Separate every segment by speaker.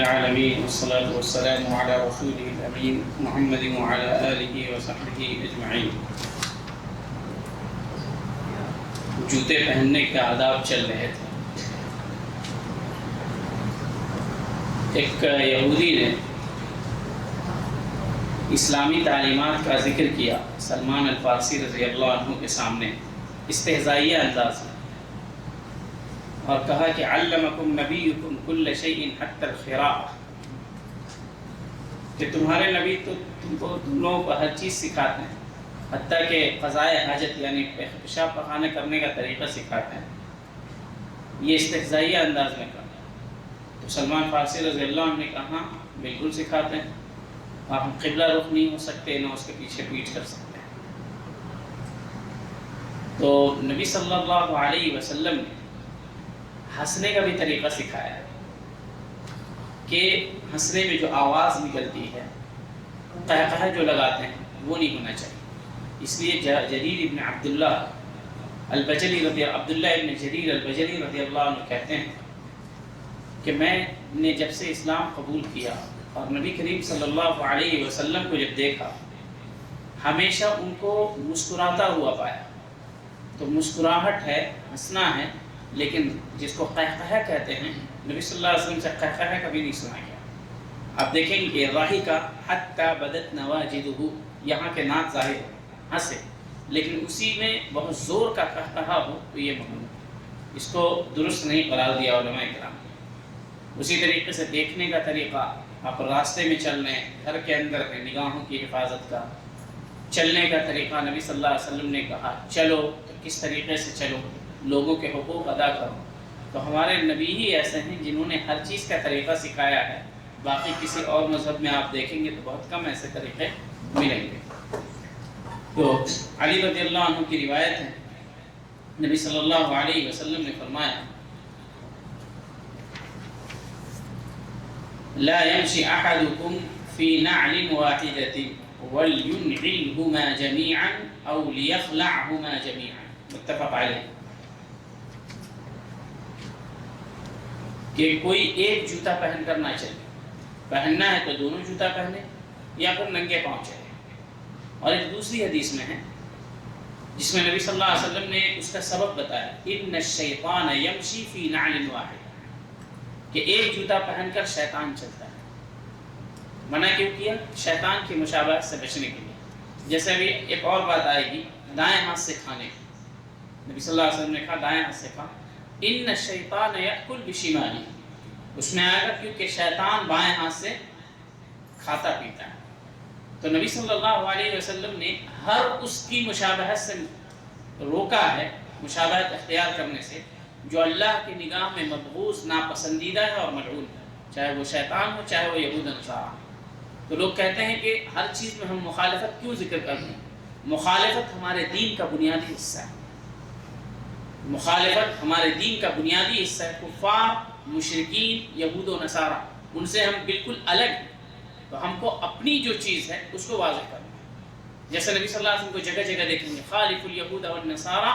Speaker 1: العالمين والصلاة والسلام على رسوله الأمين محمد وعلى آله وصحبه أجمعين۔ جوتے پہننے کے آداب چل رہے تھے۔ ایک یہودی نے اسلامی تعلیمات کا ذکر کیا سلمان الفارسی رضی اللہ عنہ کے سامنے استہزائیہ انداز میں، اور کہا کہ علمکم نبیکم کل شیء حتی الخراء، کہ تمہارے نبی تو تم لوگوں کو ہر چیز سکھاتے ہیں، حتیٰ کہ قضائے حاجت یعنی پیشاب پخانے کرنے کا طریقہ سکھاتے ہیں۔ یہ استہزائیہ انداز میں کہا تو سلمان فارسی رضی اللہ عنہ نے کہا بالکل سکھاتے ہیں، اور ہم قبلہ رخ نہیں ہو سکتے نہ اس کے پیچھے پیٹ کر سکتے ہیں۔ تو نبی صلی اللہ علیہ وسلم نے ہنسنے کا بھی طریقہ سکھایا ہے کہ ہنسنے میں جو آواز نکلتی ہے، قہقہہ جو لگاتے ہیں، وہ نہیں ہونا چاہیے۔ اس لیے جریر ابن عبداللہ البجلی رضی اللہ عنہ کہتے ہیں کہ میں نے جب سے اسلام قبول کیا اور نبی کریم صلی اللہ علیہ وسلم کو جب دیکھا، ہمیشہ ان کو مسکراتا ہوا پایا۔ تو مسکراہٹ ہے، ہنسنا ہے، لیکن جس کو قہقہہ کہتے ہیں، نبی صلی اللہ علیہ وسلم سے قہقہہ کبھی نہیں سنا گیا۔ آپ دیکھیں گے کہ راہی کا حتی بدت نواجدہ، یہاں کے ناک ظاہر ہنسے، لیکن اسی میں بہت زور کا قہقہہ ہو تو یہ ممنوع، اس کو درست نہیں قرار دیا علماء کرام۔ اسی طریقے سے دیکھنے کا طریقہ، آپ راستے میں چل رہے ہیں، گھر کے اندر ہے، نگاہوں کی حفاظت کا چلنے کا طریقہ نبی صلی اللہ علیہ وسلم نے کہا چلو تو کس طریقے سے چلو، لوگوں کے حقوق ادا کرو۔ تو ہمارے نبی ہی ایسے ہیں جنہوں نے ہر چیز کا طریقہ سکھایا ہے، باقی کسی اور مذہب میں آپ دیکھیں گے تو بہت کم ایسے طریقے ملیں گے۔ تو علی رضی اللہ عنہ کی روایت ہے، نبی صلی اللہ علیہ وسلم نے فرمایا لا يمشي احدكم في نعل واحدة ولينعلهما جميعا او ليخلعهما جميعا، متفق علیہ۔ کہ کوئی ایک جوتا پہن کر نہ چلے، پہننا ہے تو دونوں جوتا پہنے یا پھر ننگے پاؤں چلے۔ اور ایک دوسری حدیث میں ہے جس میں نبی صلی اللہ علیہ وسلم نے اس کا سبب بتایا، ان الشیطان یمشی فی نعل واحد، کہ ایک جوتا پہن کر شیطان چلتا ہے۔ منع کیوں کیا؟ شیطان کی مشابہت سے بچنے کے لیے۔ جیسے ابھی ایک اور بات آئے گی دائیں ہاتھ سے کھانے کی، نبی صلی اللہ علیہ وسلم نے کہا دائیں ہاتھ سے کھا، ان الشیطان یأکل بشمالی، اس میں آئے گا کیونکہ شیطان بائیں ہاتھ سے کھاتا پیتا ہے۔ تو نبی صلی اللہ علیہ وسلم نے ہر اس کی مشابہت سے روکا ہے، مشابہت اختیار کرنے سے جو اللہ کی نگاہ میں مبغوض، ناپسندیدہ ہے اور ملعون ہے، چاہے وہ شیطان ہو چاہے وہ یہود نصارہ۔ تو لوگ کہتے ہیں کہ ہر چیز میں ہم مخالفت کیوں ذکر کرتے ہیں؟ مخالفت ہمارے دین کا بنیادی حصہ ہے، مخالفت ہمارے دین کا بنیادی حصہ ہے۔ کفار، مشرکین، یہود و نصارہ، ان سے ہم بالکل الگ ہیں، تو ہم کو اپنی جو چیز ہے اس کو واضح کرنا ہے۔ جیسے نبی صلی اللہ علیہ وسلم کو جگہ جگہ دیکھیں گے خالف الیہود والنصارہ،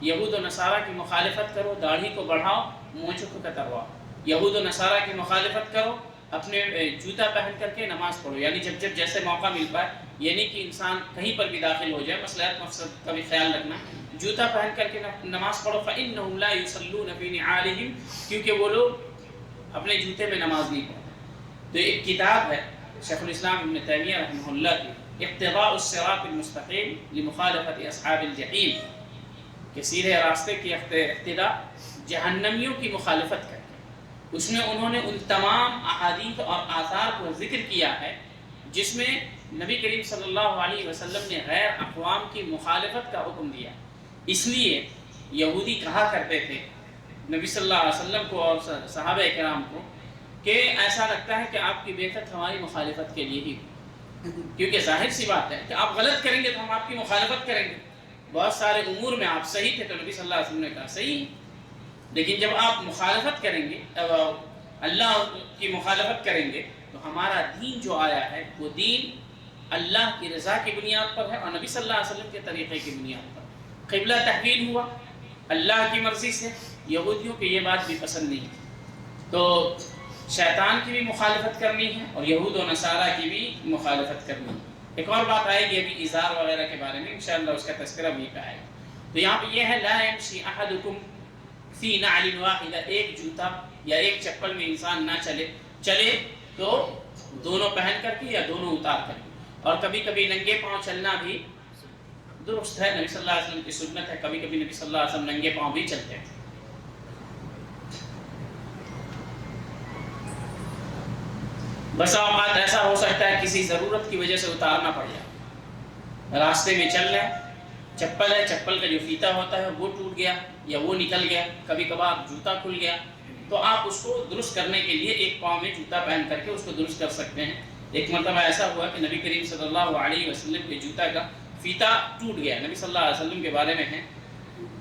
Speaker 1: یہود و نصارہ کی مخالفت کرو، داڑھی کو بڑھاؤ، مونچھوں کو کترواؤ۔ یہود و نصارہ کی مخالفت کرو، اپنے جوتا پہن کر کے نماز پڑھو، یعنی جب جیسے موقع مل پائے، یعنی کہ انسان کہیں پر بھی داخل ہو جائے، مصلحت مقصد کا بھی خیال رکھنا، جوتا پہن کر کے نماز پڑھو۔ فإنهم لا يصلون في نعالهم، کیونکہ وہ لوگ اپنے جوتے میں نماز نہیں پڑھتے۔ تو ایک کتاب ہے شیخ الاسلام ابن تیمیہ رحمہ اللہ کی، اقتضاء الصراط المستقیم لمخالفت اصحاب الجحیم، کہ سیدھے راستے کی اقتداء جہنمیوں کی مخالفت کر کے، اس میں انہوں نے ان تمام احادیث اور آثار کو ذکر کیا ہے جس میں نبی کریم صلی اللہ علیہ وسلم نے غیر اقوام کی مخالفت کا حکم دیا۔ اس لیے یہودی کہا کرتے تھے نبی صلی اللہ علیہ وسلم کو اور صحابہ کرام کو کہ ایسا لگتا ہے کہ آپ کی بعثت ہماری مخالفت کے لیے ہی، کیونکہ ظاہر سی بات ہے کہ آپ غلط کریں گے تو ہم آپ کی مخالفت کریں گے۔ بہت سارے امور میں آپ صحیح تھے تو نبی صلی اللہ علیہ وسلم نے کہا صحیح، لیکن جب آپ مخالفت کریں گے، اللہ کی مخالفت کریں گے، تو ہمارا دین جو آیا ہے وہ دین اللہ کی رضا کی بنیاد پر ہے اور نبی صلی اللہ علیہ وسلم کے طریقے کی بنیاد پر۔ قبلہ تحویل ہوا اللہ کی مرضی سے، یہودیوں کو یہ بات بھی پسند نہیں تھی۔ تو شیطان کی بھی مخالفت کرنی ہے اور یہود و نصارہ کی بھی مخالفت کرنی ہے۔ ایک اور بات آئے گی ابھی ازار وغیرہ کے بارے میں، انشاءاللہ اس کا تذکرہ بھی پہ آئے گا۔ تو یہاں پہ یہ ہے لا یمشی احدکم فی نعل واحدہ، ایک جوتا یا ایک چپل میں انسان نہ چلے تو دونوں پہن کر کے یا دونوں اتار کر کے، اور کبھی کبھی ننگے پاؤں چلنا بھی درست ہے، نبی صلی اللہ علیہ وسلم کی سنت ہے، کبھی کبھی نبی صلی اللہ علیہ وسلم ننگے پاؤں بھی چلتے ہیں۔ بسا اوقات ایسا ہو سکتا ہے کسی ضرورت کی وجہ سے اتارنا پڑ جائے، راستے میں چل رہے چپل ہے، چپل کا جو فیتا ہوتا ہے وہ ٹوٹ گیا یا وہ نکل گیا، کبھی کبھار جوتا کھل گیا، تو آپ اس کو درست کرنے کے لیے ایک پاؤں میں جوتا پہن کر کے اس کو درست کر سکتے ہیں۔ ایک مرتبہ ایسا ہوا کہ نبی کریم صلی اللہ علیہ وسلم کے جوتا کا فیتا ٹوٹ گیا۔ نبی صلی اللہ علیہ وسلم کے بارے میں ہے،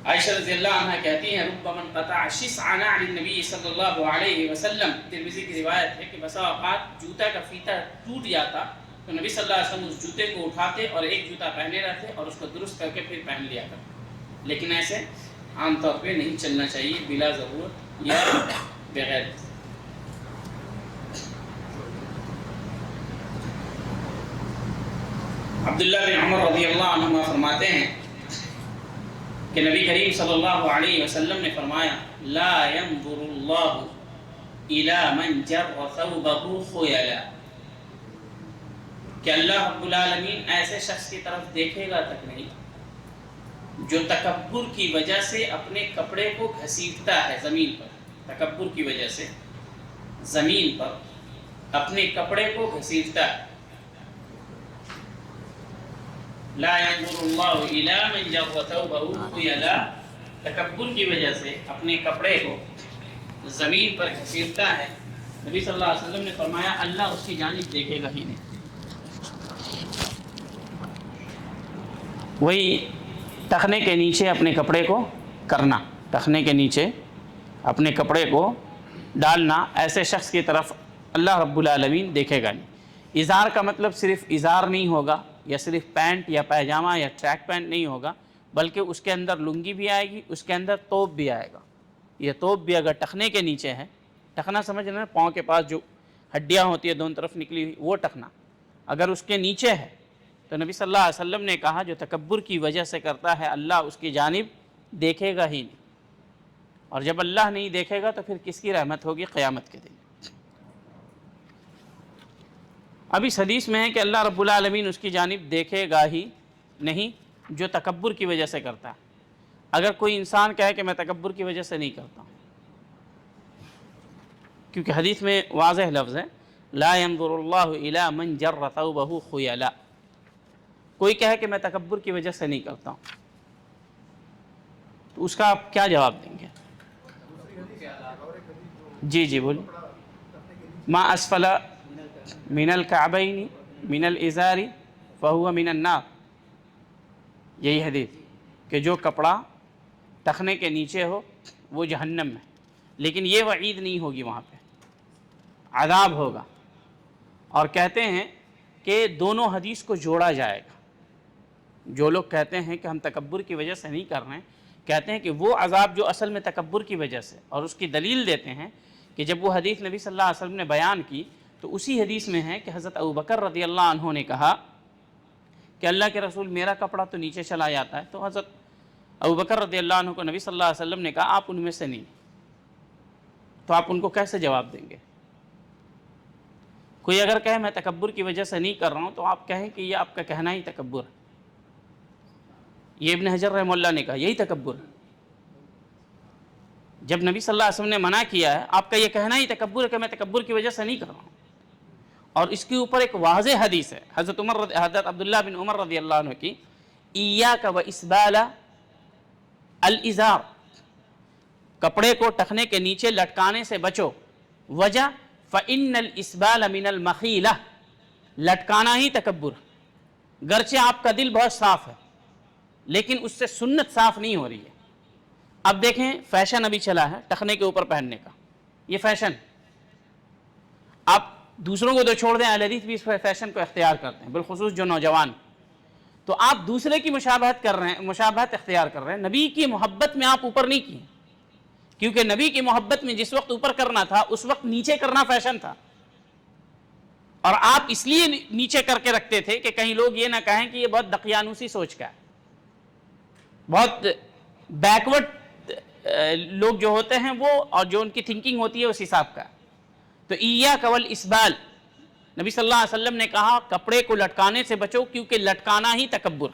Speaker 1: عائشہ رضی اللہ عنہ کہتی ہیں رب من قطع شسعا عن النبی صلی اللہ علیہ وسلم، ترمذی کی روایت ہے کہ بسا اوقات جوتا کا فیتا ٹوٹ جاتا تو نبی صلی اللہ علیہ وسلم اس جوتے کو اٹھاتے اور ایک جوتا پہنے رہتے اور اس کو درست کر کے پھر پہن لیا کرتے، لیکن ایسے عام طور پہ نہیں چلنا چاہیے بلا ضرورت یا بغیر۔ عبداللہ بن عمر رضی اللہ عنہما فرماتے ہیں کہ نبی کریم صلی اللہ علیہ وسلم نے فرمایا لا ينظر اللہ الى من جر ثوبه خیلا، کہ اللہ رب العالمین ایسے شخص کی طرف دیکھے گا تک نہیں جو تکبر کی وجہ سے اپنے کپڑے کو گھسیٹتا ہے زمین پر، تکبر کی وجہ سے زمین پر اپنے کپڑے کو گھسیٹتا ہے۔ لا ينظر اللہ الی من جر ثوبه خیلا، تکبر کی وجہ سے اپنے کپڑے کو زمین پر گھسیٹتا ہے، نبی صلی اللہ علیہ وسلم نے فرمایا اللہ اس کی جانب دیکھے گا ہی نہیں۔ وہی ٹخنے کے نیچے اپنے کپڑے کو کرنا، ٹخنے کے نیچے اپنے کپڑے کو ڈالنا، ایسے شخص کی طرف اللہ رب العالمین دیکھے گا نہیں۔ ازار کا مطلب صرف ازار نہیں ہوگا یا صرف پینٹ یا پیجامہ یا ٹریک پینٹ نہیں ہوگا، بلکہ اس کے اندر لنگی بھی آئے گی، اس کے اندر توپ بھی آئے گا۔ یہ توپ بھی اگر ٹخنے کے نیچے ہے، ٹخنا سمجھ رہے ہیں پاؤں کے پاس جو ہڈیاں ہوتی ہیں دونوں طرف نکلی ہوئی، وہ ٹخنا اگر اس کے نیچے ہے تو نبی صلی اللہ علیہ وسلم نے کہا جو تکبر کی وجہ سے کرتا ہے اللہ اس کی جانب دیکھے گا ہی نہیں، اور جب اللہ نہیں دیکھے گا تو پھر کس کی رحمت ہوگی قیامت کے دن۔ اب اس حدیث میں ہے کہ اللہ رب العالمین اس کی جانب دیکھے گا ہی نہیں جو تکبر کی وجہ سے کرتا ہے۔ اگر کوئی انسان کہے کہ میں تکبر کی وجہ سے نہیں کرتا ہوں، کیونکہ حدیث میں واضح لفظ ہے لا ينظر اللہ الی من جر ثوبہ خیلا، کوئی کہے کہ میں تکبر کی وجہ سے نہیں کرتا ہوں تو اس کا آپ کیا جواب دیں گے؟ جی بولیے۔ ما اسفل من الکعبین من الازار فہو من النار، یہی حدیث کہ جو کپڑا ٹخنے کے نیچے ہو وہ جہنم میں، لیکن یہ وعید نہیں ہوگی، وہاں پہ عذاب ہوگا۔ اور کہتے ہیں کہ دونوں حدیث کو جوڑا جائے گا۔ جو لوگ کہتے ہیں کہ ہم تکبر کی وجہ سے نہیں کر رہے ہیں، کہتے ہیں کہ وہ عذاب جو اصل میں تکبر کی وجہ سے، اور اس کی دلیل دیتے ہیں کہ جب وہ حدیث نبی صلی اللہ علیہ وسلم نے بیان کی تو اسی حدیث میں ہے کہ حضرت ابوبکر رضی اللہ عنہ نے کہا کہ اللہ کے رسول میرا کپڑا تو نیچے چلا جاتا ہے، تو حضرت ابوبکر رضی اللہ عنہ کو نبی صلی اللہ علیہ وسلم نے کہا آپ ان میں سے نہیں، تو آپ ان کو کیسے جواب دیں گے؟ کوئی اگر کہے میں تکبر کی وجہ سے نہیں کر رہا ہوں تو آپ کہیں کہ یہ آپ کا کہنا ہی تکبر ہے۔ یہ ابن حجر رحمہ اللہ نے کہا یہی تکبر ہے۔ جب نبی صلی اللہ علیہ وسلم نے منع کیا ہے، آپ کا یہ کہنا ہی تکبر ہے کہ میں تکبر کی وجہ سے نہیں کر رہا ہوں۔ اور اس کے اوپر ایک واضح حدیث ہے حضرت عبداللہ بن عمر رضی اللہ عنہ کی، ایاک و اسبال الازار، کپڑے کو ٹخنے کے نیچے لٹکانے سے بچو، وجہ فإن الاسبال من المخیلہ، لٹکانا ہی تکبر، گرچہ آپ کا دل بہت صاف ہے لیکن اس سے سنت صاف نہیں ہو رہی ہے۔ اب دیکھیں فیشن ابھی چلا ہے ٹخنے کے اوپر پہننے کا، یہ فیشن، آپ دوسروں کو تو چھوڑ دیں، اہل حدیث بھی اس فیشن کو اختیار کرتے ہیں، بالخصوص جو نوجوان، تو آپ دوسرے کی مشابہت کر رہے ہیں، مشابہت اختیار کر رہے ہیں، نبی کی محبت میں آپ اوپر نہیں کیے، کیونکہ نبی کی محبت میں جس وقت اوپر کرنا تھا اس وقت نیچے کرنا فیشن تھا، اور آپ اس لیے نیچے کر کے رکھتے تھے کہ کہیں لوگ یہ نہ کہیں کہ یہ بہت دقیانوسی سوچ کا ہے، بہت بیکورڈ لوگ جو ہوتے ہیں وہ، اور جو ان کی تھنکنگ ہوتی ہے اس حساب کا۔ تو ایاک والاسبال، نبی صلی اللہ علیہ وسلم نے کہا کپڑے کو لٹکانے سے بچو، کیونکہ لٹکانا ہی تکبر۔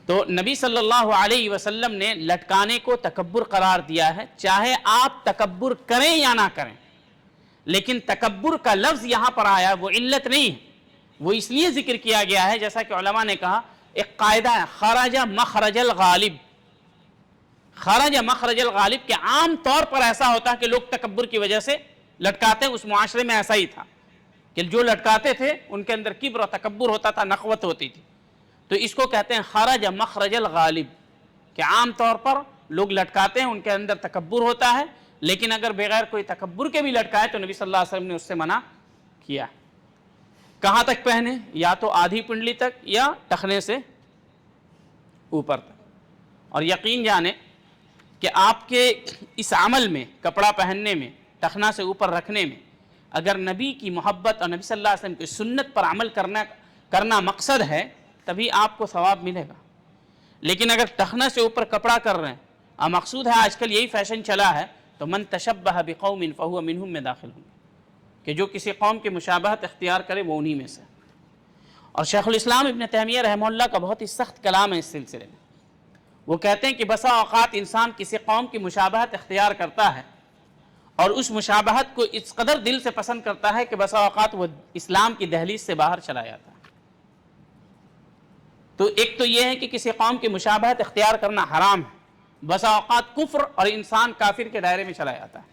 Speaker 1: تو نبی صلی اللہ علیہ وسلم نے لٹکانے کو تکبر قرار دیا ہے، چاہے آپ تکبر کریں یا نہ کریں، لیکن تکبر کا لفظ یہاں پر آیا وہ علت نہیں ہے، وہ اس لیے ذکر کیا گیا ہے، جیسا کہ علماء نے کہا ایک قاعدہ ہے، خرج مخرج الغالب، خرج مخرج الغالب، کہ عام طور پر ایسا ہوتا ہے کہ لوگ تکبر کی وجہ سے لٹکاتے ہیں، اس معاشرے میں ایسا ہی تھا کہ جو لٹکاتے تھے ان کے اندر کبر و تکبر ہوتا تھا، نخوت ہوتی تھی، تو اس کو کہتے ہیں خرج مخرج الغالب، کہ عام طور پر لوگ لٹکاتے ہیں ان کے اندر تکبر ہوتا ہے، لیکن اگر بغیر کوئی تکبر کے بھی لٹکائے تو نبی صلی اللہ علیہ وسلم نے اس سے منع کیا۔ کہاں تک پہنے؟ یا تو آدھی پنڈلی تک یا ٹخنے سے اوپر تک۔ اور یقین جانے کہ آپ کے اس عمل میں، کپڑا پہننے میں، ٹخنا سے اوپر رکھنے میں، اگر نبی کی محبت اور نبی صلی اللہ علیہ وسلم کی سنت پر عمل کرنا مقصد ہے تبھی آپ کو ثواب ملے گا، لیکن اگر ٹخنا سے اوپر کپڑا کر رہے ہیں اور مقصود ہے آج کل یہی فیشن چلا ہے، تو من تشبہ بقوم فہو منہم میں داخل ہوں، کہ جو کسی قوم کی مشابہت اختیار کرے وہ انہی میں سے۔ اور شیخ الاسلام ابن تیمیہ رحمہ اللہ کا بہت ہی سخت کلام ہے اس سلسلے میں، وہ کہتے ہیں کہ بسا اوقات انسان کسی قوم کی مشابہت اختیار کرتا ہے اور اس مشابہت کو اس قدر دل سے پسند کرتا ہے کہ بسا اوقات وہ اسلام کی دہلیز سے باہر چلا جاتا ہے۔ تو ایک تو یہ ہے کہ کسی قوم کی مشابہت اختیار کرنا حرام ہے، بسا اوقات کفر اور انسان کافر کے دائرے میں چلا جاتا ہے،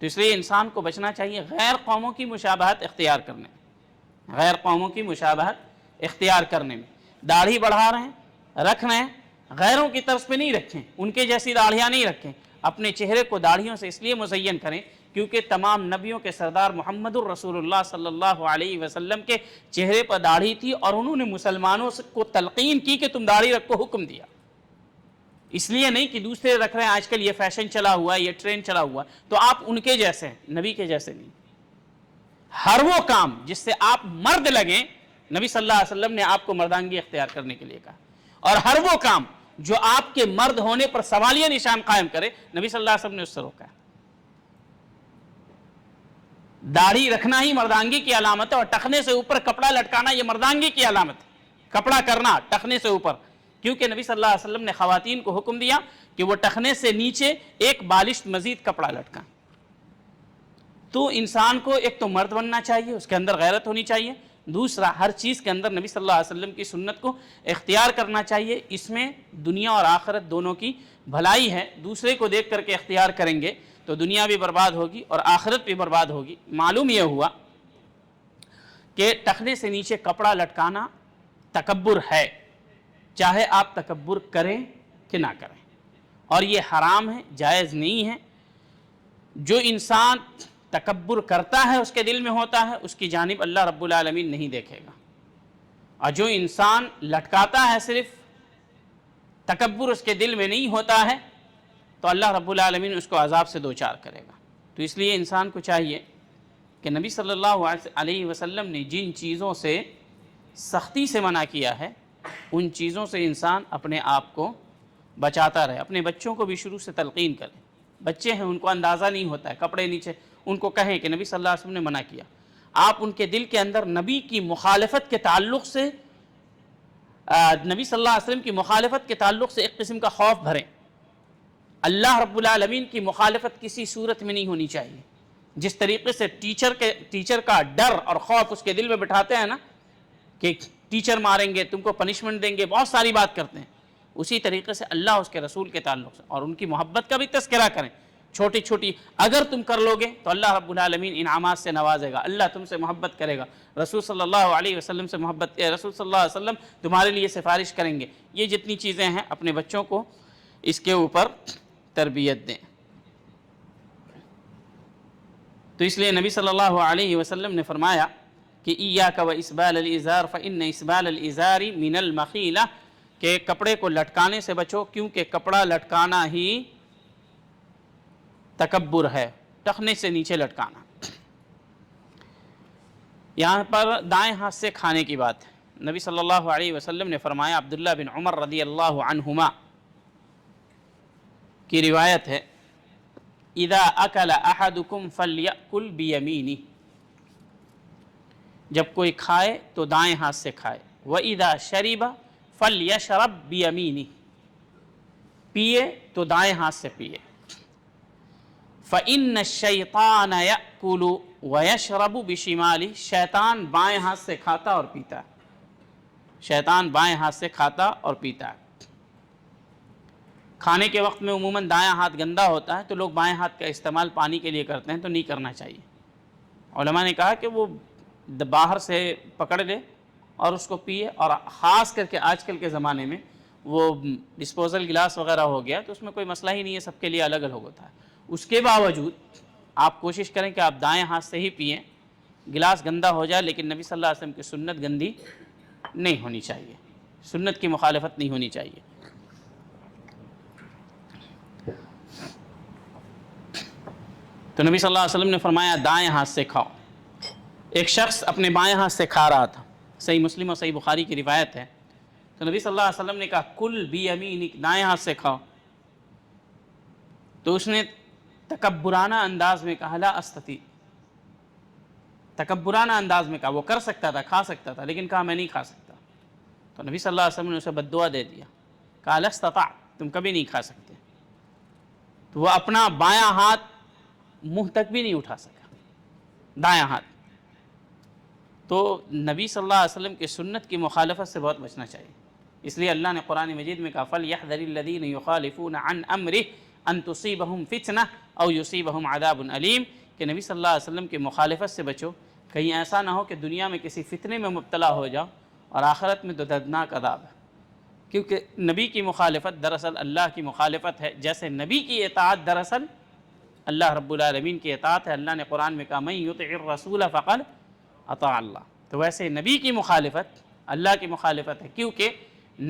Speaker 1: تو اس لیے انسان کو بچنا چاہیے غیر قوموں کی مشابہت اختیار کرنے میں، غیر قوموں کی مشابہت اختیار کرنے میں۔ داڑھی بڑھا رہے ہیں، رکھ رہے ہیں، غیروں کی طرز پہ نہیں رکھیں، ان کے جیسی داڑھیاں نہیں رکھیں، اپنے چہرے کو داڑھیوں سے اس لیے مزین کریں کیونکہ تمام نبیوں کے سردار محمد الرسول اللہ صلی اللہ علیہ وسلم کے چہرے پر داڑھی تھی، اور انہوں نے مسلمانوں کو تلقین کی کہ تم داڑھی رکھو، حکم دیا، اس لیے نہیں کہ دوسرے رکھ رہے ہیں، آج کل یہ فیشن چلا ہوا ہے، یہ ٹرینڈ چلا ہوا ہے تو آپ ان کے جیسے ہیں، نبی کے جیسے نہیں۔ ہر وہ کام جس سے آپ مرد لگیں، نبی صلی اللہ علیہ وسلم نے آپ کو مردانگی اختیار کرنے کے لیے کہا، اور ہر وہ کام جو آپ کے مرد ہونے پر سوالیہ نشان قائم کرے، نبی صلی اللہ علیہ وسلم نے اس سے روکا ہے۔ داڑھی رکھنا ہی مردانگی کی علامت ہے، اور ٹخنے سے اوپر کپڑا لٹکانا یہ مردانگی کی علامت ہے، کپڑا کرنا ٹخنے سے اوپر، کیونکہ نبی صلی اللہ علیہ وسلم نے خواتین کو حکم دیا کہ وہ ٹخنے سے نیچے ایک بالشت مزید کپڑا لٹکائیں۔ تو انسان کو ایک تو مرد بننا چاہیے، اس کے اندر غیرت ہونی چاہیے، دوسرا ہر چیز کے اندر نبی صلی اللہ علیہ وسلم کی سنت کو اختیار کرنا چاہیے، اس میں دنیا اور آخرت دونوں کی بھلائی ہے۔ دوسرے کو دیکھ کر کے اختیار کریں گے تو دنیا بھی برباد ہوگی اور آخرت بھی برباد ہوگی۔ معلوم یہ ہوا کہ ٹخنے سے نیچے کپڑا لٹکانا تکبر ہے، چاہے آپ تکبر کریں کہ نہ کریں، اور یہ حرام ہے، جائز نہیں ہے۔ جو انسان تکبر کرتا ہے اس کے دل میں ہوتا ہے، اس کی جانب اللہ رب العالمین نہیں دیکھے گا، اور جو انسان لٹکاتا ہے صرف تکبر اس کے دل میں نہیں ہوتا ہے تو اللہ رب العالمین اس کو عذاب سے دوچار کرے گا۔ تو اس لیے انسان کو چاہیے کہ نبی صلی اللہ علیہ وسلم نے جن چیزوں سے سختی سے منع کیا ہے ان چیزوں سے انسان اپنے آپ کو بچاتا رہے، اپنے بچوں کو بھی شروع سے تلقین کرے۔ بچے ہیں، ان کو اندازہ نہیں ہوتا ہے، کپڑے نیچے، ان کو کہیں کہ نبی صلی اللہ علیہ وسلم نے منع کیا، آپ ان کے دل کے اندر نبی کی مخالفت کے تعلق سے، نبی صلی اللہ علیہ وسلم کی مخالفت کے تعلق سے ایک قسم کا خوف بھریں۔ اللہ رب العالمین کی مخالفت کسی صورت میں نہیں ہونی چاہیے۔ جس طریقے سے ٹیچر کا ڈر اور خوف اس کے دل میں بٹھاتے ہیں نا کہ ٹیچر ماریں گے، تم کو پنشمنٹ دیں گے، بہت ساری بات کرتے ہیں، اسی طریقے سے اللہ اس کے رسول کے تعلق سے اور ان کی محبت کا بھی تذکرہ کریں، چھوٹی چھوٹی اگر تم کر لو گے تو اللہ رب العالمین انعامات سے نوازے گا، اللہ تم سے محبت کرے گا، رسول صلی اللہ علیہ وسلم سے محبت، رسول صلی اللہ علیہ وسلم تمہارے لیے سفارش کریں گے۔ یہ جتنی چیزیں ہیں اپنے بچوں کو اس کے اوپر تربیت دیں۔ تو اس لیے نبی صلی اللہ علیہ وسلم نے فرمایا کہ ایاک و اسبال الازار فإن اسبال الازار من المخیلہ، کہ کپڑے کو لٹکانے سے بچو، کیونکہ کپڑا لٹکانا ہی تکبر ہے، ٹخنے سے نیچے لٹکانا۔ یہاں پر دائیں ہاتھ سے کھانے کی بات ہے۔ نبی صلی اللہ علیہ وسلم نے فرمایا، عبداللہ بن عمر رضی اللہ عنہما کی روایت ہے، اذا اکل احدکم فلیأکل بیمینہ، جب کوئی کھائے تو دائیں ہاتھ سے کھائے، وَإِذَا شَرِبَ فَلْيَشْرَبْ بِيَمِينِهِ، پیے تو دائیں ہاتھ سے پیے۔ فَإِنَّ الشَّيْطَانَ يَأْكُلُ وَيَشْرَبُ بِشِمَالِهِ، شیطان بائیں ہاتھ سے کھاتا اور پیتا ہے، شیطان بائیں ہاتھ سے کھاتا اور پیتا ہے۔ کھانے کے وقت میں عموماً دایاں ہاتھ گندا ہوتا ہے تو لوگ بائیں ہاتھ کا استعمال پانی کے لیے کرتے ہیں، تو نہیں کرنا چاہیے۔ علماء نے کہا کہ وہ باہر سے پکڑ لے اور اس کو پیے، اور خاص کر کے آج کل کے زمانے میں وہ ڈسپوزل گلاس وغیرہ ہو گیا تو اس میں کوئی مسئلہ ہی نہیں ہے، سب کے لیے الگ الگ ہوتا ہے۔ اس کے باوجود آپ کوشش کریں کہ آپ دائیں ہاتھ سے ہی پئیں، گلاس گندا ہو جائے لیکن نبی صلی اللہ علیہ وسلم کی سنت گندی نہیں ہونی چاہیے، سنت کی مخالفت نہیں ہونی چاہیے۔ تو نبی صلی اللہ علیہ وسلم نے فرمایا دائیں ہاتھ سے کھاؤ۔ ایک شخص اپنے بائیں ہاتھ سے کھا رہا تھا، صحیح مسلم اور صحیح بخاری کی روایت ہے، تو نبی صلی اللہ علیہ وسلم نے کہا کل بیمینک، دائیں ہاتھ سے کھاؤ۔ تو اس نے تکبرانہ انداز میں کہا لا استطیع، تکبرانہ انداز میں کہا، وہ کر سکتا تھا، کھا سکتا تھا، لیکن کہا میں نہیں کھا سکتا۔ تو نبی صلی اللہ علیہ وسلم نے اسے بد دعا دے دیا، کہا لا استطعت، تم کبھی نہیں کھا سکتے۔ تو وہ اپنا بایاں ہاتھ منہ تک بھی نہیں اٹھا سکا، دایاں ہاتھ۔ تو نبی صلی اللہ علیہ وسلم کی سنت کی مخالفت سے بہت بچنا چاہیے، اس لیے اللہ نے قرآن مجید میں کہا فَلْيَحْذَرِ الَّذِينَ يُخَالِفُونَ عَنْ أَمْرِهِ أَن تُصِيبَهُمْ فِتْنَةٌ أَوْ يُصِيبَهُمْ عَذَابٌ أَلِيمٌ، کہ نبی صلی اللہ علیہ وسلم کی مخالفت سے بچو، کہیں ایسا نہ ہو کہ دنیا میں کسی فتنے میں مبتلا ہو جاؤ اور آخرت میں تو دردناک عذاب ہے۔ کیونکہ نبی کی مخالفت دراصل اللہ کی مخالفت ہے، جیسے نبی کی اطاعت دراصل اللہ رب العالمین کی اطاعت ہے۔ اللہ نے قرآن میں کہا مَن يُطِعِ الرَّسُولَ فَقَدْ اطاع اللہ، تو ویسے نبی کی مخالفت اللہ کی مخالفت ہے، کیونکہ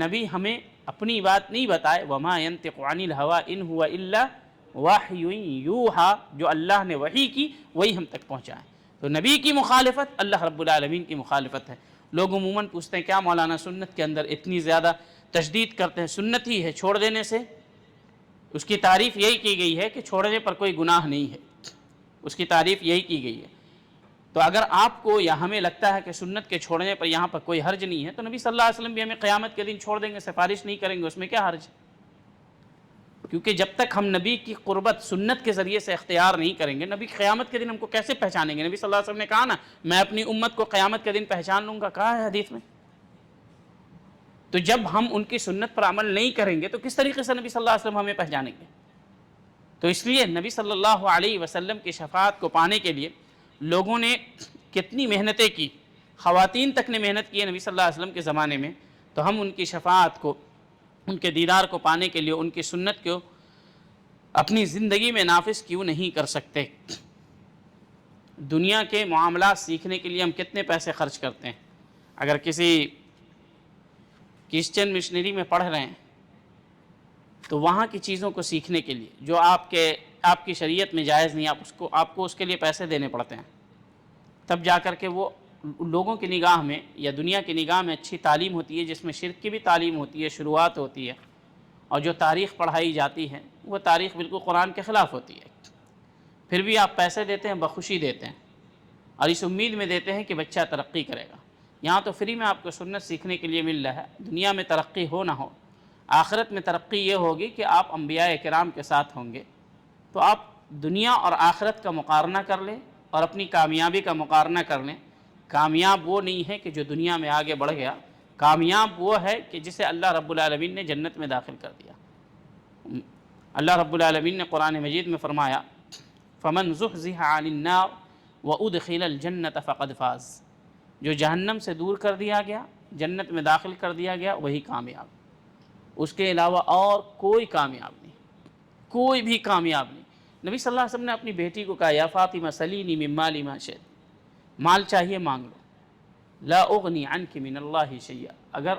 Speaker 1: نبی ہمیں اپنی بات نہیں بتائے، وَمَا يَنطِقُ عَنِ الْهَوَىٰ إِنْ هُوَ إِلَّا وَحْيٌ يُوحَىٰ، جو اللہ نے وحی کی وہی ہم تک پہنچائے۔ تو نبی کی مخالفت اللہ رب العالمین کی مخالفت ہے۔ لوگ عموماً پوچھتے ہیں کیا مولانا سنت کے اندر اتنی زیادہ تشدید کرتے ہیں؟ سنت ہی ہے، چھوڑ دینے سے اس کی تعریف یہی کی گئی ہے کہ چھوڑنے پر کوئی گناہ نہیں ہے، اس کی تعریف یہی کی گئی ہے۔ تو اگر آپ کو یا ہمیں لگتا ہے کہ سنت کے چھوڑنے پر یہاں پر کوئی حرج نہیں ہے، تو نبی صلی اللہ علیہ وسلم بھی ہمیں قیامت کے دن چھوڑ دیں گے، سفارش نہیں کریں گے، اس میں کیا حرج ہے؟ کیونکہ جب تک ہم نبی کی قربت سنت کے ذریعے سے اختیار نہیں کریں گے، نبی قیامت کے دن ہم کو کیسے پہچانیں گے؟ نبی صلی اللہ علیہ وسلم نے کہا نا میں اپنی امت کو قیامت کے دن پہچان لوں گا، کہا ہے حدیث میں۔ تو جب ہم ان کی سنت پر عمل نہیں کریں گے تو کس طریقے سے نبی صلی اللہ علیہ وسلم ہمیں پہچانیں گے؟ تو اس لیے نبی صلی اللہ علیہ وسلم کی شفاعت کو پانے کے لیے لوگوں نے کتنی محنتیں کی، خواتین تک نے محنت کی ہے نبی صلی اللہ علیہ وسلم کے زمانے میں، تو ہم ان کی شفاعت کو، ان کے دیدار کو پانے کے لیے ان کی سنت کو اپنی زندگی میں نافذ کیوں نہیں کر سکتے؟ دنیا کے معاملات سیکھنے کے لیے ہم کتنے پیسے خرچ کرتے ہیں؟ اگر کسی کرسچن مشنری میں پڑھ رہے ہیں تو وہاں کی چیزوں کو سیکھنے کے لیے جو آپ کی شریعت میں جائز نہیں، آپ کو اس کے لیے پیسے دینے پڑتے ہیں، تب جا کر کے وہ لوگوں کی نگاہ میں یا دنیا کی نگاہ میں اچھی تعلیم ہوتی ہے، جس میں شرک کی بھی تعلیم ہوتی ہے، شروعات ہوتی ہے، اور جو تاریخ پڑھائی جاتی ہے وہ تاریخ بالکل قرآن کے خلاف ہوتی ہے۔ پھر بھی آپ پیسے دیتے ہیں، بخوشی دیتے ہیں، اور اس امید میں دیتے ہیں کہ بچہ ترقی کرے گا۔ یہاں تو فری میں آپ کو سنت سیکھنے کے لیے مل رہا ہے، دنیا میں ترقی ہو نہ ہو، آخرت میں ترقی یہ ہوگی کہ آپ انبیاء کرام کے ساتھ ہوں گے۔ تو آپ دنیا اور آخرت کا مقارنہ کر لیں اور اپنی کامیابی کا مقارنہ کر لیں۔ کامیاب وہ نہیں ہے کہ جو دنیا میں آگے بڑھ گیا، کامیاب وہ ہے کہ جسے اللہ رب العالمین نے جنت میں داخل کر دیا۔ اللہ رب العالمین نے قرآن مجید میں فرمایا فَمَنْ زُحْزِحَ عَنِ النَّارِ وَأُدْخِلَ الْجَنَّةَ فَقَدْ فَازَ، جو جہنم سے دور کر دیا گیا، جنت میں داخل کر دیا گیا، وہی کامیاب۔ اس کے علاوہ اور کوئی کامیاب نہیں، کوئی بھی کامیاب نہیں۔ نبی صلی اللہ علیہ وسلم نے اپنی بیٹی کو کہا یا فاطمہ سلینی من مالی ما شئت، مال چاہیے مانگ لو، لا اغنی عنک من اللہ شیئا، اگر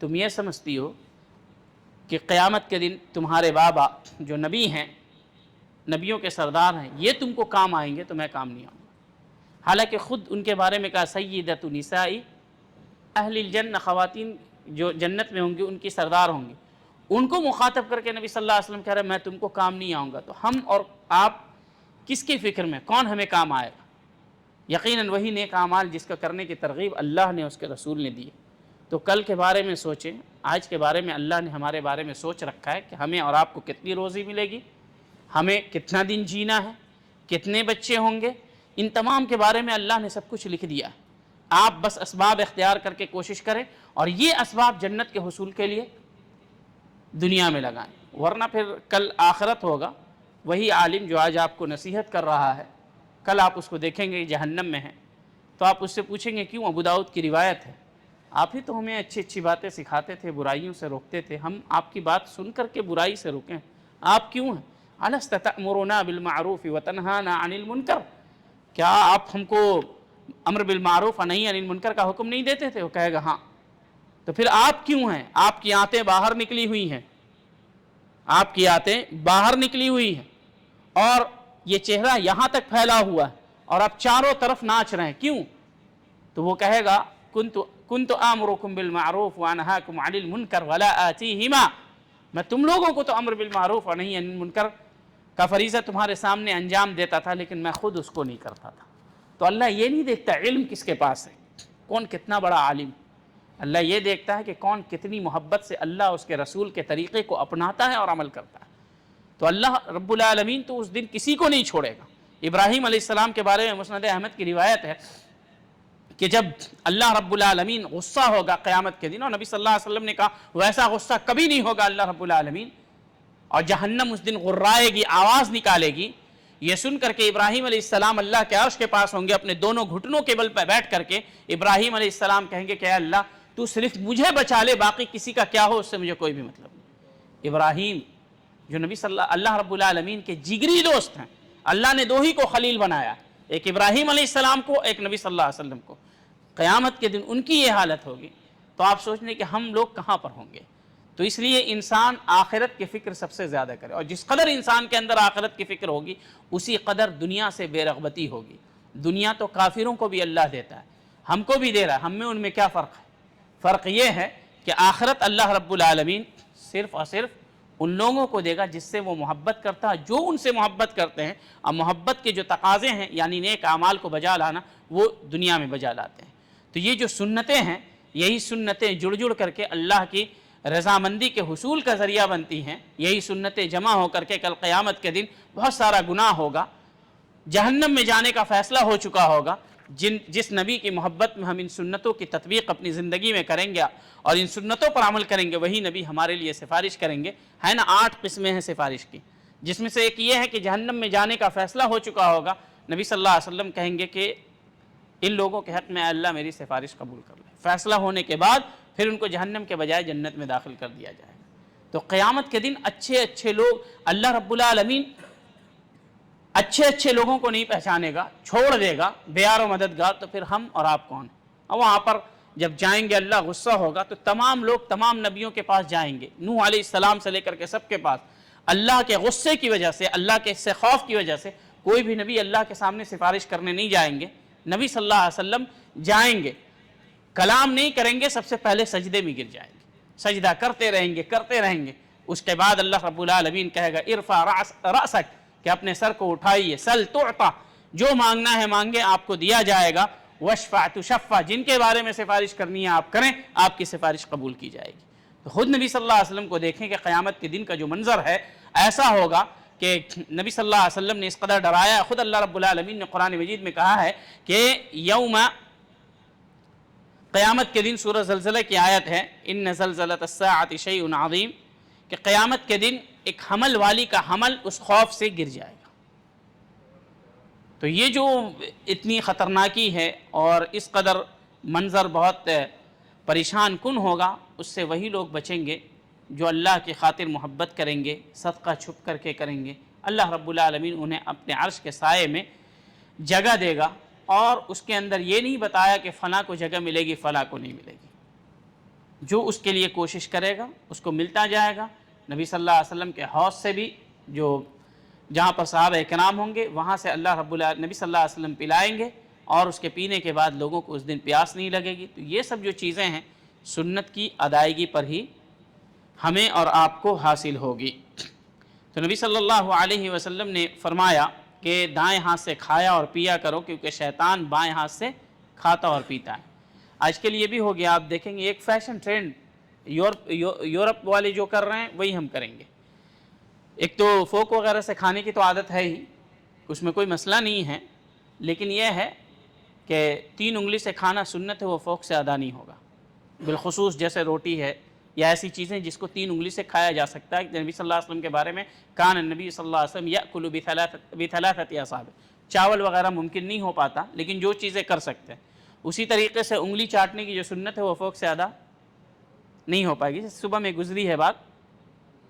Speaker 1: تم یہ سمجھتی ہو کہ قیامت کے دن تمہارے بابا جو نبی ہیں، نبیوں کے سردار ہیں، یہ تم کو کام آئیں گے تو میں کام نہیں آؤں گا۔ حالانکہ خود ان کے بارے میں کہا سیدۃ نسائی اہل الجنہ، خواتین جو جنت میں ہوں گی ان کی سردار ہوں گی، ان کو مخاطب کر کے نبی صلی اللہ علیہ وسلم کہہ رہے ہیں میں تم کو کام نہیں آؤں گا۔ تو ہم اور آپ کس کی فکر میں، کون ہمیں کام آئے گا؟ یقیناً وہی نیک اعمال جس کا کرنے کی ترغیب اللہ نے، اس کے رسول نے دی۔ تو کل کے بارے میں سوچیں، آج کے بارے میں اللہ نے ہمارے بارے میں سوچ رکھا ہے کہ ہمیں اور آپ کو کتنی روزی ملے گی، ہمیں کتنا دن جینا ہے، کتنے بچے ہوں گے، ان تمام کے بارے میں اللہ نے سب کچھ لکھ دیا ہے۔ آپ بس اسباب اختیار کر کے کوشش کریں، اور یہ اسباب جنت کے حصول کے لیے دنیا میں لگائیں، ورنہ پھر کل آخرت ہوگا۔ وہی عالم جو آج آپ کو نصیحت کر رہا ہے، کل آپ اس کو دیکھیں گے جہنم میں ہے، تو آپ اس سے پوچھیں گے کیوں؟ ابو داؤد کی روایت ہے، آپ ہی تو ہمیں اچھی اچھی باتیں سکھاتے تھے، برائیوں سے روکتے تھے، ہم آپ کی بات سن کر کے برائی سے رکیں، آپ کیوں ہیں؟ الست تأمرنا بالمعروف وتنہانا عن المنکر، کیا آپ ہم کو امر بالمعروف و نہی عن المنکر کا حکم نہیں دیتے تھے؟ وہ کہے گا ہاں۔ تو پھر آپ کیوں ہیں؟ آپ کی آنتیں باہر نکلی ہوئی ہیں، آپ کی آنتیں باہر نکلی ہوئی ہیں، اور یہ چہرہ یہاں تک پھیلا ہوا ہے، اور آپ چاروں طرف ناچ رہے ہیں، کیوں؟ تو وہ کہے گا کنت آمرکم بالمعروف وانہاکم عن المنکر ولا آتیہما، میں تم لوگوں کو تو امر بالمعروف اور نہیں عن المنکر کا فریضہ تمہارے سامنے انجام دیتا تھا، لیکن میں خود اس کو نہیں کرتا تھا۔ تو اللہ یہ نہیں دیکھتا علم کس کے پاس ہے، کون کتنا بڑا عالم، اللہ یہ دیکھتا ہے کہ کون کتنی محبت سے اللہ اس کے رسول کے طریقے کو اپناتا ہے اور عمل کرتا ہے۔ تو اللہ رب العالمین تو اس دن کسی کو نہیں چھوڑے گا۔ ابراہیم علیہ السلام کے بارے میں مسند احمد کی روایت ہے کہ جب اللہ رب العالمین غصہ ہوگا قیامت کے دن، اور نبی صلی اللہ علیہ وسلم نے کہا ویسا غصہ کبھی نہیں ہوگا اللہ رب العالمین، اور جہنم اس دن غرائے گی، آواز نکالے گی، یہ سن کر کے ابراہیم علیہ السلام اللہ کے عرش کے پاس ہوں گے، اپنے دونوں گھٹنوں کے بل پہ بیٹھ کر کے ابراہیم علیہ السلام کہیں گے کہ اے اللہ تو صرف مجھے بچا لے، باقی کسی کا کیا ہو اس سے مجھے کوئی بھی مطلب نہیں۔ ابراہیم جو نبی اللہ رب العالمین کے جگری دوست ہیں، اللہ نے دو ہی کو خلیل بنایا، ایک ابراہیم علیہ السلام کو، ایک نبی صلی اللہ علیہ وسلم کو۔ قیامت کے دن ان کی یہ حالت ہوگی، تو آپ سوچنے کہ ہم لوگ کہاں پر ہوں گے؟ تو اس لیے انسان آخرت کی فکر سب سے زیادہ کرے، اور جس قدر انسان کے اندر آخرت کی فکر ہوگی اسی قدر دنیا سے بے رغبتی ہوگی۔ دنیا تو کافروں کو بھی اللہ دیتا ہے، ہم کو بھی دے رہا ہے، ہم میں ان میں کیا فرق ہے؟ فرق یہ ہے کہ آخرت اللہ رب العالمین صرف اور صرف ان لوگوں کو دے گا جس سے وہ محبت کرتا ہے، جو ان سے محبت کرتے ہیں، اور محبت کے جو تقاضے ہیں یعنی نیک اعمال کو بجا لانا، وہ دنیا میں بجا لاتے ہیں۔ تو یہ جو سنتیں ہیں، یہی سنتیں جڑ جڑ کر کے اللہ کی رضامندی کے حصول کا ذریعہ بنتی ہیں، یہی سنتیں جمع ہو کر کے کل قیامت کے دن بہت سارا گناہ ہوگا، جہنم میں جانے کا فیصلہ ہو چکا ہوگا۔ جس نبی کی محبت میں ہم ان سنتوں کی تطبیق اپنی زندگی میں کریں گے اور ان سنتوں پر عمل کریں گے، وہی نبی ہمارے لیے سفارش کریں گے۔ ہے نا 8 قسمیں ہیں سفارش کی، جس میں سے ایک یہ ہے کہ جہنم میں جانے کا فیصلہ ہو چکا ہوگا، نبی صلی اللہ علیہ وسلم کہیں گے کہ ان لوگوں کے حق میں اللہ میری سفارش قبول کر لے۔ فیصلہ ہونے کے بعد پھر ان کو جہنم کے بجائے جنت میں داخل کر دیا جائے گا۔ تو قیامت کے دن اچھے اچھے لوگ اللہ رب العالمین اچھے اچھے لوگوں کو نہیں پہچانے گا، چھوڑ دے گا بے یار و مددگار، تو پھر ہم اور آپ کون؟ اور وہاں پر جب جائیں گے اللہ غصہ ہوگا تو تمام لوگ تمام نبیوں کے پاس جائیں گے، نوح علیہ السلام سے لے کر کے سب کے پاس۔ اللہ کے غصے کی وجہ سے، اللہ کے اس سے خوف کی وجہ سے کوئی بھی نبی اللہ کے سامنے سفارش کرنے نہیں جائیں گے۔ نبی صلی اللہ علیہ وسلم جائیں گے، کلام نہیں کریں گے، سب سے پہلے سجدے میں گر جائیں گے، سجدہ کرتے رہیں گے۔ اس کے بعد اللہ رب العالمین کہے گا ارفع رأسک، کہ اپنے سر کو اٹھائیے، سل تعطا، جو مانگنا ہے مانگے آپ کو دیا جائے گا، واشفع تشفع، جن کے بارے میں سفارش کرنی ہے آپ کریں، آپ کی سفارش قبول کی جائے گی۔ تو خود نبی صلی اللہ علیہ وسلم کو دیکھیں کہ قیامت کے دن کا جو منظر ہے ایسا ہوگا کہ نبی صلی اللہ علیہ وسلم نے اس قدر ڈرایا، خود اللہ رب العالمین نے قرآن مجید میں کہا ہے کہ یوم قیامت کے دن، سورہ زلزلہ کی آیت ہے ان زلزلۃ الساعۃ شیء عظیم، کہ قیامت کے دن ایک حمل والی کا حمل اس خوف سے گر جائے گا۔ تو یہ جو اتنی خطرناکی ہے اور اس قدر منظر بہت پریشان کن ہوگا، اس سے وہی لوگ بچیں گے جو اللہ کی خاطر محبت کریں گے، صدقہ چھپ کر کے کریں گے۔ اللہ رب العالمین انہیں اپنے عرش کے سائے میں جگہ دے گا، اور اس کے اندر یہ نہیں بتایا کہ فلاں کو جگہ ملے گی فلاں کو نہیں ملے گی۔ جو اس کے لیے کوشش کرے گا اس کو ملتا جائے گا، نبی صلی اللہ علیہ وسلم کے حوض سے بھی جو جہاں پر صحابہ کرام ہوں گے وہاں سے اللہ رب العالمین نبی صلی اللہ علیہ وسلم پلائیں گے، اور اس کے پینے کے بعد لوگوں کو اس دن پیاس نہیں لگے گی۔ تو یہ سب جو چیزیں ہیں سنت کی ادائیگی پر ہی ہمیں اور آپ کو حاصل ہوگی۔ تو نبی صلی اللہ علیہ وسلم نے فرمایا کہ دائیں ہاتھ سے کھایا اور پیا کرو، کیونکہ شیطان بائیں ہاتھ سے کھاتا اور پیتا ہے۔ آج کل یہ بھی ہو گیا، آپ دیکھیں گے ایک فیشن ٹرینڈ یورپ والے جو کر رہے ہیں وہی ہم کریں گے۔ ایک تو فوک وغیرہ سے کھانے کی تو عادت ہے ہی، اس میں کوئی مسئلہ نہیں ہے، لیکن یہ ہے کہ 3 انگلی سے کھانا سنت ہے، وہ فوک سے ادا نہیں ہوگا، بالخصوص جیسے روٹی ہے یا ایسی چیزیں جس کو 3 انگلی سے کھایا جا سکتا ہے۔ نبی صلی اللہ علیہ وسلم کے بارے میں کان النبی صلی اللہ علیہ وسلم یأکل بثلاثۃ اصابع، چاول وغیرہ ممکن نہیں ہو پاتا لیکن جو چیزیں کر سکتے ہیں، اسی طریقے سے انگلی چاٹنے کی جو سنت ہے وہ فوک سے ادا نہیں ہو پائے گی۔ صبح میں گزری ہے بات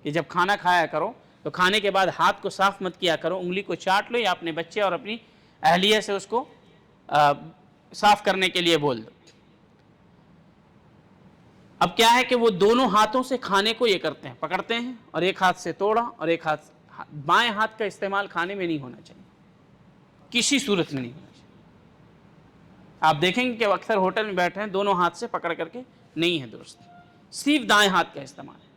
Speaker 1: کہ جب کھانا کھایا کرو تو کھانے کے بعد ہاتھ کو صاف مت کیا کرو، انگلی کو چاٹ لو یا اپنے بچے اور اپنی اہلیہ سے اس کو صاف کرنے کے لیے بول دو۔ اب کیا ہے کہ وہ دونوں ہاتھوں سے کھانے کو یہ کرتے ہیں، پکڑتے ہیں اور ایک ہاتھ سے توڑا اور ایک ہاتھ، بائیں ہاتھ کا استعمال کھانے میں نہیں ہونا چاہیے، کسی صورت میں نہیں ہونا چاہیے۔ آپ دیکھیں گے کہ اکثر ہوٹل میں بیٹھے ہیں دونوں ہاتھ سے پکڑ کر کے، نہیں ہے درست، صرف دائیں ہاتھ کا استعمال ہے۔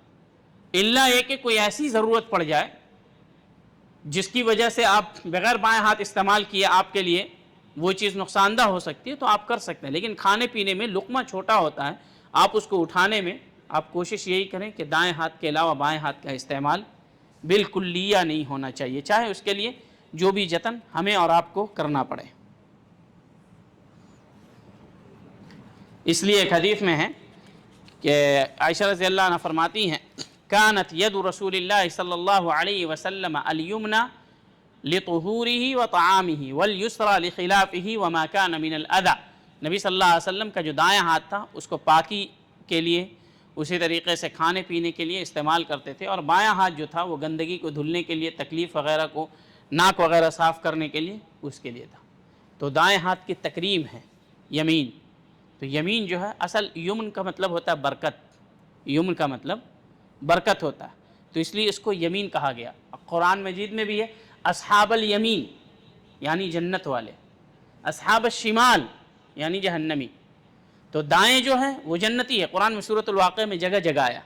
Speaker 1: الا یہ کہ کوئی ایسی ضرورت پڑ جائے جس کی وجہ سے آپ بغیر بائیں ہاتھ استعمال کیے آپ کے لیے وہ چیز نقصان دہ ہو سکتی ہے تو آپ کر سکتے ہیں، لیکن کھانے پینے میں لقمہ چھوٹا ہوتا ہے، آپ اس کو اٹھانے میں آپ کوشش یہی کریں کہ دائیں ہاتھ کے علاوہ بائیں ہاتھ کا استعمال بالکلیہ نہیں ہونا چاہیے، چاہے اس کے لیے جو بھی جتن ہمیں اور آپ کو کرنا پڑے۔ اس لیے ایک حدیث میں ہے کہ عائشہ رضی اللہ عنہ فرماتی ہیں کانت ید رسول اللہ صلی اللہ علیہ وسلم الیمنى لطہورہ وطعامہ والیسرى لخلافہ وما کان من الاذى، نبی صلی اللہ علیہ وسلم کا جو دائیں ہاتھ تھا اس کو پاکی کے لیے، اسی طریقے سے کھانے پینے کے لیے استعمال کرتے تھے، اور بایاں ہاتھ جو تھا وہ گندگی کو دھلنے کے لیے، تکلیف وغیرہ کو، ناک وغیرہ صاف کرنے کے لیے اس کے لیے تھا۔ تو دائیں ہاتھ کی تکریم ہے یمین، تو یمین جو ہے اصل یمن کا مطلب ہوتا ہے برکت، یمن کا مطلب برکت ہوتا ہے، تو اس لیے اس کو یمین کہا گیا۔ قرآن مجید میں بھی ہے اصحاب الیمین یعنی جنت والے، اصحاب الشمال یعنی جہنمی، تو دائیں جو ہیں وہ جنتی ہے، قرآن میں سورۃ الواقعہ میں جگہ جگہ آیا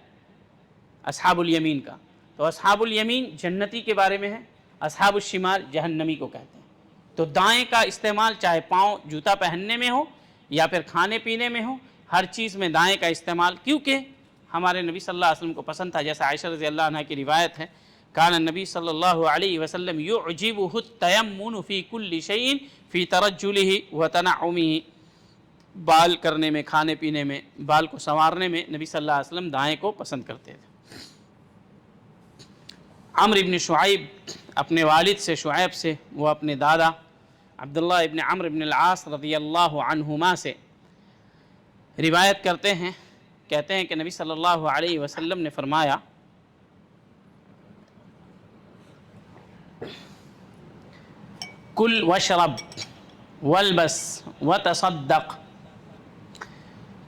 Speaker 1: اصحاب الیمین کا، تو اصحاب الیمین جنتی کے بارے میں ہے، اصحاب الشمال جہنمی کو کہتے ہیں۔ تو دائیں کا استعمال چاہے پاؤں جوتا پہننے میں ہو یا پھر کھانے پینے میں ہو، ہر چیز میں دائیں کا استعمال، کیونکہ ہمارے نبی صلی اللہ علیہ وسلم کو پسند تھا، جیسا عائشہ رضی اللہ عنہ کی روایت ہے کان النبی صلی اللہ علیہ وسلم یعجبہ التیمن فی کل شیء فی ترجلہ وتنعمہ، بال کرنے میں، کھانے پینے میں، بال کو سنوارنے میں نبی صلی اللہ علیہ وسلم دائیں کو پسند کرتے تھے۔ عمرو بن شعیب اپنے والد سے، شعیب سے، وہ اپنے دادا عبداللہ ابن عمرو بن العاص رضی اللہ عنہما سے روایت کرتے ہیں، کہتے ہیں کہ نبی صلی اللہ علیہ وسلم نے فرمایا کل واشرب والبس وتصدق،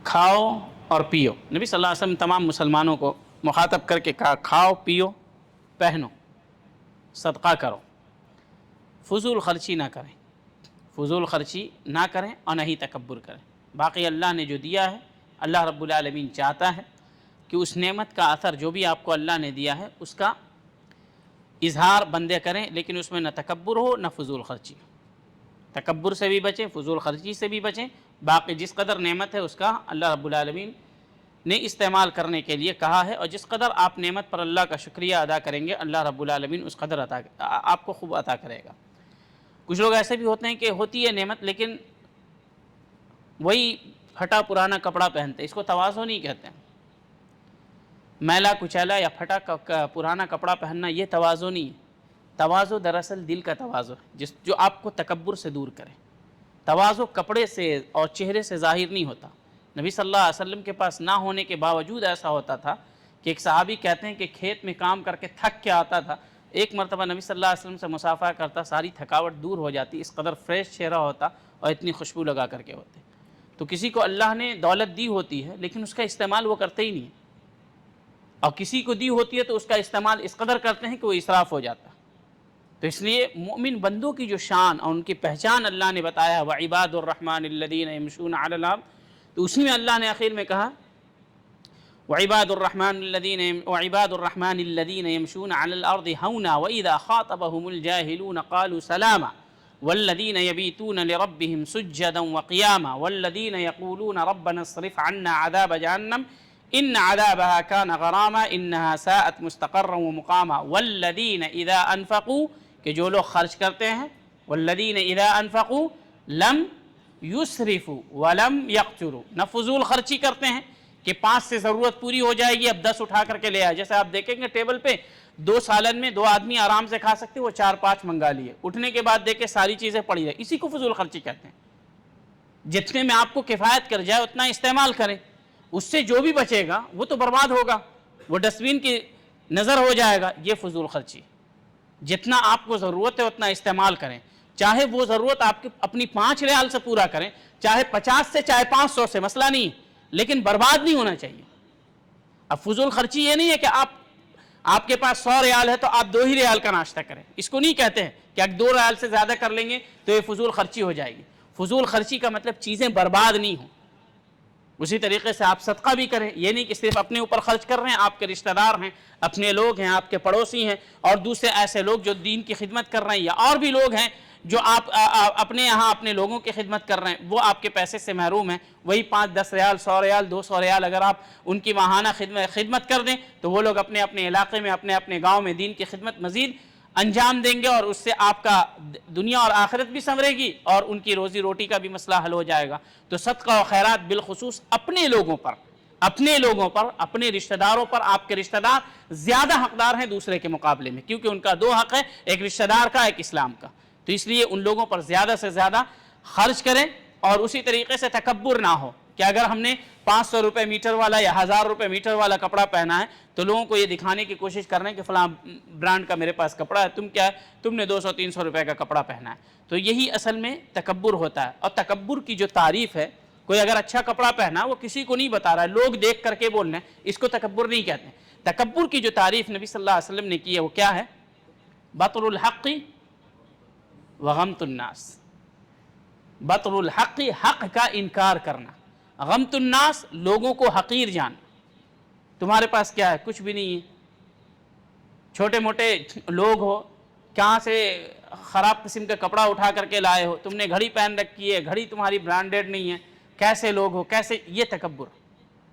Speaker 1: کھاؤ اور پیو۔ نبی صلی اللہ علیہ وسلم تمام مسلمانوں کو مخاطب کر کے کہا کھاؤ پیو، پہنو، صدقہ کرو، فضول خرچی نہ کریں، فضول خرچی نہ کریں اور نہ ہی تکبر کریں۔ باقی اللہ نے جو دیا ہے، اللہ رب العالمین چاہتا ہے کہ اس نعمت کا اثر جو بھی آپ کو اللہ نے دیا ہے اس کا اظہار بندے کریں، لیکن اس میں نہ تکبر ہو نہ فضول خرچی ہو۔ تکبر سے بھی بچیں، فضول خرچی سے بھی بچیں، باقی جس قدر نعمت ہے اس کا اللہ رب العالمین نے استعمال کرنے کے لیے کہا ہے، اور جس قدر آپ نعمت پر اللہ کا شکریہ ادا کریں گے اللہ رب العالمین اس قدر آپ کو خوب عطا کرے گا۔ کچھ لوگ ایسے بھی ہوتے ہیں کہ ہوتی ہے نعمت لیکن وہی پھٹا پرانا کپڑا پہنتے، اس کو تواضع نہیں کہتے ہیں۔ میلا کچیلا یا پھٹا پرانا کپڑا پہننا یہ تواضع نہیں ہے، تواضع دراصل دل کا تواضع ہے جو آپ کو تکبر سے دور کرے۔ تواضع کپڑے سے اور چہرے سے ظاہر نہیں ہوتا۔ نبی صلی اللہ علیہ وسلم کے پاس نہ ہونے کے باوجود ایسا ہوتا تھا کہ ایک صحابی کہتے ہیں کہ کھیت میں کام کر کے تھک کے آتا تھا، ایک مرتبہ نبی صلی اللہ علیہ وسلم سے مصافحہ کرتا، ساری تھکاوٹ دور ہو جاتی، اس قدر فریش چہرہ ہوتا اور اتنی خوشبو لگا کر کے ہوتے۔ تو کسی کو اللہ نے دولت دی ہوتی ہے لیکن اس کا استعمال وہ کرتے ہی نہیں، اور کسی کو دی ہوتی ہے تو اس کا استعمال اس قدر کرتے ہیں کہ وہ اسراف ہو جاتا ہے۔ تو اس لیے مومن بندوں کی جو شان اور ان کی پہچان اللہ نے بتایا وعباد الرحمن الذین یمشون علی الارض، تو اسی میں اللہ نے آخر میں کہا وعباد الرحمن الذین یمشون علی الارض ہونا واذا خاطبهم الجاہلون قالوا سلاما والذین یبیتون لربهم سجدا وقیاما والذین یقولون ربنا اصرف عنا عذاب جہنم ان عذابها كان غراما انها ساءت مستقرا ومقاما والذین اذا انفقوا، کہ جو لوگ خرچ کرتے ہیں، والذین اذا انفقوا لم یسرفوا ولم یقتروا، نہ فضول خرچی کرتے ہیں کہ 5 سے ضرورت پوری ہو جائے گی اب 10 اٹھا کر کے لے آئے، جیسے آپ دیکھیں گے ٹیبل پہ 2 سالن میں 2 آدمی آرام سے کھا سکتے، وہ 4-5 منگا لیے، اٹھنے کے بعد دیکھیں ساری چیزیں پڑی رہے، اسی کو فضول خرچی کہتے ہیں۔ جتنے میں آپ کو کفایت کر جائے اتنا استعمال کریں، اس سے جو بھی بچے گا وہ تو برباد ہوگا، وہ ڈسٹ بین کی نظر ہو جائے گا، یہ فضول خرچی۔ جتنا آپ کو ضرورت ہے اتنا استعمال کریں، چاہے وہ ضرورت آپ کی اپنی 5 ریال سے پورا کریں، چاہے 50 سے چاہے 500 سے، مسئلہ نہیں، لیکن برباد نہیں ہونا چاہیے۔ اب فضول خرچی یہ نہیں ہے کہ آپ کے پاس 100 ریال ہے تو آپ 2 ہی ریال کا ناشتہ کریں، اس کو نہیں کہتے ہیں کہ اگر 2 ریال سے زیادہ کر لیں گے تو یہ فضول خرچی ہو جائے گی۔ فضول خرچی کا مطلب چیزیں برباد نہیں ہوں۔ اسی طریقے سے آپ صدقہ بھی کریں، یہ نہیں کہ صرف اپنے اوپر خرچ کر رہے ہیں، آپ کے رشتہ دار ہیں، اپنے لوگ ہیں، آپ کے پڑوسی ہیں، اور دوسرے ایسے لوگ جو دین کی خدمت کر رہے ہیں، یا اور بھی لوگ ہیں جو آپ اپنے یہاں اپنے لوگوں کی خدمت کر رہے ہیں، وہ آپ کے پیسے سے محروم ہیں، وہی 5-10 ریال 100 ریال 200 ریال اگر آپ ان کی ماہانہ خدمت کر دیں تو وہ لوگ اپنے اپنے علاقے میں اپنے گاؤں میں دین کی خدمت مزید انجام دیں گے، اور اس سے آپ کا دنیا اور آخرت بھی سنورے گی اور ان کی روزی روٹی کا بھی مسئلہ حل ہو جائے گا۔ تو صدقہ و خیرات بالخصوص اپنے لوگوں پر، اپنے رشتہ داروں پر، آپ کے رشتہ دار زیادہ حقدار ہیں دوسرے کے مقابلے میں، کیونکہ ان کا 2 حق ہے، ایک رشتہ دار کا، ایک اسلام کا، تو اس لیے ان لوگوں پر زیادہ سے زیادہ خرچ کریں، اور اسی طریقے سے تکبر نہ ہو کہ اگر ہم نے 500 روپے میٹر والا یا 1000 روپے میٹر والا کپڑا پہنا ہے تو لوگوں کو یہ دکھانے کی کوشش کر رہے ہیں کہ فلاں برانڈ کا میرے پاس کپڑا ہے، تم نے 200-300 روپے کا کپڑا پہنا ہے، تو یہی اصل میں تکبر ہوتا ہے۔ اور تکبر کی جو تعریف ہے، کوئی اگر اچھا کپڑا پہنا وہ کسی کو نہیں بتا رہا ہے، لوگ دیکھ کر کے بول رہے ہیں، اس کو تکبر نہیں کہتے ہیں۔ تکبر کی جو تعریف نبی صلی اللہ علیہ وسلم نے کی ہے وہ کیا ہے؟ بطر الحق وغمت الناس، بطر الحق، حق کا انکار کرنا، غمت الناس، لوگوں کو حقیر جاننا۔ تمہارے پاس کیا ہے؟ کچھ بھی نہیں ہے، چھوٹے موٹے لوگ ہو، کہاں سے خراب قسم کا کپڑا اٹھا کر کے لائے ہو، تم نے گھڑی پہن رکھی ہے، گھڑی تمہاری برانڈیڈ نہیں ہے، کیسے لوگ ہو، کیسے، یہ تکبر،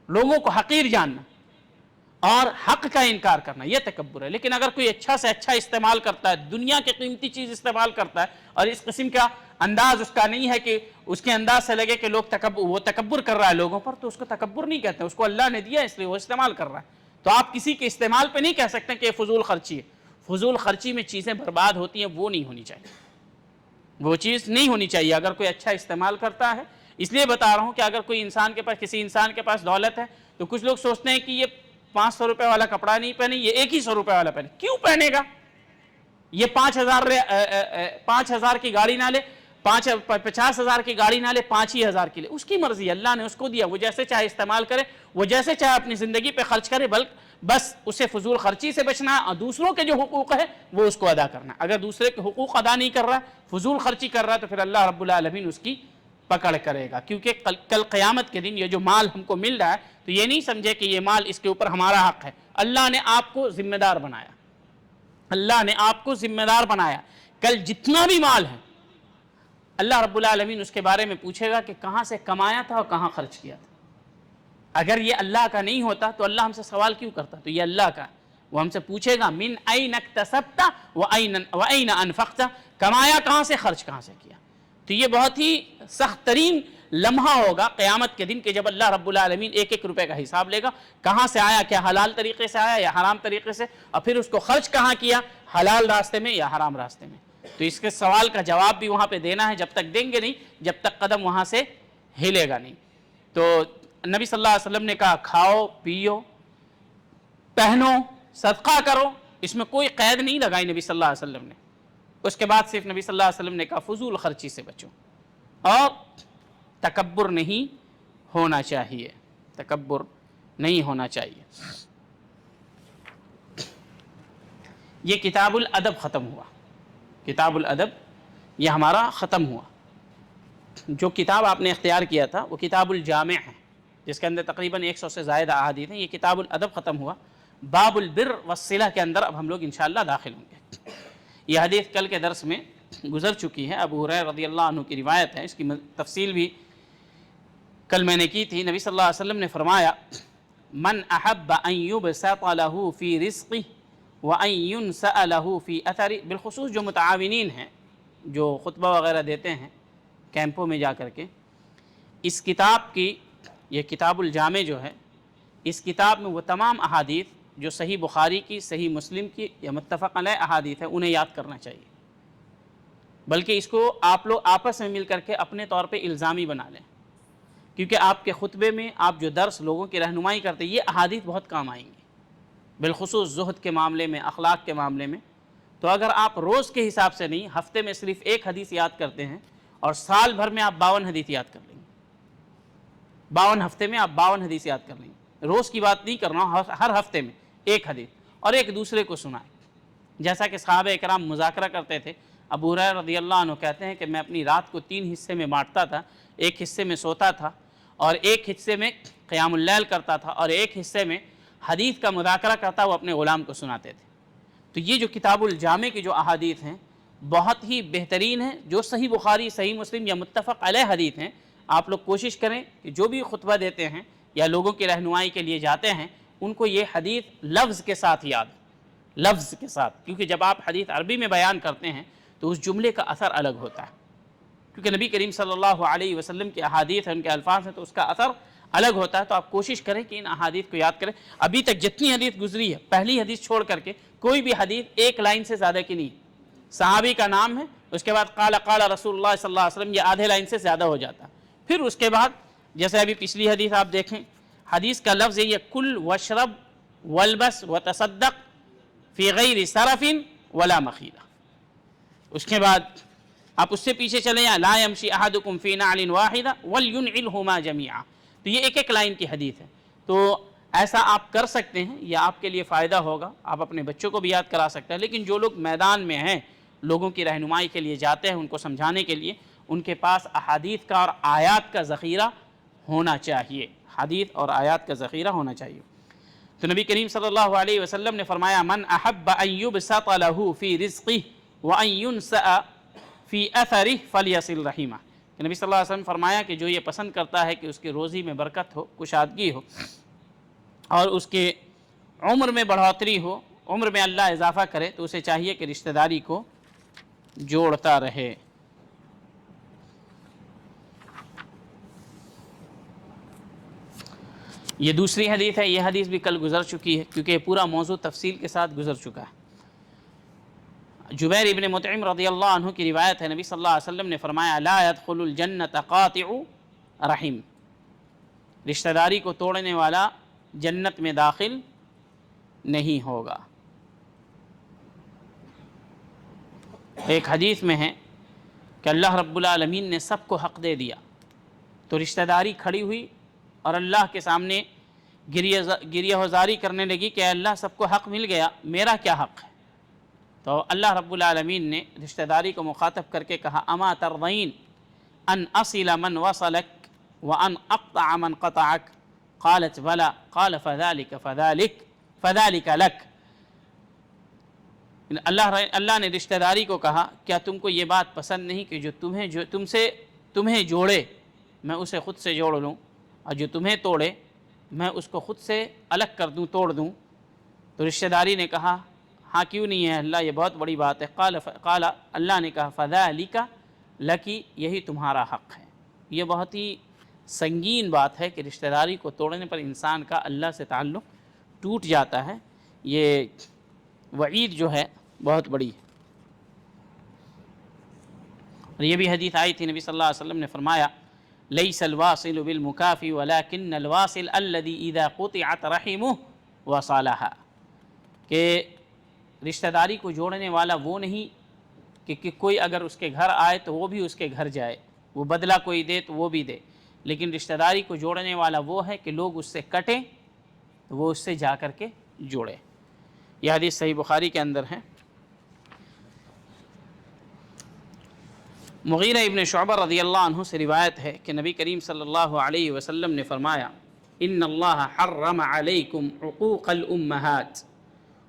Speaker 1: لوگوں کو حقیر جاننا اور حق کا انکار کرنا، یہ تکبر ہے۔ لیکن اگر کوئی اچھا سے اچھا استعمال کرتا ہے، دنیا کی قیمتی چیز استعمال کرتا ہے، اور اس قسم کا انداز اس کا نہیں ہے کہ اس کے انداز سے لگے کہ وہ تکبر کر رہا ہے لوگوں پر، تو اس کو تکبر نہیں کہتے، اس کو اللہ نے دیا اس لیے وہ استعمال کر رہا ہے۔ تو آپ کسی کے استعمال پہ نہیں کہہ سکتے کہ یہ فضول خرچی ہے۔ فضول خرچی میں چیزیں برباد ہوتی ہیں، وہ نہیں ہونی چاہیے، وہ چیز نہیں ہونی چاہیے اگر کوئی اچھا استعمال کرتا ہے۔ اس لیے بتا رہا ہوں کہ اگر کوئی انسان کے پاس، کسی انسان کے پاس دولت ہے تو کچھ لوگ سوچتے ہیں کہ یہ 500 روپے والا کپڑا نہیں پہنے، یہ 100 روپے والا پہنے، کیوں پہنے گا؟ یہ 5,000 کی گاڑی نہ لے، 50,000 کی گاڑی نہ لے، 5,000 کی لے، اس کی مرضی، اللہ نے اس کو دیا، وہ جیسے چاہے استعمال کرے، وہ جیسے چاہے اپنی زندگی پہ خرچ کرے، بس اسے فضول خرچی سے بچنا اور دوسروں کے جو حقوق ہے وہ اس کو ادا کرنا۔ اگر دوسرے کے حقوق ادا نہیں کر رہا، فضول خرچی کر رہا ہے، تو پھر اللہ رب العالمین اس کی پکڑ کرے گا، کیونکہ کل قیامت کے دن یہ جو مال ہم کو مل رہا ہے تو یہ نہیں سمجھے کہ یہ مال اس کے اوپر ہمارا حق ہے، اللہ نے آپ کو ذمہ دار بنایا، اللہ نے آپ کو ذمہ دار بنایا۔ کل جتنا بھی مال ہے اللہ رب العالمین اس کے بارے میں پوچھے گا کہ کہاں سے کمایا تھا اور کہاں خرچ کیا تھا۔ اگر یہ اللہ کا نہیں ہوتا تو اللہ ہم سے سوال کیوں کرتا؟ تو یہ اللہ کا، وہ ہم سے پوچھے گا من این اکتسبت وین انفقت، کمایا کہاں سے، خرچ کہاں سے کیا۔ تو یہ بہت ہی سخت ترین لمحہ ہوگا قیامت کے دن کہ جب اللہ رب العالمین 1-1 روپے کا حساب لے گا، کہاں سے آیا، کیا حلال طریقے سے آیا یا حرام طریقے سے، اور پھر اس کو خرچ کہاں کیا، حلال راستے میں یا حرام راستے میں۔ تو اس کے سوال کا جواب بھی وہاں پہ دینا ہے، جب تک دیں گے نہیں جب تک قدم وہاں سے ہلے گا نہیں۔ تو نبی صلی اللہ علیہ وسلم نے کہا کھاؤ پیو پہنو صدقہ کرو، اس میں کوئی قید نہیں لگائی نبی صلی اللہ علیہ وسلم نے۔ اس کے بعد صرف نبی صلی اللہ علیہ وسلم نے کہا فضول خرچی سے بچو اور تکبر نہیں ہونا چاہیے، تکبر نہیں ہونا چاہیے۔ یہ کتاب الادب ختم ہوا، کتاب الادب یہ ہمارا ختم ہوا۔ جو کتاب آپ نے اختیار کیا تھا وہ کتاب الجامع ہے، جس کے اندر تقریباً 100 سے زائد احادیث ہیں۔ یہ کتاب الادب ختم ہوا، باب البر والصلہ کے اندر اب ہم لوگ انشاءاللہ داخل ہوں گے۔ یہ حدیث کل کے درس میں گزر چکی ہے، ابو ہریرہ رضی اللہ عنہ کی روایت ہے، اس کی تفصیل بھی کل میں نے کی تھی۔ نبی صلی اللہ علیہ وسلم نے فرمایا من احب ان یبسط له فی رزقہ وان ینسأ له فی اثرہ، بالخصوص جو متعاونین ہیں، جو خطبہ وغیرہ دیتے ہیں کیمپوں میں جا کر کے، اس کتاب کی، یہ کتاب الجامع جو ہے، اس کتاب میں وہ تمام احادیث جو صحیح بخاری کی، صحیح مسلم کی یا متفق علیہ احادیث ہیں، انہیں یاد کرنا چاہیے، بلکہ اس کو آپ لوگ آپس میں مل کر کے اپنے طور پہ الزامی بنا لیں، کیونکہ آپ کے خطبے میں آپ جو درس لوگوں کی رہنمائی کرتے ہیں، یہ احادیث بہت کام آئیں گی، بالخصوص زہد کے معاملے میں، اخلاق کے معاملے میں۔ تو اگر آپ روز کے حساب سے نہیں، ہفتے میں صرف ایک حدیث یاد کرتے ہیں اور سال بھر میں آپ 52 حدیث یاد کر لیں گے، 52 ہفتے میں آپ 52 حدیث یاد کر لیں گے، روز کی بات نہیں کرنا، ہر ہفتے میں ایک حدیث، اور ایک دوسرے کو سنائیں، جیسا کہ صحابہ اکرام مذاکرہ کرتے تھے۔ ابو ہریرہ رضی اللہ عنہ کہتے ہیں کہ میں اپنی رات کو 3 حصے میں بانٹتا تھا، ایک حصے میں سوتا تھا اور ایک حصے میں قیام اللیل کرتا تھا اور ایک حصے میں حدیث کا مذاکرہ کرتا وہ اپنے غلام کو سناتے تھے۔ تو یہ جو کتاب الجامع کی جو احادیث ہیں بہت ہی بہترین ہیں، جو صحیح بخاری، صحیح مسلم یا متفق علیہ حدیث ہیں، آپ لوگ کوشش کریں کہ جو بھی خطبہ دیتے ہیں یا لوگوں کی رہنمائی کے لیے جاتے ہیں، ان کو یہ حدیث لفظ کے ساتھ یاد، لفظ کے ساتھ، کیونکہ جب آپ حدیث عربی میں بیان کرتے ہیں تو اس جملے کا اثر الگ ہوتا ہے، کیونکہ نبی کریم صلی اللہ علیہ وسلم کی احادیث ہیں، ان کے الفاظ ہیں، تو اس کا اثر الگ ہوتا ہے۔ تو آپ کوشش کریں کہ ان احادیث کو یاد کریں۔ ابھی تک جتنی حدیث گزری ہے، پہلی حدیث چھوڑ کر کے کوئی بھی حدیث ایک لائن سے زیادہ کی نہیں، صحابی کا نام ہے، اس کے بعد قال قال رسول اللہ صلی اللہ علیہ وسلم، یہ آدھے لائن سے زیادہ ہو جاتا ہے۔ پھر اس کے بعد جیسے ابھی پچھلی حدیث آپ دیکھیں، حدیث کا لفظ یہ کل واشرب والبس وتصدق فی غیر سرف ولا مخیلہ۔ اس کے بعد آپ اس سے پیچھے چلیں، لا یمشی احدکم فی نعل واحدہ ولینعلہما جمیعا، تو یہ ایک ایک لائن کی حدیث ہے۔ تو ایسا آپ کر سکتے ہیں، یہ آپ کے لیے فائدہ ہوگا، آپ اپنے بچوں کو بھی یاد کرا سکتے ہیں۔ لیکن جو لوگ میدان میں ہیں، لوگوں کی رہنمائی کے لیے جاتے ہیں، ان کو سمجھانے کے لیے، ان کے پاس احادیث کا اور آیات کا ذخیرہ ہونا چاہیے، حدیث اور آیات کا ذخیرہ ہونا چاہیے۔ تو نبی کریم صلی اللہ علیہ وسلم نے فرمایا من احب ان یبسط له فی رزقہ وان ینسأ فی اثرہ فلیصل رحمہ، کہ نبی صلی اللہ علیہ وسلم فرمایا کہ جو یہ پسند کرتا ہے کہ اس کی روزی میں برکت ہو، کشادگی ہو، اور اس کے عمر میں بڑھوتری ہو، عمر میں اللہ اضافہ کرے، تو اسے چاہیے کہ رشتہ داری کو جوڑتا رہے۔ یہ دوسری حدیث ہے، یہ حدیث بھی کل گزر چکی ہے، کیونکہ یہ پورا موضوع تفصیل کے ساتھ گزر چکا ہے۔ جبیر ابن مطعم رضی اللہ عنہ کی روایت ہے، نبی صلی اللہ علیہ وسلم نے فرمایا لا يدخل الجنة قاطع رحم، رشتہ داری کو توڑنے والا جنت میں داخل نہیں ہوگا۔ ایک حدیث میں ہے کہ اللہ رب العالمین نے سب کو حق دے دیا، تو رشتہ داری کھڑی ہوئی اور اللہ کے سامنے گریہ وزاری کرنے لگی کہ اے اللہ سب کو حق مل گیا، میرا کیا حق ہے؟ تو اللہ رب العالمین نے رشتہ داری کو مخاطب کر کے کہا اما ترضین ان اصل من وصلک وان اقطع من قطعک، قالت بلا، قال فذلک لک۔ اللہ نے رشتہ داری کو کہا کیا تم کو یہ بات پسند نہیں کہ جو تمہیں جوڑے میں اسے خود سے جوڑ لوں، اور جو تمہیں توڑے میں اس کو خود سے الگ کر دوں، توڑ دوں؟ تو رشتہ داری نے کہا ہاں کیوں نہیں ہے اللہ، یہ بہت بڑی بات ہے۔ قال اللہ نے کہا فذلک لک، یہی تمہارا حق ہے۔ یہ بہت ہی سنگین بات ہے کہ رشتہ داری کو توڑنے پر انسان کا اللہ سے تعلق ٹوٹ جاتا ہے، یہ وعید جو ہے بہت بڑی ہے۔ اور یہ بھی حدیث آئی تھی، نبی صلی اللہ علیہ وسلم نے فرمایا لیس الواصل بالمکافی ولکن الواصل الذی اذا قطعت رحمہ وصالها، کہ رشتہ داری کو جوڑنے والا وہ نہیں کہ کوئی اگر اس کے گھر آئے تو وہ بھی اس کے گھر جائے، وہ بدلہ کوئی دے تو وہ بھی دے، لیکن رشتہ داری کو جوڑنے والا وہ ہے کہ لوگ اس سے کٹیں تو وہ اس سے جا کر کے جوڑے۔ یہ حدیث صحیح بخاری کے اندر ہے۔ مغیرہ ابن شعبہ رضی اللہ عنہ سے روایت ہے کہ نبی کریم صلی اللہ علیہ وسلم نے فرمایا ان اللہ حرم علیکم عقوق الامہات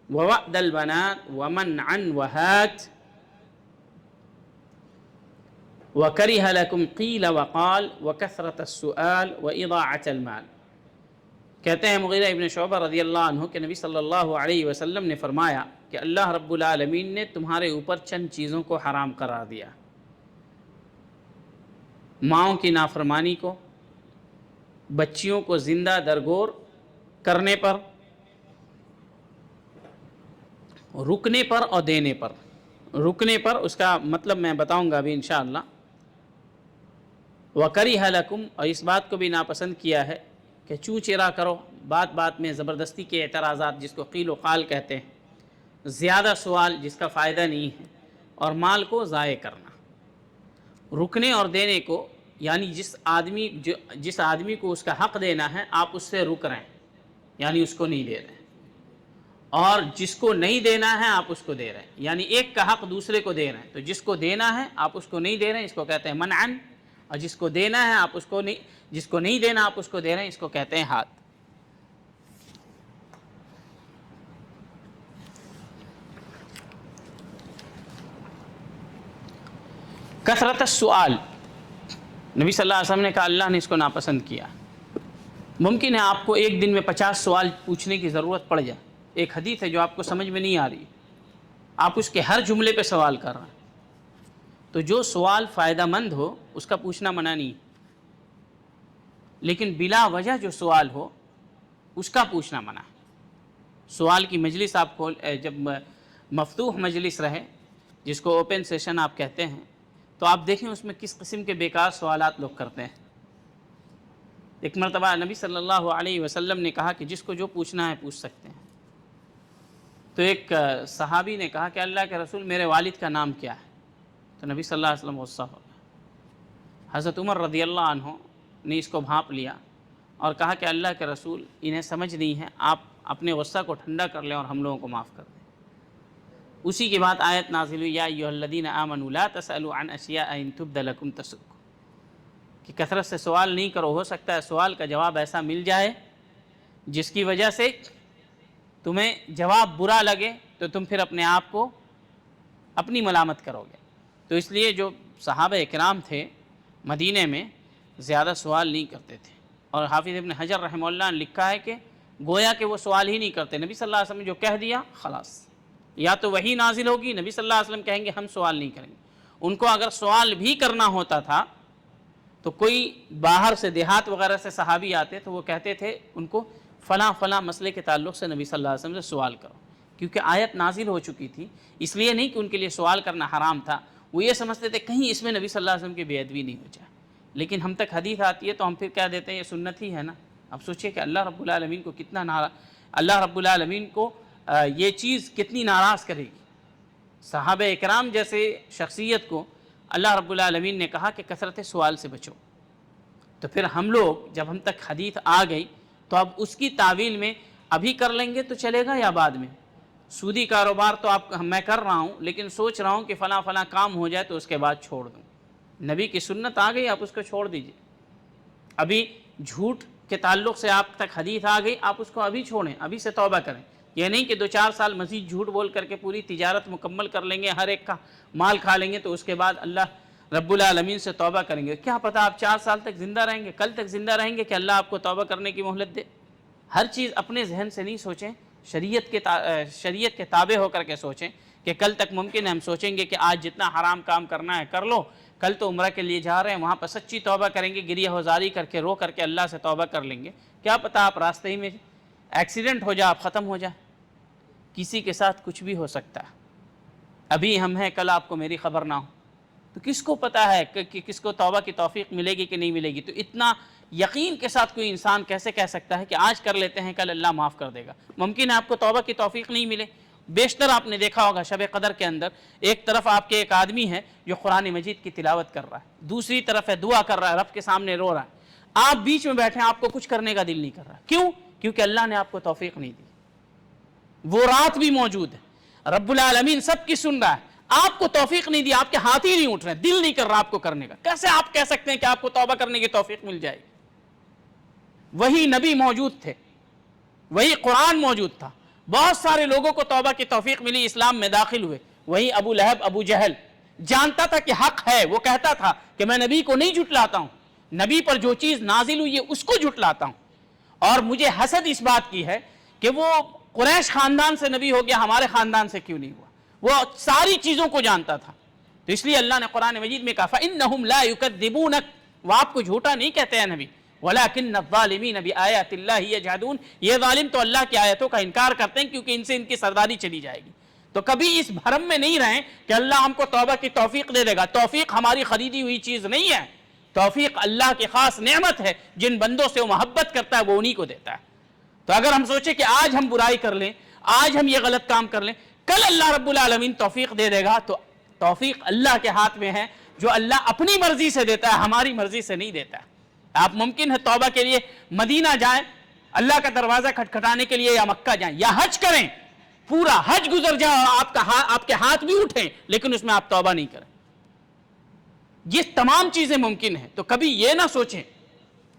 Speaker 1: ووعد البنات ومنع وہات وکرہ لکم قیل وقال وکثرت السؤال واضاعۃ المال۔ کہتے ہیں مغیرہ ابن شعبہ رضی اللہ عنہ کہ نبی صلی اللہ علیہ وسلم نے فرمایا کہ اللہ رب العالمین نے تمہارے اوپر چند چیزوں کو حرام قرار دیا، ماؤں کی نافرمانی کو، بچیوں کو زندہ درگور کرنے پر، رکنے پر اور دینے پر۔ رکنے پر اس کا مطلب میں بتاؤں گا ابھی انشاءاللہ۔ وَكَرِهَ لَكُمْ، اور اس بات کو بھی ناپسند کیا ہے کہ چوں چرا کرو، بات بات میں زبردستی کے اعتراضات جس کو قیل و قال کہتے ہیں، زیادہ سوال جس کا فائدہ نہیں ہے، اور مال کو ضائع کرنا۔ رکنے اور دینے کو یعنی جس آدمی کو اس کا حق دینا ہے آپ اس سے رک رہے ہیں، یعنی اس کو نہیں دے رہے ہیں، اور جس کو نہیں دینا ہے آپ اس کو دے رہے ہیں، یعنی ایک کا حق دوسرے کو دے رہے ہیں۔ تو جس کو دینا ہے آپ اس کو نہیں دے رہے ہیں، اس کو کہتے ہیں منعن، اور جس کو دینا ہے آپ اس کو نہیں، جس کو نہیں دینا آپ اس کو دے رہے ہیں، اس کو کہتے ہیں ہاتھ۔ کثرت السؤال، نبی صلی اللہ علیہ وسلم نے کہا اللہ نے اس کو ناپسند کیا۔ ممکن ہے آپ کو ایک دن میں 50 سوال پوچھنے کی ضرورت پڑ جائے۔ ایک حدیث ہے جو آپ کو سمجھ میں نہیں آ رہی، آپ اس کے ہر جملے پہ سوال کر رہے ہیں، تو جو سوال فائدہ مند ہو اس کا پوچھنا منع نہیں، لیکن بلا وجہ جو سوال ہو اس کا پوچھنا منع ہے۔ سوال کی مجلس آپ کو جب مفتوح مجلس رہے، جس کو اوپن سیشن آپ کہتے ہیں، تو آپ دیکھیں اس میں کس قسم کے بیکار سوالات لوگ کرتے ہیں۔ ایک مرتبہ نبی صلی اللہ علیہ وسلم نے کہا کہ جس کو جو پوچھنا ہے پوچھ سکتے ہیں۔ تو ایک صحابی نے کہا کہ اللہ کے رسول میرے والد کا نام کیا ہے؟ تو نبی صلی اللہ علیہ وسلم غصہ ہو گیا۔ حضرت عمر رضی اللہ عنہ نے اس کو بھانپ لیا اور کہا کہ اللہ کے رسول انہیں سمجھ نہیں ہے، آپ اپنے غصہ کو ٹھنڈا کر لیں اور ہم لوگوں کو معاف کر دیں۔ اسی کے بعد آیت نازل ہوئی یا ایھا الذین آمنوا لا تسألوا عن اشیاء ان تبد لکم تسؤکم، کہ کثرت سے سوال نہیں کرو، ہو سکتا ہے سوال کا جواب ایسا مل جائے جس کی وجہ سے تمہیں جواب برا لگے تو تم پھر اپنے آپ کو اپنی ملامت کرو گے۔ تو اس لیے جو صحابہ اکرام تھے مدینے میں زیادہ سوال نہیں کرتے تھے، اور حافظ ابن حجر رحمہ اللہ نے لکھا ہے کہ گویا کہ وہ سوال ہی نہیں کرتے، نبی صلی اللہ علیہ وسلم نے جو کہہ دیا خلاص، یا تو وحی نازل ہوگی، نبی صلی اللہ علیہ وسلم کہیں گے ہم سوال نہیں کریں گے۔ ان کو اگر سوال بھی کرنا ہوتا تھا تو کوئی باہر سے دیہات وغیرہ سے صحابی آتے تو وہ کہتے تھے ان کو فلاں فلاں مسئلے کے تعلق سے نبی صلی اللہ علیہ وسلم سے سوال کرو، کیونکہ آیت نازل ہو چکی تھی۔ اس لیے نہیں کہ ان کے لیے سوال کرنا حرام تھا، وہ یہ سمجھتے تھے کہیں اس میں نبی صلی اللہ علیہ وسلم کی بے ادبی نہیں ہو جائے، لیکن ہم تک حدیث آتی ہے تو ہم پھر کہہ دیتے ہیں یہ سنت ہی ہے نا۔ اب سوچیں کہ اللہ رب العالمین کو کتنا اللہ رب العالمین کو یہ چیز کتنی ناراض کرے گی۔ صحابہ اکرام جیسے شخصیت کو اللہ رب العالمین نے کہا کہ کثرت سوال سے بچو، تو پھر ہم لوگ جب ہم تک حدیث آ گئی تو اب اس کی تعویل میں ابھی کر لیں گے تو چلے گا یا بعد میں؟ سودی کاروبار تو میں کر رہا ہوں، لیکن سوچ رہا ہوں کہ فلاں فلاں کام ہو جائے تو اس کے بعد چھوڑ دوں۔ نبی کی سنت آ گئی، آپ اس کو چھوڑ دیجئے۔ ابھی جھوٹ کے تعلق سے آپ تک حدیث آ گئی، آپ اس کو ابھی چھوڑیں، ابھی سے توبہ کریں۔ یہ نہیں کہ 2-4 سال مزید جھوٹ بول کر کے پوری تجارت مکمل کر لیں گے، ہر ایک کا مال کھا لیں گے تو اس کے بعد اللہ رب العالمین سے توبہ کریں گے۔ کیا پتہ آپ 4 سال تک زندہ رہیں گے، کل تک زندہ رہیں گے کہ اللہ آپ کو توبہ کرنے کی مہلت دے۔ ہر چیز اپنے ذہن سے نہیں سوچیں، شریعت کے تابع ہو کر کے سوچیں کہ کل تک ممکن ہے ہم سوچیں گے کہ آج جتنا حرام کام کرنا ہے کر لو، کل تو عمرہ کے لیے جا رہے ہیں وہاں پر سچی توبہ کریں گے، گریہ ہوزاری کر کے رو کر کے اللہ سے توبہ کر لیں گے۔ کیا پتہ آپ راستے ہی میں ایکسیڈنٹ ہو جائے، آپ ختم ہو جائے۔ کسی کے ساتھ کچھ بھی ہو سکتا ہے، ابھی ہم ہیں کل آپ کو میری خبر نہ ہو، تو کس کو پتہ ہے کہ کس کو توبہ کی توفیق ملے گی کہ نہیں ملے گی۔ تو اتنا یقین کے ساتھ کوئی انسان کیسے کہہ سکتا ہے کہ آج کر لیتے ہیں کل اللہ معاف کر دے گا؟ ممکن ہے آپ کو توبہ کی توفیق نہیں ملے۔ بیشتر آپ نے دیکھا ہوگا شب قدر کے اندر ایک طرف آپ کے ایک آدمی ہے جو قرآن مجید کی تلاوت کر رہا ہے، دوسری طرف ہے دعا کر رہا ہے، رب کے سامنے رو رہا ہے، آپ بیچ میں بیٹھے ہیں، آپ کو کچھ کرنے کا دل نہیں کر رہا۔ کیوں؟ کیونکہ اللہ نے آپ کو توفیق نہیں دی۔ وہ رات بھی موجود ہے، رب العالمین سب کی سن رہا ہے، آپ کو توفیق نہیں دی، آپ کے ہاتھ ہی نہیں اٹھ رہے، دل نہیں کر رہا آپ کو کرنے کا، کیسے آپ کہہ سکتے ہیں کہ آپ کو توبہ کرنے کی توفیق مل جائے گی؟ وہی نبی موجود تھے، وہی قرآن موجود تھا، بہت سارے لوگوں کو توبہ کی توفیق ملی، اسلام میں داخل ہوئے۔ وہی ابو لہب، ابو جہل جانتا تھا کہ حق ہے، وہ کہتا تھا کہ میں نبی کو نہیں جھٹلاتا ہوں، نبی پر جو چیز نازل ہوئی ہے اس کو جھٹلاتا ہوں، اور مجھے حسد اس بات کی ہے کہ وہ قریش خاندان سے نبی ہو گیا، ہمارے خاندان سے کیوں نہیں ہوا؟ وہ ساری چیزوں کو جانتا تھا۔ تو اس لیے اللہ نے قرآن مجید میں کہا فَإِنَّهُمْ لَا يُكَذِّبُونَكَ، وہ آپ کو جھوٹا نہیں کہتے ہیں نبی، وَلَكِنَّ الظَّالِمِينَ بِآيَاتِ اللَّهِ يَجْحَدُونَ، یہ ظالم تو اللہ کی آیتوں کا انکار کرتے ہیں کیونکہ ان سے ان کی سرداری چلی جائے گی۔ تو کبھی اس بھرم میں نہیں رہیں کہ اللہ ہم کو توبہ کی توفیق دے دے گا، توفیق ہماری خریدی ہوئی چیز نہیں ہے، توفیق اللہ کی خاص نعمت ہے، جن بندوں سے وہ محبت کرتا ہے وہ انہی کو دیتا ہے۔ تو اگر ہم سوچیں کہ آج ہم برائی کر لیں، آج ہم یہ غلط کام کر لیں، کل اللہ رب العالمین توفیق دے دے گا، تو توفیق اللہ کے ہاتھ میں ہے، جو اللہ اپنی مرضی سے دیتا ہے، ہماری مرضی سے نہیں دیتا ہے۔ آپ ممکن ہے توبہ کے لیے مدینہ جائیں، اللہ کا دروازہ کھٹکھٹانے کے لیے، یا مکہ جائیں، یا حج کریں، پورا حج گزر جائے اور آپ کے ہاتھ بھی اٹھیں، لیکن اس میں آپ توبہ نہیں کریں۔ یہ تمام چیزیں ممکن ہیں، تو کبھی یہ نہ سوچیں۔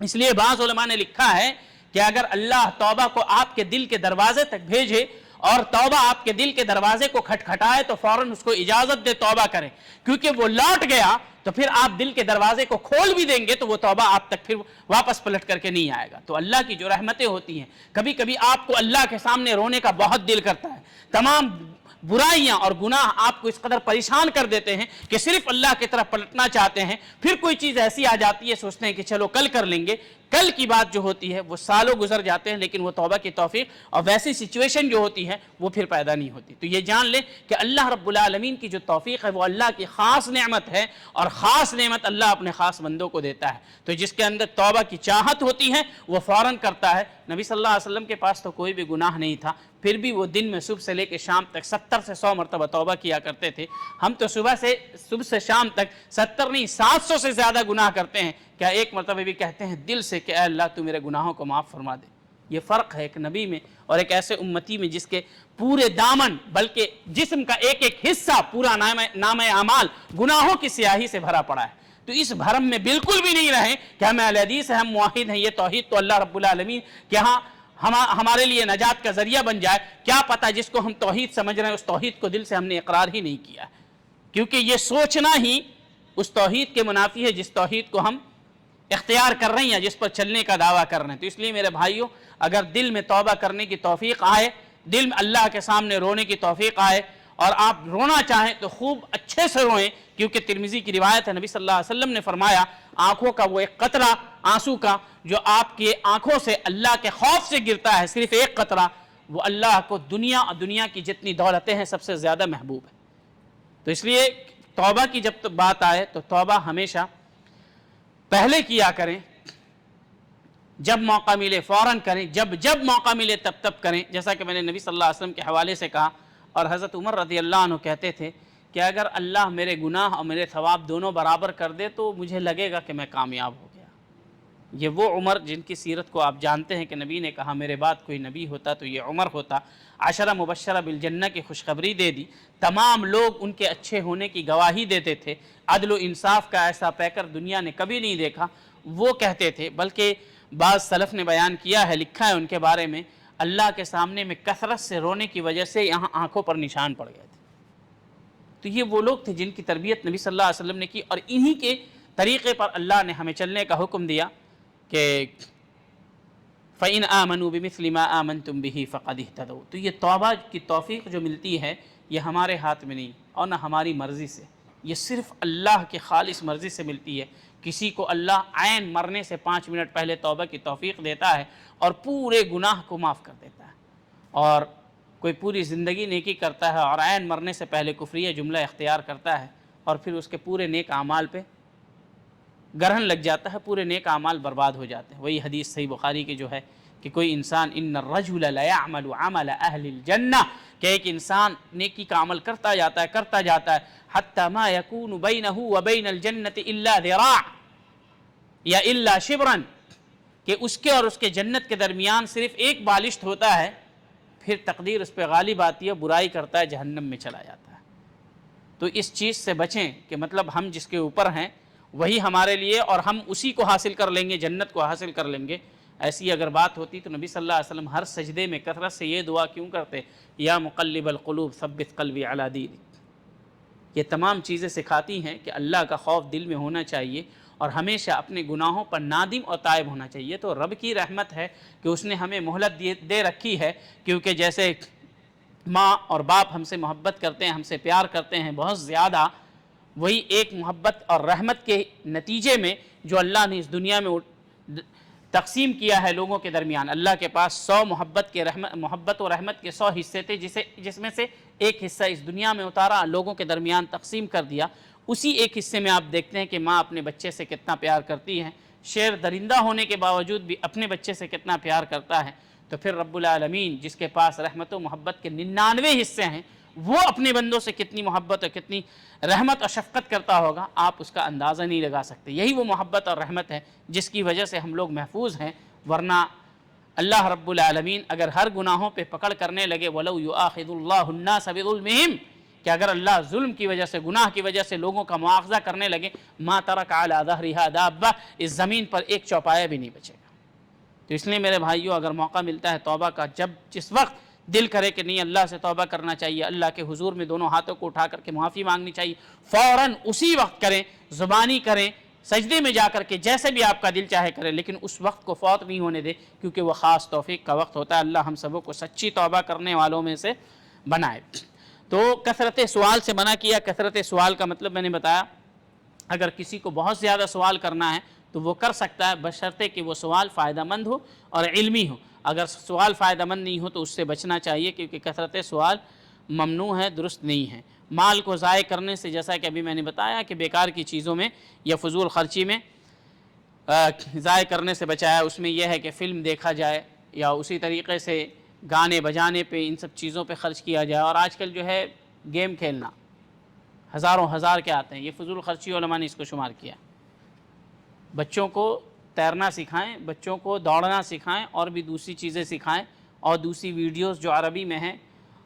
Speaker 1: اس لیے بعض علماء نے لکھا ہے کہ اگر اللہ توبہ کو آپ کے دل کے دروازے تک بھیجے اور توبہ آپ کے دل کے دروازے کو کھٹکھٹائے تو فوراً اس کو اجازت دے توبہ کریں، کیونکہ وہ لوٹ گیا تو پھر آپ دل کے دروازے کو کھول بھی دیں گے تو وہ توبہ آپ تک پھر واپس پلٹ کر کے نہیں آئے گا۔ تو اللہ کی جو رحمتیں ہوتی ہیں، کبھی کبھی آپ کو اللہ کے سامنے رونے کا بہت دل کرتا ہے، تمام برائیاں اور گناہ آپ کو اس قدر پریشان کر دیتے ہیں کہ صرف اللہ کی طرف پلٹنا چاہتے ہیں، پھر کوئی چیز ایسی آ جاتی ہے سوچتے ہیں کہ چلو کل کر لیں گے، کل کی بات جو ہوتی ہے وہ سالوں گزر جاتے ہیں، لیکن وہ توبہ کی توفیق اور ویسی سچویشن جو ہوتی ہے وہ پھر پیدا نہیں ہوتی۔ تو یہ جان لیں کہ اللہ رب العالمین کی جو توفیق ہے وہ اللہ کی خاص نعمت ہے، اور خاص نعمت اللہ اپنے خاص بندوں کو دیتا ہے۔ تو جس کے اندر توبہ کی چاہت ہوتی ہے وہ فوراً کرتا ہے۔ نبی صلی اللہ علیہ وسلم کے پاس تو کوئی بھی گناہ نہیں تھا، پھر بھی وہ دن میں صبح سے لے کے شام تک 70 سے 100 مرتبہ توبہ کیا کرتے تھے۔ ہم تو صبح سے شام تک 70 نہیں 700 سے زیادہ گناہ کرتے ہیں، کیا ایک مرتبہ بھی کہتے ہیں دل سے کہ اے اللہ تو میرے گناہوں کو معاف فرما دے؟ یہ فرق ہے ایک نبی میں اور ایک ایسے امتی میں جس کے پورے دامن بلکہ جسم کا ایک ایک حصہ پورا نام اعمال گناہوں کی سیاہی سے بھرا پڑا ہے۔ تو اس بھرم میں بالکل بھی نہیں رہیں کہ ہم اہل حدیث ہیں، ہم موحد ہیں، یہ توحید تو اللہ رب العالمین کہ ہاں ہمارے لیے نجات کا ذریعہ بن جائے، کیا پتہ جس کو ہم توحید سمجھ رہے ہیں اس توحید کو دل سے ہم نے اقرار ہی نہیں کیا، کیونکہ یہ سوچنا ہی اس توحید کے منافی ہے جس توحید کو ہم اختیار کر رہے ہیں یا جس پر چلنے کا دعویٰ کر رہے ہیں۔ تو اس لیے میرے بھائیوں، اگر دل میں توبہ کرنے کی توفیق آئے، دل میں اللہ کے سامنے رونے کی توفیق آئے اور آپ رونا چاہیں تو خوب اچھے سے روئیں، کیونکہ ترمذی کی روایت ہے، نبی صلی اللہ علیہ وسلم نے فرمایا آنکھوں کا وہ ایک قطرہ آنسو کا جو آپ کی آنکھوں سے اللہ کے خوف سے گرتا ہے، صرف ایک قطرہ، وہ اللہ کو دنیا کی جتنی دولتیں ہیں سب سے زیادہ محبوب ہے۔ تو اس لیے توبہ کی جب بات آئے تو توبہ ہمیشہ پہلے کیا کریں، جب موقع ملے فوراً کریں، جب موقع ملے تب کریں، جیسا کہ میں نے نبی صلی اللہ علیہ وسلم کے حوالے سے کہا، اور حضرت عمر رضی اللہ عنہ کہتے تھے کہ اگر اللہ میرے گناہ اور میرے ثواب دونوں برابر کر دے تو مجھے لگے گا کہ میں کامیاب ہو گیا۔ یہ وہ عمر جن کی سیرت کو آپ جانتے ہیں کہ نبی نے کہا میرے بعد کوئی نبی ہوتا تو یہ عمر ہوتا، 10 مبشرہ بالجنہ کی خوشخبری دے دی، تمام لوگ ان کے اچھے ہونے کی گواہی دیتے تھے، عدل و انصاف کا ایسا پیکر دنیا نے کبھی نہیں دیکھا، وہ کہتے تھے۔ بلکہ بعض سلف نے بیان کیا ہے، لکھا ہے ان کے بارے میں، اللہ کے سامنے میں کثرت سے رونے کی وجہ سے یہاں آنکھوں پر نشان پڑ گئے تھے۔ تو یہ وہ لوگ تھے جن کی تربیت نبی صلی اللہ علیہ وسلم نے کی، اور انہی کے طریقے پر اللہ نے ہمیں چلنے کا حکم دیا کہ فَإِنْ آمَنُوا بِمِثْلِ مَا آمَنْتُمْ بِهِ فَقَدِ اهْتَدَوْا۔ تو یہ توبہ کی توفیق جو ملتی ہے یہ ہمارے ہاتھ میں نہیں اور نہ ہماری مرضی سے، یہ صرف اللہ کی خالص مرضی سے ملتی ہے۔ کسی کو اللہ عین مرنے سے 5 منٹ پہلے توبہ کی توفیق دیتا ہے اور پورے گناہ کو معاف کر دیتا ہے، اور کوئی پوری زندگی نیکی کرتا ہے اور عین مرنے سے پہلے کفریہ جملہ اختیار کرتا ہے اور پھر اس کے پورے نیک اعمال پہ گرہن لگ جاتا ہے، پورے نیک اعمال برباد ہو جاتے ہیں۔ وہی حدیث صحیح بخاری کی جو ہے کہ کوئی انسان ان الرجل لیعمل عمل اہل الجنہ، کہ ایک انسان نیکی کا عمل کرتا جاتا ہے حتی ما یکون بینہ وبین الجنۃ الا ذراع یا الا شبرا، کہ اس کے اور اس کے جنت کے درمیان صرف ایک بالشت ہوتا ہے، پھر تقدیر اس پہ غالب آتی ہے، برائی کرتا ہے، جہنم میں چلا جاتا ہے۔ تو اس چیز سے بچیں کہ مطلب ہم جس کے اوپر ہیں وہی ہمارے لیے اور ہم اسی کو حاصل کر لیں گے، جنت کو حاصل کر لیں گے۔ ایسی اگر بات ہوتی تو نبی صلی اللہ علیہ وسلم ہر سجدے میں کثرت سے یہ دعا کیوں کرتے، یا مقلب القلوب ثبت قلبی علی دینک۔ یہ تمام چیزیں سکھاتی ہیں کہ اللہ کا خوف دل میں ہونا چاہیے اور ہمیشہ اپنے گناہوں پر نادم اور تائب ہونا چاہیے۔ تو رب کی رحمت ہے کہ اس نے ہمیں مہلت دے رکھی ہے، کیونکہ جیسے ماں اور باپ ہم سے محبت کرتے ہیں، ہم سے پیار کرتے ہیں بہت زیادہ، وہی ایک محبت اور رحمت کے نتیجے میں جو اللہ نے اس دنیا میں تقسیم کیا ہے لوگوں کے درمیان، اللہ کے پاس 100 محبت و رحمت کے 100 حصے تھے، جس میں سے ایک حصہ اس دنیا میں اتارا، لوگوں کے درمیان تقسیم کر دیا۔ اسی ایک حصے میں آپ دیکھتے ہیں کہ ماں اپنے بچے سے کتنا پیار کرتی ہے، شیر درندہ ہونے کے باوجود بھی اپنے بچے سے کتنا پیار کرتا ہے، تو پھر رب العالمین جس کے پاس رحمت و محبت کے 99 حصے ہیں، وہ اپنے بندوں سے کتنی محبت اور کتنی رحمت اور شفقت کرتا ہوگا، آپ اس کا اندازہ نہیں لگا سکتے۔ یہی وہ محبت اور رحمت ہے جس کی وجہ سے ہم لوگ محفوظ ہیں، ورنہ اللہ رب العالمین اگر ہر گناہوں پہ پکڑ کرنے لگے، وَلَوْ يُؤَاخِذُ اللَّهُ النَّاسَ بِظُلْمِهِمْ، کہ اگر اللہ ظلم کی وجہ سے، گناہ کی وجہ سے لوگوں کا مواخذہ کرنے لگے، مَا تَرَكَ عَلَى ظَهْرِهَا دَابَّةٌ، اس زمین پر ایک چوپایا بھی نہیں بچے گا۔ تو اس لیے میرے بھائیوں، اگر موقع ملتا ہے توبہ کا، جس وقت دل کرے کہ نہیں اللہ سے توبہ کرنا چاہیے، اللہ کے حضور میں دونوں ہاتھوں کو اٹھا کر کے معافی مانگنی چاہیے، فوراً اسی وقت کریں، زبانی کریں، سجدے میں جا کر کے، جیسے بھی آپ کا دل چاہے کریں، لیکن اس وقت کو فوت نہیں ہونے دے، کیونکہ وہ خاص توفیق کا وقت ہوتا ہے۔ اللہ ہم سبوں کو سچی توبہ کرنے والوں میں سے بنائے۔ تو کثرت سوال سے منع کیا۔ کثرت سوال کا مطلب میں نے بتایا، اگر کسی کو بہت زیادہ سوال کرنا ہے تو وہ کر سکتا ہے، بشرطے کہ وہ سوال فائدہ مند ہو اور علمی ہو۔ اگر سوال فائدہ مند نہیں ہو تو اس سے بچنا چاہیے، کیونکہ کثرت سوال ممنوع ہے، درست نہیں ہے۔ مال کو ضائع کرنے سے، جیسا کہ ابھی میں نے بتایا کہ بیکار کی چیزوں میں یا فضول خرچی میں ضائع کرنے سے بچایا۔ اس میں یہ ہے کہ فلم دیکھا جائے یا اسی طریقے سے گانے بجانے پہ، ان سب چیزوں پہ خرچ کیا جائے۔ اور آج کل جو ہے گیم کھیلنا، ہزاروں ہزار کے آتے ہیں، یہ فضول خرچی علماء نے اس کو شمار کیا۔ بچوں کو تیرنا سکھائیں، بچوں کو دوڑنا سکھائیں، اور بھی دوسری چیزیں سکھائیں، اور دوسری ویڈیوز جو عربی میں ہیں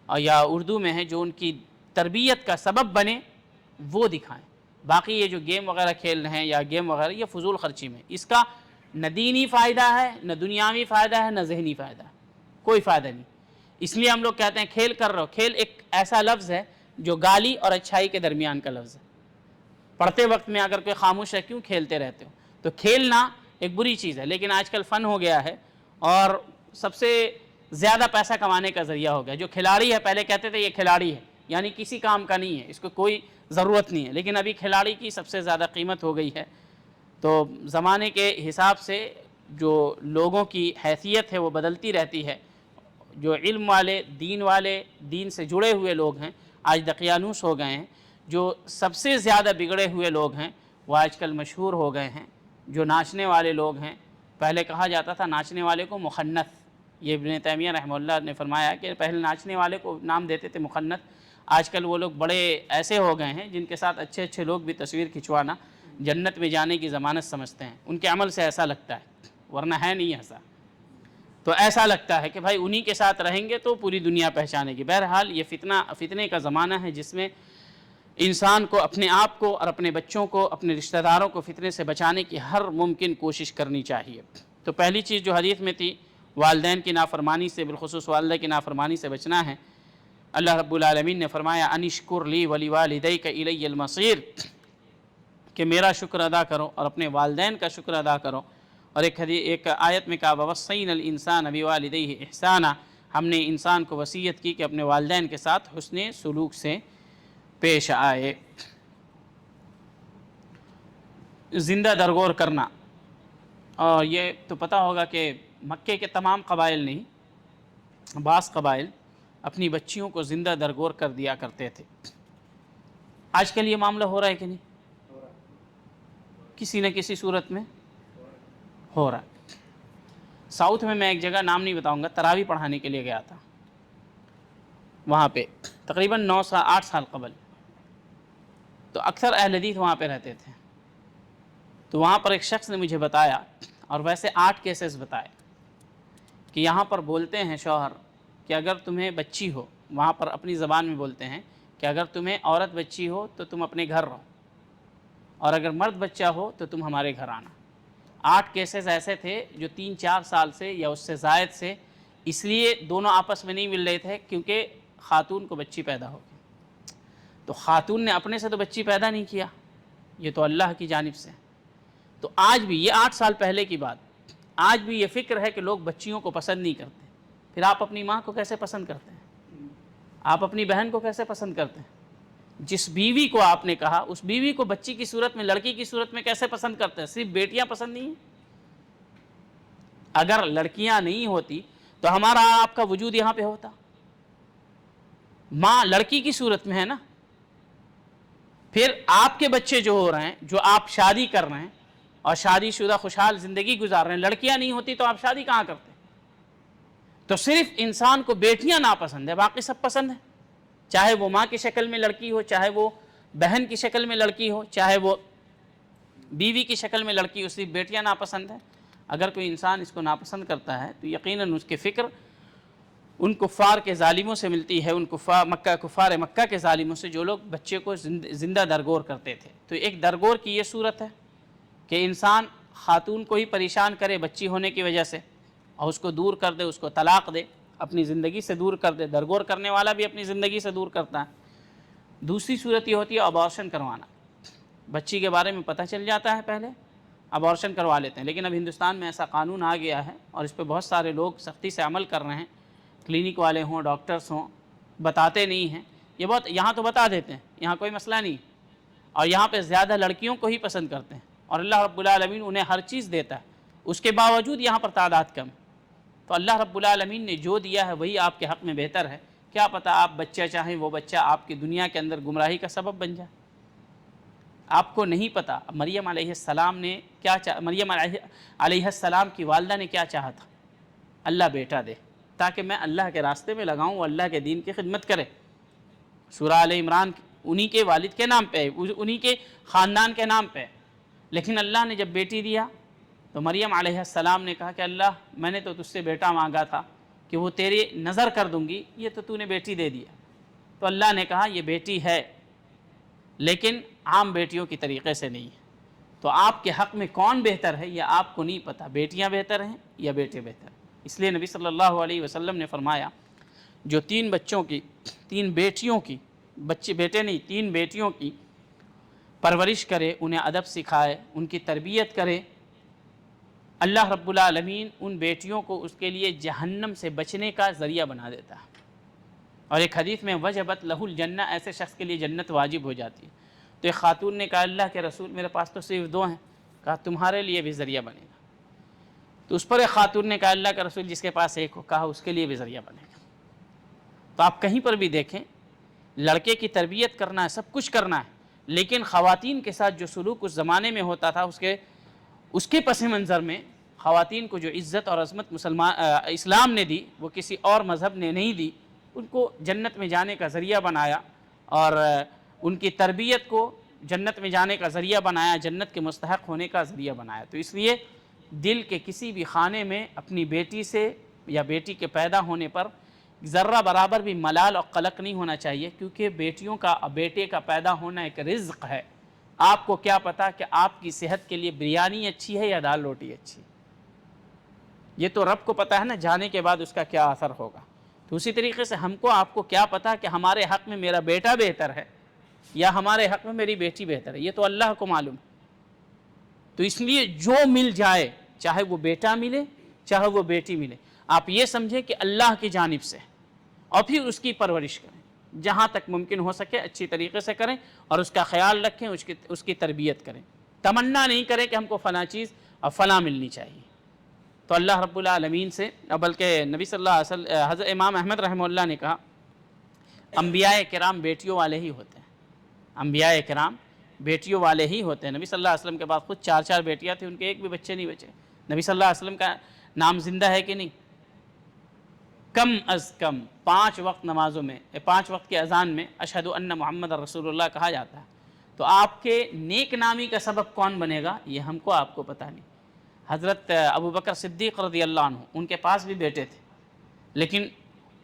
Speaker 1: یا اردو میں ہیں جو ان کی تربیت کا سبب بنے، وہ دکھائیں۔ باقی یہ جو گیم وغیرہ کھیل رہے ہیں یا گیم وغیرہ، یہ فضول خرچی میں، اس کا نہ دینی فائدہ ہے، نہ دنیاوی فائدہ ہے، نہ ذہنی فائدہ ہے، کوئی فائدہ نہیں۔ اس لیے ہم لوگ کہتے ہیں کھیل کر رہو۔ کھیل ایک ایسا لفظ ہے جو گالی اور اچھائی کے درمیان کا لفظ ہے۔ پڑھتے وقت میں اگر کوئی خاموش ہے، کیوں کھیلتے رہتے ہو؟ تو کھیلنا ایک بری چیز ہے، لیکن آج کل فن ہو گیا ہے اور سب سے زیادہ پیسہ کمانے کا ذریعہ ہو گیا۔ جو کھلاڑی ہے، پہلے کہتے تھے یہ کھلاڑی ہے، یعنی کسی کام کا نہیں ہے، اس کو کوئی ضرورت نہیں ہے، لیکن ابھی کھلاڑی کی سب سے زیادہ قیمت ہو گئی ہے۔ تو زمانے کے حساب سے جو لوگوں کی حیثیت ہے وہ بدلتی رہتی ہے۔ جو علم والے، دین سے جڑے ہوئے لوگ ہیں، آج دقیانوس ہو گئے ہیں۔ جو سب سے زیادہ بگڑے ہوئے لوگ ہیں وہ آج کل مشہور ہو گئے ہیں۔ جو ناچنے والے لوگ ہیں، پہلے کہا جاتا تھا ناچنے والے کو مخنث، یہ ابن تیمیہ رحمہ اللہ نے فرمایا کہ پہلے ناچنے والے کو نام دیتے تھے مخنث۔ آج کل وہ لوگ بڑے ایسے ہو گئے ہیں جن کے ساتھ اچھے اچھے لوگ بھی تصویر کھنچوانا جنت میں جانے کی ضمانت سمجھتے ہیں۔ ان کے عمل سے ایسا لگتا ہے، ورنہ ہے نہیں ایسا۔ تو ایسا لگتا ہے کہ بھائی انہی کے ساتھ رہیں گے تو پوری دنیا پہچانے گی۔ بہرحال یہ فتنے کا زمانہ ہے جس میں انسان کو اپنے آپ کو اور اپنے بچوں کو، اپنے رشتہ داروں کو فتنے سے بچانے کی ہر ممکن کوشش کرنی چاہیے۔ تو پہلی چیز جو حدیث میں تھی، والدین کی نافرمانی سے، بالخصوص والدہ کی نافرمانی سے بچنا ہے۔ اللہ رب العالمین نے فرمایا انشکر لی ولیوالدیک الی المصیر، کہ میرا شکر ادا کرو اور اپنے والدین کا شکر ادا کرو۔ اور ایک آیت میں کہا ووصینا الانسان بوالدیہ احسانا، ہم نے انسان کو وصیت کی کہ اپنے والدین کے ساتھ حسن سلوک سے پیش آئے۔ زندہ درگور کرنا، اور یہ تو پتہ ہوگا کہ مکے کے تمام قبائل نہیں، بعض قبائل اپنی بچیوں کو زندہ درگور کر دیا کرتے تھے۔ آج کل یہ معاملہ ہو رہا ہے کہ نہیں؟ کسی نہ کسی صورت میں ہو رہا ہے۔ ساؤتھ میں ایک جگہ، نام نہیں بتاؤں گا، تراویح پڑھانے کے لیے گیا تھا، وہاں پہ تقریباً 8 سال قبل، تو اکثر اہل حدیث وہاں پہ رہتے تھے۔ تو وہاں پر ایک شخص نے مجھے بتایا، اور ویسے 8 کیسز بتائے، کہ یہاں پر بولتے ہیں شوہر کہ اگر تمہیں بچی ہو، وہاں پر اپنی زبان میں بولتے ہیں کہ اگر تمہیں عورت بچی ہو تو تم اپنے گھر رہو، اور اگر مرد بچہ ہو تو تم ہمارے گھر آنا۔ 8 کیسز ایسے تھے جو 3-4 سال سے یا اس سے زائد سے اس لیے دونوں آپس میں نہیں مل رہے تھے کیونکہ خاتون کو بچی پیدا ہو گئی۔ تو خاتون نے اپنے سے تو بچی پیدا نہیں کیا، یہ تو اللہ کی جانب سے۔ تو آج بھی یہ 8 سال پہلے کی بات، آج بھی یہ فکر ہے کہ لوگ بچیوں کو پسند نہیں کرتے۔ پھر آپ اپنی ماں کو کیسے پسند کرتے ہیں؟ آپ اپنی بہن کو کیسے پسند کرتے ہیں؟ جس بیوی کو آپ نے کہا اس بیوی کو بچی کی صورت میں، لڑکی کی صورت میں کیسے پسند کرتے ہیں؟ صرف بیٹیاں پسند نہیں ہیں؟ اگر لڑکیاں نہیں ہوتی تو ہمارا آپ کا وجود یہاں پہ ہوتا۔ ماں لڑکی کی صورت میں ہے نا۔ پھر آپ کے بچے جو ہو رہے ہیں، جو آپ شادی کر رہے ہیں اور شادی شدہ خوشحال زندگی گزار رہے ہیں، لڑکیاں نہیں ہوتی تو آپ شادی کہاں کرتے؟ تو صرف انسان کو بیٹیاں ناپسند ہے، باقی سب پسند ہے، چاہے وہ ماں کی شکل میں لڑکی ہو، چاہے وہ بہن کی شکل میں لڑکی ہو، چاہے وہ بیوی کی شکل میں لڑکی ہو، صرف بیٹیاں ناپسند ہیں۔ اگر کوئی انسان اس کو ناپسند کرتا ہے تو یقیناً اس کی فکر ان کفار کے ظالموں سے ملتی ہے، ان کفار مکہ کے ظالموں سے، جو لوگ بچے کو زندہ درگور کرتے تھے۔ تو ایک درگور کی یہ صورت ہے کہ انسان خاتون کو ہی پریشان کرے بچی ہونے کی وجہ سے اور اس کو دور کر دے، اس کو طلاق دے، اپنی زندگی سے دور کر دے۔ درگور کرنے والا بھی اپنی زندگی سے دور کرتا ہے۔ دوسری صورت یہ ہوتی ہے ابارشن کروانا۔ بچی کے بارے میں پتہ چل جاتا ہے، پہلے ابارشن کروا لیتے ہیں، لیکن اب ہندوستان میں ایسا قانون آ گیا ہے اور اس پہ بہت سارے لوگ سختی سے عمل کر رہے ہیں، کلینک والے ہوں، ڈاکٹرز ہوں، بتاتے نہیں ہیں۔ یہ بہت یہاں تو بتا دیتے ہیں، یہاں کوئی مسئلہ نہیں، اور یہاں پہ زیادہ لڑکیوں کو ہی پسند کرتے ہیں، اور اللہ رب العالمین انہیں ہر چیز دیتا ہے، اس کے باوجود یہاں پر تعداد کم۔ تو اللہ رب العالمین نے جو دیا ہے وہی آپ کے حق میں بہتر ہے۔ کیا پتہ آپ بچہ چاہیں، وہ بچہ آپ کی دنیا کے اندر گمراہی کا سبب بن جائے۔ آپ کو نہیں پتہ مریم علیہ السلام نے کیا مریم علیہ السلام کی والدہ نے کیا چاہا تھا؟ اللہ بیٹا دے تاکہ میں اللہ کے راستے میں لگاؤں، اللہ کے دین کی خدمت کرے۔ سورہ آل عمران انہی کے والد کے نام پہ، انہی کے خاندان کے نام پہ، لیکن اللہ نے جب بیٹی دیا تو مریم علیہ السلام نے کہا کہ اللہ میں نے تو تجھ سے بیٹا مانگا تھا کہ وہ تیری نظر کر دوں گی، یہ تو نے بیٹی دے دیا۔ تو اللہ نے کہا یہ بیٹی ہے لیکن عام بیٹیوں کی طریقے سے نہیں ہے۔ تو آپ کے حق میں کون بہتر ہے یہ آپ کو نہیں پتہ، بیٹیاں بہتر ہیں یا بیٹے بہتر ہیں۔ اس لیے نبی صلی اللہ علیہ وسلم نے فرمایا جو 3 بیٹیوں کی بیٹے نہیں 3 بیٹیوں کی پرورش کرے، انہیں ادب سکھائے، ان کی تربیت کرے، اللہ رب العالمین ان بیٹیوں کو اس کے لیے جہنم سے بچنے کا ذریعہ بنا دیتا ہے۔ اور ایک حدیث میں وجبت لہ الجنہ، ایسے شخص کے لیے جنت واجب ہو جاتی ہے۔ تو ایک خاتون نے کہا اللہ کے رسول میرے پاس تو صرف 2 ہیں، کہا تمہارے لیے بھی ذریعہ بنے گا۔ تو اس پر ایک خاتون نے کہا اللہ کا رسول جس کے پاس 1 ہو، کہا اس کے لیے بھی ذریعہ بنے گا۔ تو آپ کہیں پر بھی دیکھیں لڑکے کی تربیت کرنا ہے، سب کچھ کرنا ہے، لیکن خواتین کے ساتھ جو سلوک اس زمانے میں ہوتا تھا اس کے پس منظر میں خواتین کو جو عزت اور عظمت اسلام نے دی وہ کسی اور مذہب نے نہیں دی، ان کو جنت میں جانے کا ذریعہ بنایا اور ان کی تربیت کو جنت میں جانے کا ذریعہ بنایا، جنت کے مستحق ہونے کا ذریعہ بنایا۔ تو اس لیے دل کے کسی بھی خانے میں اپنی بیٹی سے یا بیٹی کے پیدا ہونے پر ذرہ برابر بھی ملال اور قلق نہیں ہونا چاہیے، کیونکہ بیٹے کا پیدا ہونا ایک رزق ہے۔ آپ کو کیا پتا کہ آپ کی صحت کے لیے بریانی اچھی ہے یا دال روٹی اچھی، یہ تو رب کو پتا ہے نا، جانے کے بعد اس کا کیا اثر ہوگا۔ تو اسی طریقے سے آپ کو کیا پتا کہ ہمارے حق میں میرا بیٹا بہتر ہے یا ہمارے حق میں میری بیٹی بہتر ہے، یہ تو اللہ کو معلوم ہے۔ تو اس لیے جو مل جائے، چاہے وہ بیٹا ملے چاہے وہ بیٹی ملے، آپ یہ سمجھیں کہ اللہ کی جانب سے، اور پھر اس کی پرورش کریں، جہاں تک ممکن ہو سکے اچھی طریقے سے کریں اور اس کا خیال رکھیں، اس کی تربیت کریں۔ تمنا نہیں کریں کہ ہم کو فلاں چیز اور فلاں ملنی چاہیے۔ تو اللہ رب العالمین سے، بلکہ نبی صلی اللہ علیہ وسلم، حضرت امام احمد رحمہ اللہ نے کہا انبیاء کرام بیٹیوں والے ہی ہوتے ہیں، انبیاء کرام بیٹیوں والے ہی ہوتے ہیں۔ نبی صلی اللہ علیہ وسلم کے بعد خود 4 بیٹیاں تھیں، ان کے ایک بھی بچے نہیں بچے۔ نبی صلی اللہ علیہ وسلم کا نام زندہ ہے کہ نہیں؟ کم از کم 5 وقت نمازوں میں، 5 وقت کی اذان میں اشہد ان محمد رسول اللہ کہا جاتا ہے۔ تو آپ کے نیک نامی کا سبب کون بنے گا یہ ہم کو آپ کو پتہ نہیں۔ حضرت ابو بکر صدیق رضی اللہ عنہ، ان کے پاس بھی بیٹے تھے، لیکن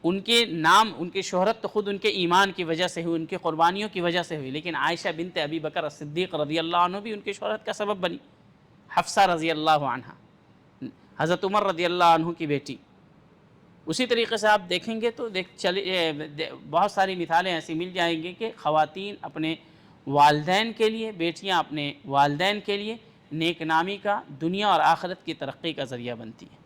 Speaker 1: ان کے نام، ان کی شہرت تو خود ان کے ایمان کی وجہ سے ہوئی، ان کی قربانیوں کی وجہ سے ہوئی، لیکن عائشہ بنت ابی بکر صدیق رضی اللہ عنہ بھی ان کی شہرت کا سبب بنی، حفصہ رضی اللہ عنہ، حضرت عمر رضی اللہ عنہ کی بیٹی۔ اسی طریقے سے آپ دیکھیں گے تو بہت ساری مثالیں ایسی مل جائیں گی کہ خواتین اپنے والدین کے لیے، بیٹیاں اپنے والدین کے لیے نیک نامی کا، دنیا اور آخرت کی ترقی کا ذریعہ بنتی ہے۔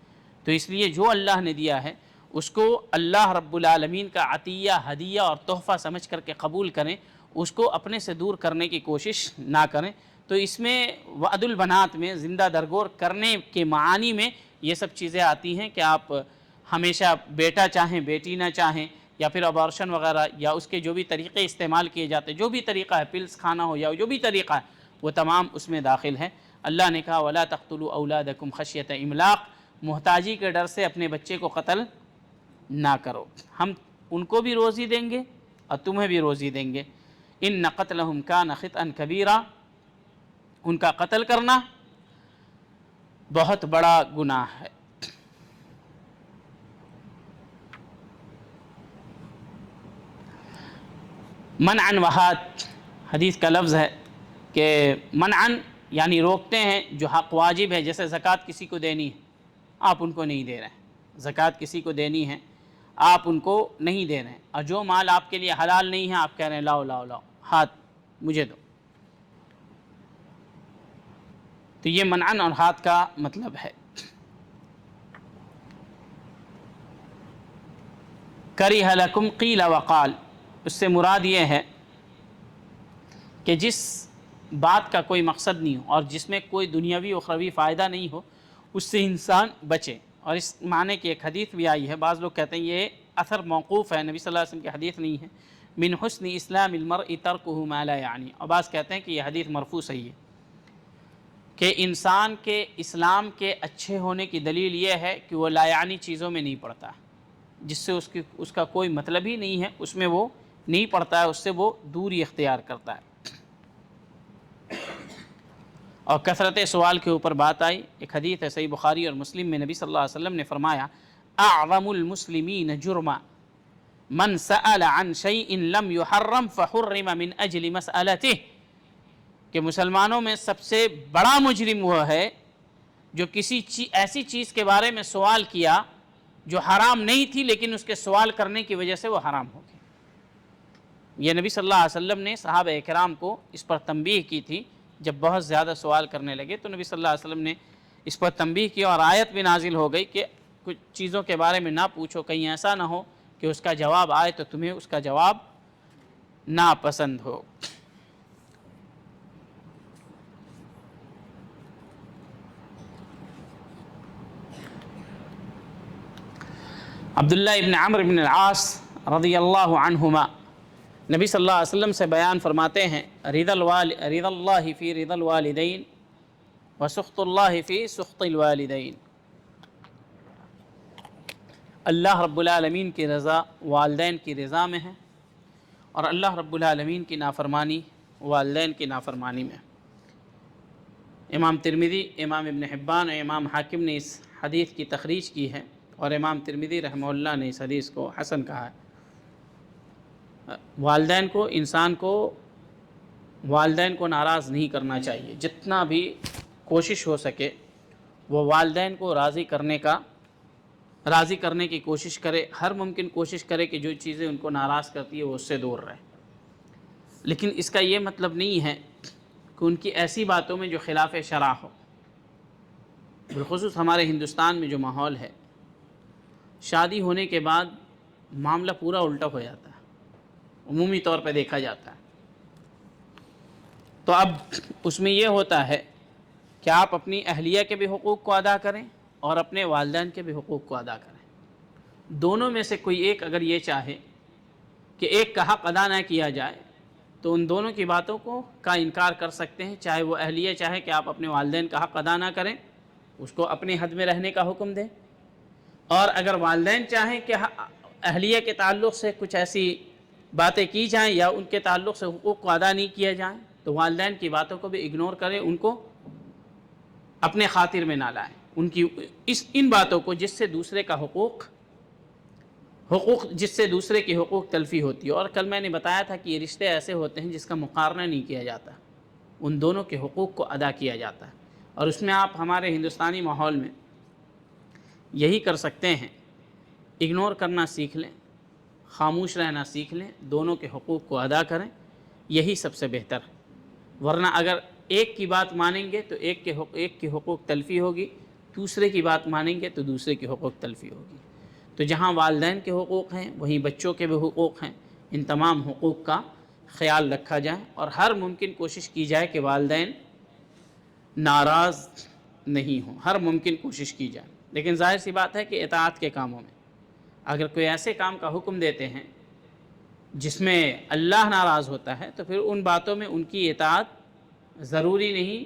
Speaker 1: تو اس لیے جو اللہ نے دیا ہے اس کو اللہ رب العالمین کا عطیہ، ہدیہ اور تحفہ سمجھ کر کے قبول کریں، اس کو اپنے سے دور کرنے کی کوشش نہ کریں۔ تو اس میں وعد البنات میں، زندہ درگور کرنے کے معانی میں یہ سب چیزیں آتی ہیں کہ آپ ہمیشہ بیٹا چاہیں، بیٹی نہ چاہیں، یا پھر ابارشن وغیرہ، یا اس کے جو بھی طریقے استعمال کیے جاتے، جو بھی طریقہ ہے، پلس کھانا ہو یا جو بھی طریقہ ہے، وہ تمام اس میں داخل ہے۔ اللہ نے کہا وَلَا تَقْتُلُوا أَوْلَادَكُمْ خَشْيَةَ إِمْلَاقٍ، محتاجی کے ڈر سے اپنے بچے کو قتل نہ کرو، ہم ان کو بھی روزی دیں گے اور تمہیں بھی روزی دیں گے۔ إِنَّ قَتْلَهُمْ كَانَ خِطْئًا كَبِيرًا، ان کا قتل کرنا بہت بڑا گناہ ہے۔ منعن وہات، حدیث کا لفظ ہے کہ منعن یعنی روکتے ہیں جو حق واجب ہے، جیسے زکوٰۃ کسی کو دینی ہے آپ ان کو نہیں دے رہے ہیں، زکوٰۃ کسی کو دینی ہے آپ ان کو نہیں دے رہے ہیں، اور جو مال آپ کے لیے حلال نہیں ہے آپ کہہ رہے ہیں لاؤ لاؤ لاؤ، ہاتھ مجھے دو۔ تو یہ منعن اور ہاتھ کا مطلب ہے۔ کریہ لکم قیل وقال، اس سے مراد یہ ہے کہ جس بات کا کوئی مقصد نہیں ہو اور جس میں کوئی دنیاوی اخروی فائدہ نہیں ہو اس سے انسان بچے۔ اور اس معنی کی ایک حدیث بھی آئی ہے، بعض لوگ کہتے ہیں یہ اثر موقوف ہے، نبی صلی اللہ علیہ وسلم کی حدیث نہیں ہے، من حسن اسلام المرء ترکہ ما لا یعنی، اور بعض کہتے ہیں کہ یہ حدیث مرفوع صحیح ہے کہ انسان کے اسلام کے اچھے ہونے کی دلیل یہ ہے کہ وہ لا یعنی چیزوں میں نہیں پڑتا، جس سے اس کا کوئی مطلب ہی نہیں ہے، اس میں وہ نہیں پڑتا ہے، اس سے وہ دوری اختیار کرتا ہے۔ اور کثرت سوال کے اوپر بات آئی، ایک حدیث ہے صحیح بخاری اور مسلم میں، نبی صلی اللہ علیہ وسلم نے فرمایا اعظم المسلمین جرما من سأل عن شیء لم يحرم فحرم من اجل مسألته، کہ مسلمانوں میں سب سے بڑا مجرم وہ ہے جو کسی ایسی چیز کے بارے میں سوال کیا جو حرام نہیں تھی لیکن اس کے سوال کرنے کی وجہ سے وہ حرام ہو گئی۔ یہ نبی صلی اللہ علیہ وسلم نے صحابہ اکرام کو اس پر تنبیہ کی تھی، جب بہت زیادہ سوال کرنے لگے تو نبی صلی اللہ علیہ وسلم نے اس پر تنبیہ کی، اور آیت بھی نازل ہو گئی کہ کچھ چیزوں کے بارے میں نہ پوچھو، کہیں ایسا نہ ہو کہ اس کا جواب آئے تو تمہیں اس کا جواب ناپسند ہو۔ عبداللہ ابن عمرو بن العاص رضی اللہ عنہما نبی صلی اللہ علیہ وسلم سے بیان فرماتے ہیں رضا اللہ فی رضا الوالدین وسخط اللہ فی سخط الوالدین، اللہ رب العالمین کی رضا والدین کی رضا میں ہے، اور اللہ رب العالمین کی نافرمانی والدین کی نافرمانی میں۔ امام ترمذی، امام ابن حبان اور امام حاکم نے اس حدیث کی تخریج کی ہے، اور امام ترمذی رحمہ اللہ نے اس حدیث کو حسن کہا ہے۔ والدین کو، انسان کو والدین کو ناراض نہیں کرنا چاہیے، جتنا بھی کوشش ہو سکے وہ والدین کو راضی کرنے کی کوشش کرے، ہر ممکن کوشش کرے کہ جو چیزیں ان کو ناراض کرتی ہے وہ اس سے دور رہے، لیکن اس کا یہ مطلب نہیں ہے کہ ان کی ایسی باتوں میں جو خلاف شرع ہو۔ بالخصوص ہمارے ہندوستان میں جو ماحول ہے، شادی ہونے کے بعد معاملہ پورا الٹا ہو جاتا ہے، عمومی طور پہ دیکھا جاتا ہے۔ تو اب اس میں یہ ہوتا ہے کہ آپ اپنی اہلیہ کے بھی حقوق کو ادا کریں اور اپنے والدین کے بھی حقوق کو ادا کریں۔ دونوں میں سے کوئی ایک اگر یہ چاہے کہ ایک کا حق ادا نہ کیا جائے تو ان دونوں کی باتوں کا انکار کر سکتے ہیں، چاہے وہ اہلیہ چاہے کہ آپ اپنے والدین کا حق ادا نہ کریں، اس کو اپنی حد میں رہنے کا حکم دیں، اور اگر والدین چاہیں کہ اہلیہ کے تعلق سے کچھ ایسی باتیں کی جائیں یا ان کے تعلق سے حقوق کو ادا نہیں کیا جائیں تو والدین کی باتوں کو بھی اگنور کریں، ان کو اپنے خاطر میں نہ لائیں، ان باتوں کو جس سے دوسرے کا حقوق جس سے دوسرے کے حقوق تلفی ہوتی ہے. اور کل میں نے بتایا تھا کہ یہ رشتے ایسے ہوتے ہیں جس کا مقارنہ نہیں کیا جاتا، ان دونوں کے حقوق کو ادا کیا جاتا ہے. اور اس میں آپ ہمارے ہندوستانی ماحول میں یہی کر سکتے ہیں، اگنور کرنا سیکھ لیں، خاموش رہنا سیکھ لیں، دونوں کے حقوق کو ادا کریں، یہی سب سے بہتر. ورنہ اگر ایک کی بات مانیں گے تو ایک کے حقوق تلفی ہوگی، دوسرے کی بات مانیں گے تو دوسرے کی حقوق تلفی ہوگی. تو جہاں والدین کے حقوق ہیں وہیں بچوں کے بھی حقوق ہیں. ان تمام حقوق کا خیال رکھا جائے اور ہر ممکن کوشش کی جائے کہ والدین ناراض نہیں ہوں، ہر ممکن کوشش کی جائے. لیکن ظاہر سی بات ہے کہ اطاعت کے کاموں میں اگر کوئی ایسے کام کا حکم دیتے ہیں جس میں اللہ ناراض ہوتا ہے تو پھر ان باتوں میں ان کی اطاعت ضروری نہیں،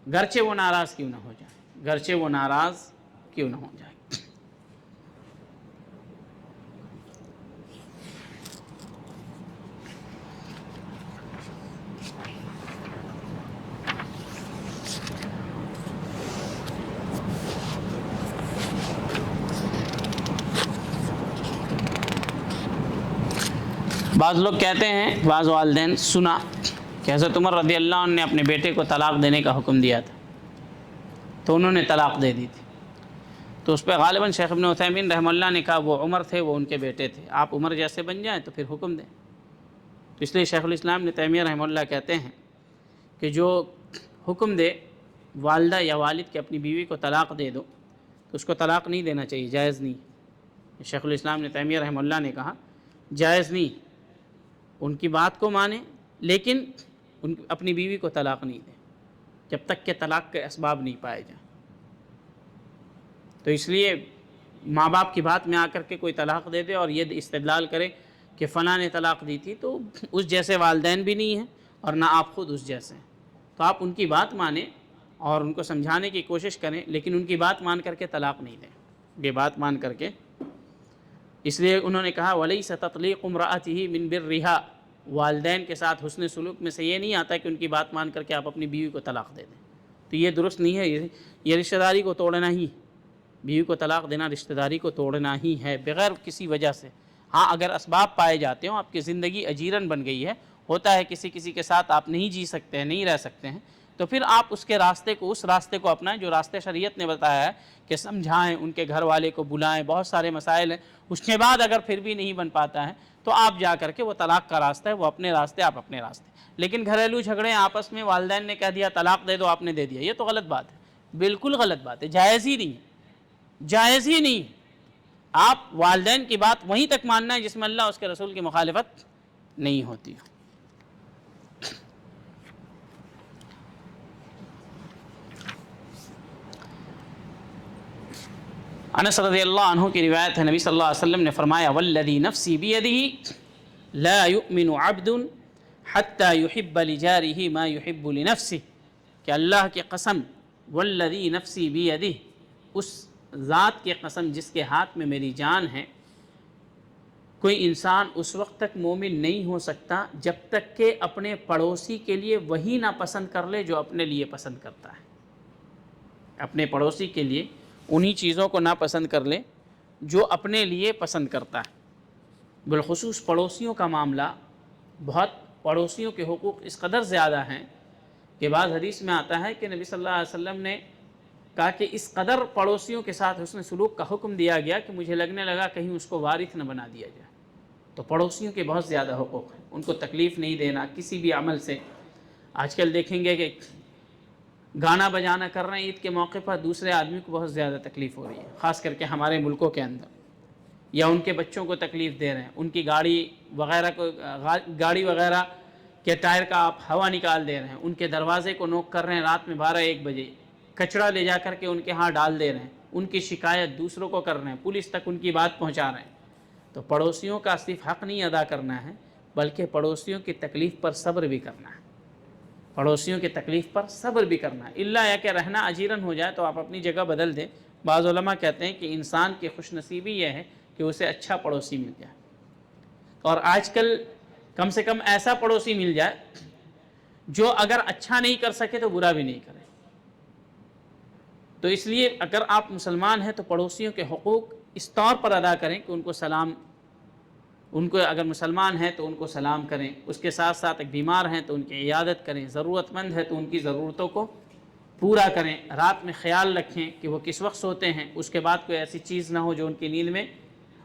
Speaker 1: گرچہ وہ ناراض کیوں نہ ہو جائے، گرچہ وہ ناراض کیوں نہ ہو جائے. بعض لوگ کہتے ہیں، بعض والدین سنا کہ حضرت عمر رضی اللہ عنہ نے اپنے بیٹے کو طلاق دینے کا حکم دیا تھا تو انہوں نے طلاق دے دی تھی. تو اس پہ غالباً شیخ ابن عثیمین رحمہ اللہ نے کہا وہ عمر تھے، وہ ان کے بیٹے تھے، آپ عمر جیسے بن جائیں تو پھر حکم دیں. تو اس لیے شیخ الاسلام ابن تیمیہ رحمہ اللہ کہتے ہیں کہ جو حکم دے والدہ یا والد کے اپنی بیوی کو طلاق دے دو تو اس کو طلاق نہیں دینا چاہیے، جائز نہیں. شیخ الاسلام ابن تیمیہ رحمہ اللہ نے کہا جائز نہیں، ان کی بات کو مانیں لیکن اپنی بیوی کو طلاق نہیں دیں جب تک کہ طلاق کے اسباب نہیں پائے جائیں. تو اس لیے ماں باپ کی بات میں آ کر کے کوئی طلاق دے دے اور یہ استدلال کرے کہ فلاں نے طلاق دی تھی تو اس جیسے والدین بھی نہیں ہیں اور نہ آپ خود اس جیسے ہیں. تو آپ ان کی بات مانیں اور ان کو سمجھانے کی کوشش کریں، لیکن ان کی بات مان کر کے طلاق نہیں دیں، یہ بات مان کر کے. اس لیے انہوں نے کہا وَلَيْسَ تَطْلِيقُ امْرَأَتِهِ مِنْ بِرِّهَا، والدین کے ساتھ حسن سلوک میں سے یہ نہیں آتا کہ ان کی بات مان کر کے آپ اپنی بیوی کو طلاق دے دیں. تو یہ درست نہیں ہے، یہ رشتہ داری کو توڑنا ہی، بیوی کو طلاق دینا رشتہ داری کو توڑنا ہی ہے بغیر کسی وجہ سے. ہاں اگر اسباب پائے جاتے ہوں، آپ کی زندگی اجیرن بن گئی ہے، ہوتا ہے کسی کے ساتھ آپ نہیں جی سکتے ہیں، نہیں رہ سکتے ہیں، تو پھر آپ اس راستے کو اپنائیں جو راستے شریعت نے بتایا ہے کہ سمجھائیں، ان کے گھر والے کو بلائیں، بہت سارے مسائل ہیں. اس کے بعد اگر پھر بھی نہیں بن پاتا ہے تو آپ جا کر کے وہ طلاق کا راستہ ہے، وہ اپنے راستے، آپ اپنے راستے. لیکن گھریلو جھگڑے آپس میں والدین نے کہہ دیا طلاق دے دو، آپ نے دے دیا، یہ تو غلط بات ہے، بالکل غلط بات ہے، جائز ہی نہیں، جائز ہی نہیں. آپ والدین کی بات وہیں تک ماننا ہے جس میں اللہ اس کے رسول کی مخالفت نہیں ہوتی. انس رضی اللہ عنہ کی روایت ہے، نبی صلی اللہ علیہ وسلم نے فرمایا والذی نفسی بیدہ لا یؤمن عبد حتی یحب لجارہ ما یحب لنفسہ، کہ اللہ کی قسم، والذی نفسی بیدہ، اس ذات کی قسم جس کے ہاتھ میں میری جان ہے، کوئی انسان اس وقت تک مومن نہیں ہو سکتا جب تک کہ اپنے پڑوسی کے لیے وہی نہ پسند کر لے جو اپنے لیے پسند کرتا ہے. اپنے پڑوسی کے لیے انہی چیزوں کو ناپسند کر لے جو اپنے لیے پسند کرتا ہے. بالخصوص پڑوسیوں کا معاملہ، بہت پڑوسیوں کے حقوق اس قدر زیادہ ہیں کہ بعض حدیث میں آتا ہے کہ نبی صلی اللہ علیہ وسلم نے کہا کہ اس قدر پڑوسیوں کے ساتھ حسن سلوک کا حکم دیا گیا کہ مجھے لگنے لگا کہیں اس کو وارث نہ بنا دیا جائے. تو پڑوسیوں کے بہت زیادہ حقوق ہیں، ان کو تکلیف نہیں دینا کسی بھی عمل سے. آج کل دیکھیں گے کہ گانا بجانا کر رہے ہیں عید کے موقع پر، دوسرے آدمی کو بہت زیادہ تکلیف ہو رہی ہے، خاص کر کے ہمارے ملکوں کے اندر. یا ان کے بچوں کو تکلیف دے رہے ہیں، ان کی گاڑی وغیرہ کے ٹائر کا آپ ہوا نکال دے رہے ہیں، ان کے دروازے کو نوک کر رہے ہیں رات میں 12-1 بجے، کچرا لے جا کر کے ان کے ہاں ڈال دے رہے ہیں، ان کی شکایت دوسروں کو کر رہے ہیں، پولیس تک ان کی بات پہنچا رہے ہیں. تو پڑوسیوں کا صرف حق نہیں ادا کرنا ہے بلکہ پڑوسیوں کی تکلیف پر صبر بھی کرنا ہے، پڑوسیوں کی تکلیف پر صبر بھی کرنا ہے. اللہ یا کہ رہنا اجیرن ہو جائے تو آپ اپنی جگہ بدل دیں. بعض علماء کہتے ہیں کہ انسان کی خوش نصیبی یہ ہے کہ اسے اچھا پڑوسی مل جائے، اور آج کل کم سے کم ایسا پڑوسی مل جائے جو اگر اچھا نہیں کر سکے تو برا بھی نہیں کرے. تو اس لیے اگر آپ مسلمان ہیں تو پڑوسیوں کے حقوق اس طور پر ادا کریں کہ ان کو سلام، ان کو اگر مسلمان ہیں تو ان کو سلام کریں، اس کے ساتھ ساتھ ایک بیمار ہیں تو ان کی عیادت کریں، ضرورت مند ہے تو ان کی ضرورتوں کو پورا کریں، رات میں خیال رکھیں کہ وہ کس وقت سوتے ہیں، اس کے بعد کوئی ایسی چیز نہ ہو جو ان کی نیند میں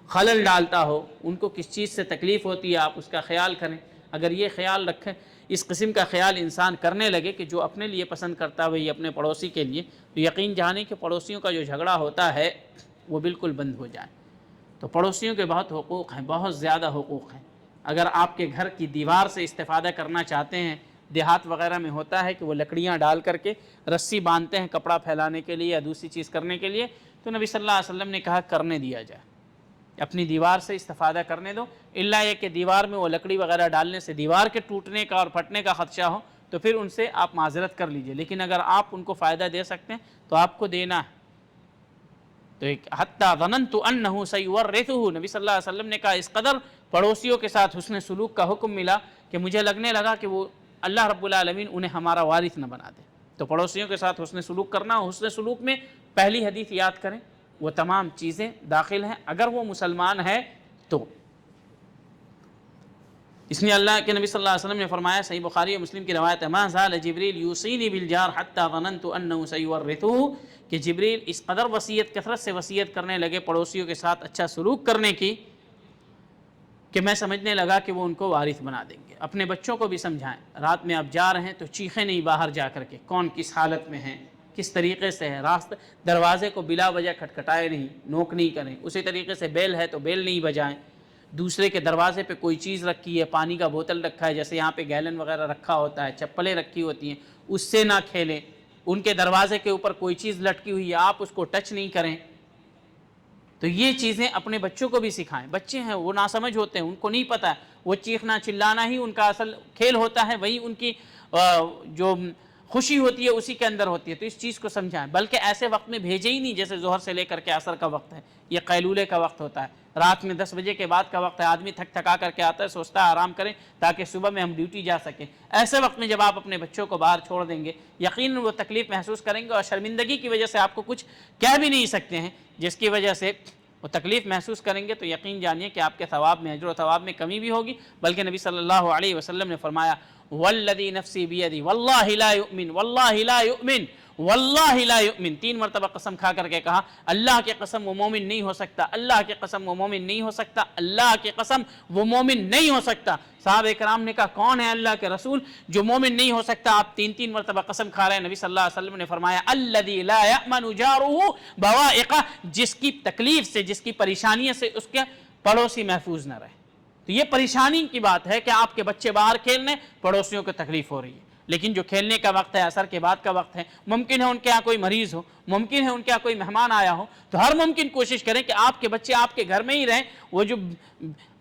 Speaker 1: خلل ڈالتا ہو، ان کو کس چیز سے تکلیف ہوتی ہے آپ اس کا خیال کریں۔ اگر یہ خیال رکھیں، اس قسم کا خیال انسان کرنے لگے کہ جو اپنے لیے پسند کرتا ہے وہی اپنے پڑوسی کے لیے، تو یقین جانیں کہ پڑوسیوں کا جو جھگڑا ہوتا ہے وہ بالکل بند ہو جائے۔ تو پڑوسیوں کے بہت حقوق ہیں، بہت زیادہ حقوق ہیں۔ اگر آپ کے گھر کی دیوار سے استفادہ کرنا چاہتے ہیں، دیہات وغیرہ میں ہوتا ہے کہ وہ لکڑیاں ڈال کر کے رسی باندھتے ہیں کپڑا پھیلانے کے لیے یا دوسری چیز کرنے کے لیے، تو نبی صلی اللہ علیہ وسلم نے کہا کرنے دیا جائے، اپنی دیوار سے استفادہ کرنے دو، الا یہ کہ دیوار میں وہ لکڑی وغیرہ ڈالنے سے دیوار کے ٹوٹنے کا اور پھٹنے کا خدشہ ہو تو پھر ان سے آپ معذرت کر لیجئے، لیکن اگر آپ ان کو فائدہ دے سکتے ہیں تو آپ کو دینا ہے۔ تو حتیٰ ظننت انہ سیورثہ، نبی صلی اللہ علیہ وسلم نے کہا اس قدر پڑوسیوں کے ساتھ حسن سلوک کا حکم ملا کہ مجھے لگنے لگا کہ وہ اللہ رب العالمین انہیں ہمارا وارث نہ بنا دے۔ تو پڑوسیوں کے ساتھ حسن سلوک کرنا، حسن سلوک میں پہلی حدیث یاد کریں، وہ تمام چیزیں داخل ہیں اگر وہ مسلمان ہے تو۔ اس لیے اللہ کے نبی صلی اللہ علیہ وسلم نے فرمایا، صحیح بخاری اور مسلم کی روایت ہے، ما زال جبریل یوصینی بالجار حتی ظننت انہ سیورثہ، کہ جبریل اس قدر وصیت، کثرت سے وصیت کرنے لگے پڑوسیوں کے ساتھ اچھا سلوک کرنے کی کہ میں سمجھنے لگا کہ وہ ان کو وارث بنا دیں گے۔ اپنے بچوں کو بھی سمجھائیں، رات میں آپ جا رہے ہیں تو چیخیں نہیں باہر جا کر کے، کون کس حالت میں ہیں، کس طریقے سے ہے، دروازے کو بلا وجہ کھٹکھٹائے نہیں، نوک نہیں کریں، اسی طریقے سے بیل ہے تو بیل نہیں بجائیں، دوسرے کے دروازے پہ کوئی چیز رکھی ہے، پانی کا بوتل رکھا ہے، جیسے یہاں پہ گیلن وغیرہ رکھا ہوتا ہے، چپلیں رکھی ہوتی ہیں، اس سے نہ کھیلیں، ان کے دروازے کے اوپر کوئی چیز لٹکی ہوئی ہے آپ اس کو ٹچ نہیں کریں۔ تو یہ چیزیں اپنے بچوں کو بھی سکھائیں، بچے ہیں وہ ناسمجھ ہوتے ہیں، ان کو نہیں پتہ، وہ چیخنا چلانا ہی ان کا اصل کھیل ہوتا ہے، وہی ان کی جو خوشی ہوتی ہے اسی کے اندر ہوتی ہے، تو اس چیز کو سمجھائیں۔ بلکہ ایسے وقت میں بھیجے ہی نہیں جیسے ظہر سے لے کر کے عصر کا وقت ہے، یہ قیلولے کا وقت ہوتا ہے، رات میں 10 بجے کے بعد کا وقت ہے، آدمی تھک تھکا کر کے آتا ہے، سوچتا ہے آرام کریں تاکہ صبح میں ہم ڈیوٹی جا سکیں۔ ایسے وقت میں جب آپ اپنے بچوں کو باہر چھوڑ دیں گے، یقیناً وہ تکلیف محسوس کریں گے اور شرمندگی کی وجہ سے آپ کو کچھ کہہ بھی نہیں سکتے ہیں، جس کی وجہ سے وہ تکلیف محسوس کریں گے، تو یقین جانیے کہ آپ کے ثواب میں، اجر و ثواب میں کمی بھی ہوگی۔ بلکہ نبی صلی اللہ علیہ وسلم نے فرمایا، والذی نفسی بیدی واللہ لا یؤمن واللہ لا یؤمن واللہ لا یؤمن، 3 مرتبہ قسم کھا کر کے کہا، اللہ کی قسم وہ مومن نہیں ہو سکتا، اللہ کی قسم وہ مومن نہیں ہو سکتا، اللہ کی قسم وہ مومن نہیں ہو سکتا۔ صحابہ کرام نے کہا کون ہے اللہ کے رسول جو مومن نہیں ہو سکتا؟ آپ 3 مرتبہ قسم کھا رہے ہیں۔ نبی صلی اللہ علیہ وسلم نے فرمایا، الذی لا یأمن جارہ بوائقہ، جس کی تکلیف سے، جس کی پریشانیوں سے اس کے پڑوسی محفوظ نہ رہے۔ تو یہ پریشانی کی بات ہے کہ آپ کے بچے باہر کھیلنے، پڑوسیوں کو تکلیف ہو رہی ہے، لیکن جو کھیلنے کا وقت ہے، عصر کے بعد کا وقت ہے، ممکن ہے ان کے یہاں کوئی مریض ہو، ممکن ہے ان کے یہاں کوئی مہمان آیا ہو، تو ہر ممکن کوشش کریں کہ آپ کے بچے آپ کے گھر میں ہی رہیں، وہ جو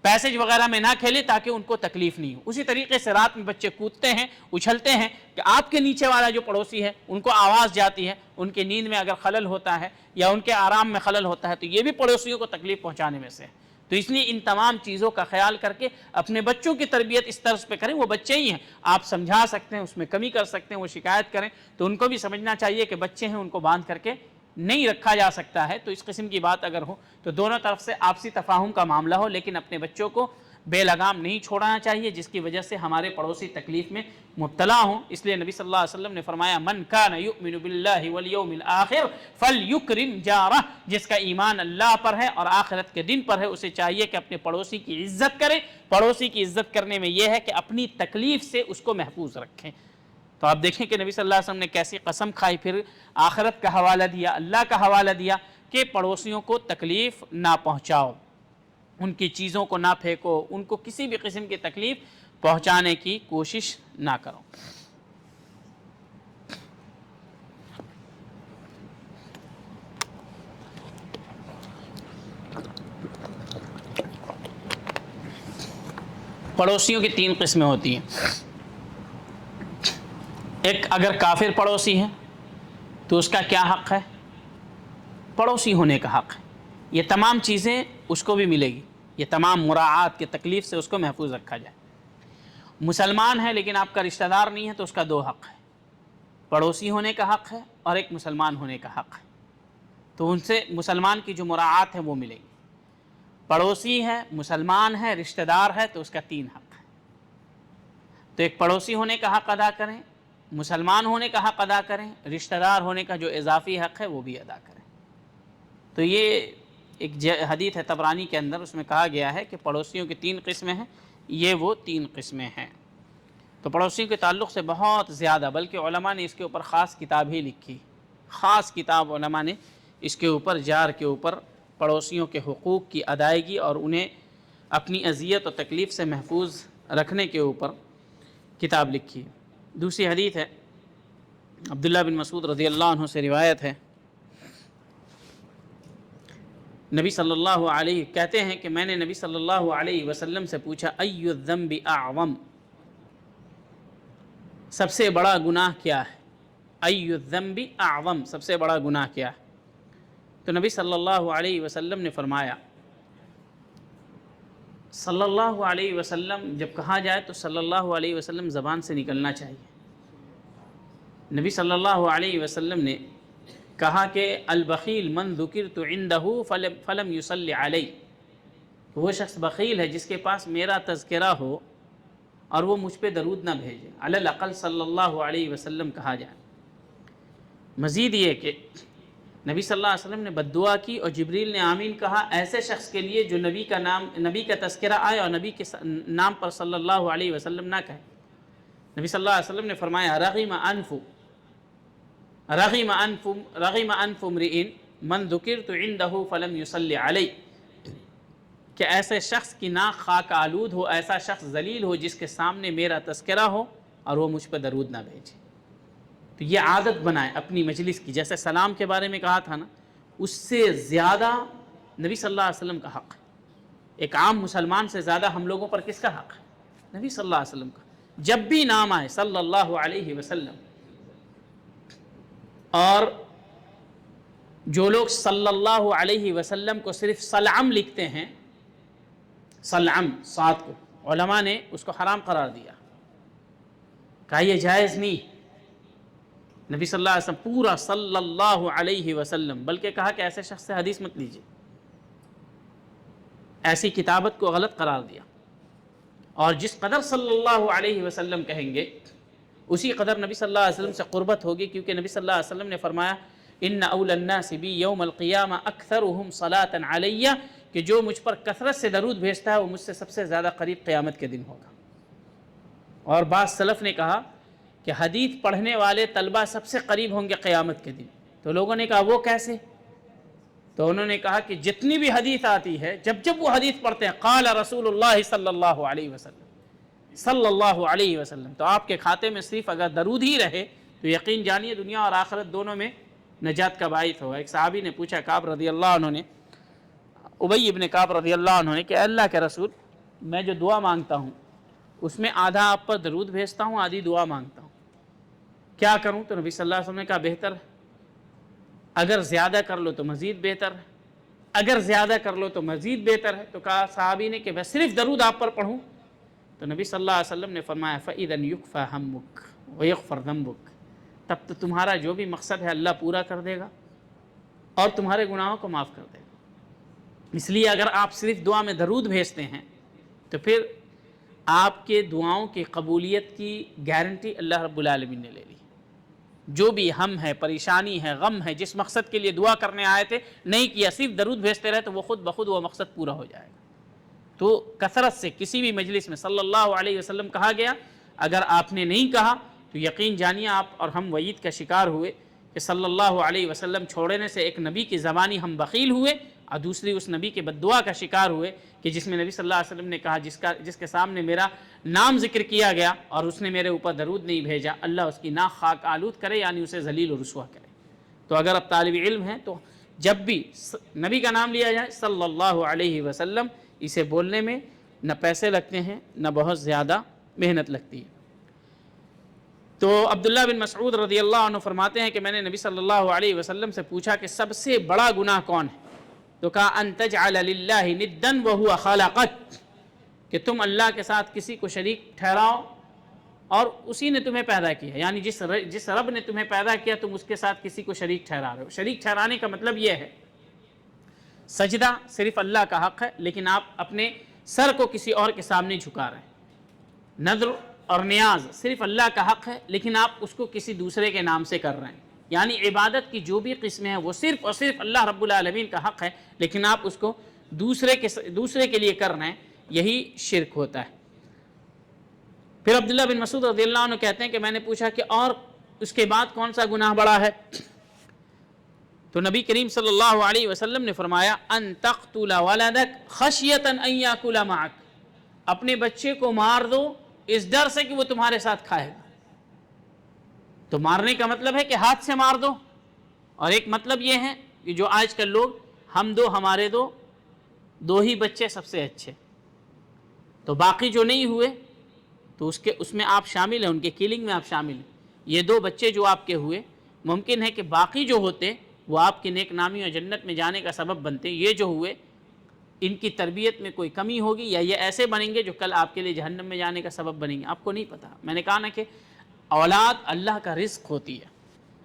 Speaker 1: پیسج وغیرہ میں نہ کھیلیں تاکہ ان کو تکلیف نہیں ہو۔ اسی طریقے سے رات میں بچے کودتے ہیں، اچھلتے ہیں کہ آپ کے نیچے والا جو پڑوسی ہے ان کو آواز جاتی ہے، ان کی نیند میں اگر خلل ہوتا ہے یا ان کے آرام میں خلل ہوتا ہے تو یہ بھی پڑوسیوں کو تکلیف پہنچانے میں سے ہے۔ تو اس لیے ان تمام چیزوں کا خیال کر کے اپنے بچوں کی تربیت اس طرز پہ کریں، وہ بچے ہی ہیں، آپ سمجھا سکتے ہیں، اس میں کمی کر سکتے ہیں، وہ شکایت کریں تو ان کو بھی سمجھنا چاہیے کہ بچے ہیں، ان کو باندھ کر کے نہیں رکھا جا سکتا ہے۔ تو اس قسم کی بات اگر ہو تو دونوں طرف سے آپسی تفاہم کا معاملہ ہو، لیکن اپنے بچوں کو بے لگام نہیں چھوڑنا چاہیے جس کی وجہ سے ہمارے پڑوسی تکلیف میں مبتلا ہوں۔ اس لیے نبی صلی اللہ علیہ وسلم نے فرمایا، من کان یؤمن باللہ والیوم الآخر فلیکرم جارہ، جس کا ایمان اللہ پر ہے اور آخرت کے دن پر ہے اسے چاہیے کہ اپنے پڑوسی کی عزت کرے۔ پڑوسی کی عزت کرنے میں یہ ہے کہ اپنی تکلیف سے اس کو محفوظ رکھیں۔ تو آپ دیکھیں کہ نبی صلی اللہ علیہ وسلم نے کیسی قسم کھائی، پھر آخرت کا حوالہ دیا، اللہ کا حوالہ دیا کہ پڑوسیوں کو تکلیف نہ پہنچاؤ، ان کی چیزوں کو نہ پھینکو، ان کو کسی بھی قسم کی تکلیف پہنچانے کی کوشش نہ کرو۔ پڑوسیوں کی 3 قسمیں ہوتی ہیں۔ ایک، اگر کافر پڑوسی ہے تو اس کا کیا حق ہے؟ پڑوسی ہونے کا حق ہے، یہ تمام چیزیں اس کو بھی ملے گی، یہ تمام مراعات کی تکلیف سے اس کو محفوظ رکھا جائے۔ مسلمان ہے لیکن آپ کا رشتہ دار نہیں ہے تو اس کا 2 حق ہے، پڑوسی ہونے کا حق ہے اور ایک مسلمان ہونے کا حق ہے۔ تو ان سے مسلمان کی جو مراعات ہے وہ ملے گی. پڑوسی ہے، مسلمان ہے، رشتہ دار ہے، تو اس کا 3 حق ہے. تو ایک پڑوسی ہونے کا حق ادا کریں، مسلمان ہونے کا حق ادا کریں، رشتہ دار ہونے کا جو اضافی حق ہے وہ بھی ادا کریں. تو یہ ایک حدیث ہے طبرانی کے اندر، اس میں کہا گیا ہے کہ پڑوسیوں کی 3 قسمیں ہیں، یہ وہ 3 قسمیں ہیں. تو پڑوسیوں کے تعلق سے بہت زیادہ، بلکہ علماء نے اس کے اوپر خاص کتاب ہی لکھی، خاص کتاب علماء نے اس کے اوپر، جار کے اوپر پڑوسیوں کے حقوق کی ادائیگی اور انہیں اپنی اذیت و تکلیف سے محفوظ رکھنے کے اوپر کتاب لکھی. دوسری حدیث ہے عبداللہ بن مسعود رضی اللہ عنہ سے روایت ہے، نبی صلی اللہ علیہ کہتے ہیں کہ میں نے نبی صلی اللہ علیہ وسلم سے پوچھا ای الذنب اعظم، سب سے بڑا گناہ کیا ہے؟ ای الذنب اعظم، سب سے بڑا گناہ کیا ہے؟ تو نبی صلی اللہ علیہ وسلم نے فرمایا، صلی اللہ علیہ وسلم جب کہا جائے تو صلی اللہ علیہ وسلم زبان سے نکلنا چاہیے. نبی صلی اللہ علیہ وسلم نے کہا کہ البخیل من ذکرت عندہ فلم یصلی علی، وہ شخص بخیل ہے جس کے پاس میرا تذکرہ ہو اور وہ مجھ پہ درود نہ بھیجے، علی الاقل صلی اللہ علیہ وسلم کہا جائے. مزید یہ کہ نبی صلی اللہ علیہ وسلم نے بد دعا کی اور جبریل نے آمین کہا ایسے شخص کے لیے جو نبی کا نام، نبی کا تذکرہ آئے اور نبی کے نام پر صلی اللہ علیہ وسلم نہ کہے. نبی صلی اللہ علیہ وسلم نے فرمایا رغم انف امرئ من ذکرت عندہ فلم یصلی علی، کہ ایسے شخص کی ناک خاک آلود ہو، ایسا شخص ذلیل ہو جس کے سامنے میرا تذکرہ ہو اور وہ مجھ پہ درود نہ بھیجے. تو یہ عادت بنائیں اپنی مجلس کی، جیسے سلام کے بارے میں کہا تھا نا، اس سے زیادہ نبی صلی اللہ علیہ وسلم کا حق ہے. ایک عام مسلمان سے زیادہ ہم لوگوں پر کس کا حق ہے؟ نبی صلی اللہ علیہ وسلم کا. جب بھی نام آئے صلی اللہ علیہ وسلم، اور جو لوگ صلی اللہ علیہ وسلم کو صرف سلام لکھتے ہیں، سلام صاد کو، علماء نے اس کو حرام قرار دیا، کہا یہ جائز نہیں. نبی صلی اللہ علیہ وسلم پورا صلی اللہ علیہ وسلم، بلکہ کہا کہ ایسے شخص سے حدیث مت لیجیے، ایسی کتابت کو غلط قرار دیا. اور جس قدر صلی اللہ علیہ وسلم کہیں گے اسی قدر نبی صلی اللہ علیہ وسلم سے قربت ہوگی، کیونکہ نبی صلی اللہ علیہ وسلم نے فرمایا ان اول الناس بی یوم القیامہ اکثرهم صلاۃ علی، کہ جو مجھ پر کثرت سے درود بھیجتا ہے وہ مجھ سے سب سے زیادہ قریب قیامت کے دن ہوگا. اور بعض سلف نے کہا کہ حدیث پڑھنے والے طلبہ سب سے قریب ہوں گے قیامت کے دن. تو لوگوں نے کہا وہ کیسے؟ تو انہوں نے کہا کہ جتنی بھی حدیث آتی ہے، جب وہ حدیث پڑھتے ہیں قال رسول اللہ صلی اللہ علیہ وسلم، صلی اللہ علیہ وسلم، تو آپ کے کھاتے میں صرف اگر درود ہی رہے تو یقین جانیے دنیا اور آخرت دونوں میں نجات کا باعث ہوگا. ایک صحابی نے پوچھا کعب رضی اللہ عنہ نے، ابی ابن کعب رضی اللہ عنہ نے، کہ اللہ کے رسول میں جو دعا مانگتا ہوں اس میں آدھا آپ پر درود بھیجتا ہوں، آدھی دعا مانگتا ہوں، کیا کروں؟ تو نبی صلی اللہ علیہ وسلم نے کہا بہتر ہے، اگر زیادہ کر لو تو مزید بہتر ہے، اگر زیادہ کر لو تو مزید بہتر ہے. تو کہا صحابی نے کہ میں صرف درود آپ پر پڑھوں؟ تو نبی صلی اللہ علیہ وسلم نے فرمایا فَإِذًا يُكْفَى هَمُّكَ وَيُغْفَرْ ذَنبُكَ، تب تو تمہارا جو بھی مقصد ہے اللہ پورا کر دے گا اور تمہارے گناہوں کو معاف کر دے گا. اس لیے اگر آپ صرف دعا میں درود بھیجتے ہیں تو پھر آپ کے دعاؤں کی قبولیت کی گارنٹی اللہ رب العالمین نے لے لی. جو بھی ہم ہے، پریشانی ہے، غم ہے، جس مقصد کے لیے دعا کرنے آئے تھے نہیں کیا، صرف درود بھیجتے رہے، تو وہ خود بخود وہ مقصد پورا ہو جائے گا. تو کثرت سے کسی بھی مجلس میں صلی اللہ علیہ وسلم کہا گیا، اگر آپ نے نہیں کہا تو یقین جانیے آپ اور ہم وعید کا شکار ہوئے کہ صلی اللہ علیہ وسلم چھوڑنے سے ایک نبی کی زبانی ہم بخیل ہوئے، اور دوسری اس نبی کے بد دعا کا شکار ہوئے کہ جس میں نبی صلی اللہ علیہ وسلم نے کہا جس کے سامنے میرا نام ذکر کیا گیا اور اس نے میرے اوپر درود نہیں بھیجا، اللہ اس کی ناک خاک آلود کرے، یعنی اسے ذلیل و رسوا کرے. تو اگر اب طالب علم ہیں تو جب بھی نبی کا نام لیا جائے صلی اللہ علیہ وسلم، اسے بولنے میں نہ پیسے لگتے ہیں نہ بہت زیادہ محنت لگتی ہے. تو عبداللہ بن مسعود رضی اللہ عنہ فرماتے ہیں کہ میں نے نبی صلی اللہ علیہ وسلم سے پوچھا کہ سب سے بڑا گناہ کون ہے؟ تو کہا ان تجعل للہ ندا وہو خلقک، کہ تم اللہ کے ساتھ کسی کو شریک ٹھہراؤ اور اسی نے تمہیں پیدا کیا، یعنی جس رب نے تمہیں پیدا کیا تم اس کے ساتھ کسی کو شریک ٹھہرا رہے ہو۔ شریک ٹھہرانے کا مطلب یہ ہے سجدہ صرف اللہ کا حق ہے، لیکن آپ اپنے سر کو کسی اور کے سامنے جھکا رہے ہیں۔ نذر اور نیاز صرف اللہ کا حق ہے، لیکن آپ اس کو کسی دوسرے کے نام سے کر رہے ہیں، یعنی عبادت کی جو بھی قسمیں ہیں وہ صرف اور صرف اللہ رب العالمین کا حق ہے، لیکن آپ اس کو دوسرے کے لیے کر رہے ہیں، یہی شرک ہوتا ہے۔ پھر عبداللہ بن مسعود رضی اللہ عنہ کہتے ہیں کہ میں نے پوچھا کہ اور اس کے بعد کون سا گناہ بڑا ہے؟ تو نبی کریم صلی اللہ علیہ وسلم نے فرمایا ان تقتل ولدک خشیۃ ان یاکل معک، اپنے بچے کو مار دو اس ڈر سے کہ وہ تمہارے ساتھ کھائے گا۔ تو مارنے کا مطلب ہے کہ ہاتھ سے مار دو، اور ایک مطلب یہ ہے کہ جو آج کل لوگ ہم دو ہمارے دو ہی بچے سب سے اچھے، تو باقی جو نہیں ہوئے تو اس میں آپ شامل ہیں، ان کے کلنگ میں آپ شامل ہیں۔ یہ دو بچے جو آپ کے ہوئے، ممکن ہے کہ باقی جو ہوتے وہ آپ کی نیک نامی اور جنت میں جانے کا سبب بنتے، یہ جو ہوئے ان کی تربیت میں کوئی کمی ہوگی یا یہ ایسے بنیں گے جو کل آپ کے لیے جہنم میں جانے کا سبب بنیں گے، آپ کو نہیں پتہ۔ میں نے کہا نا کہ اولاد اللہ کا رزق ہوتی ہے،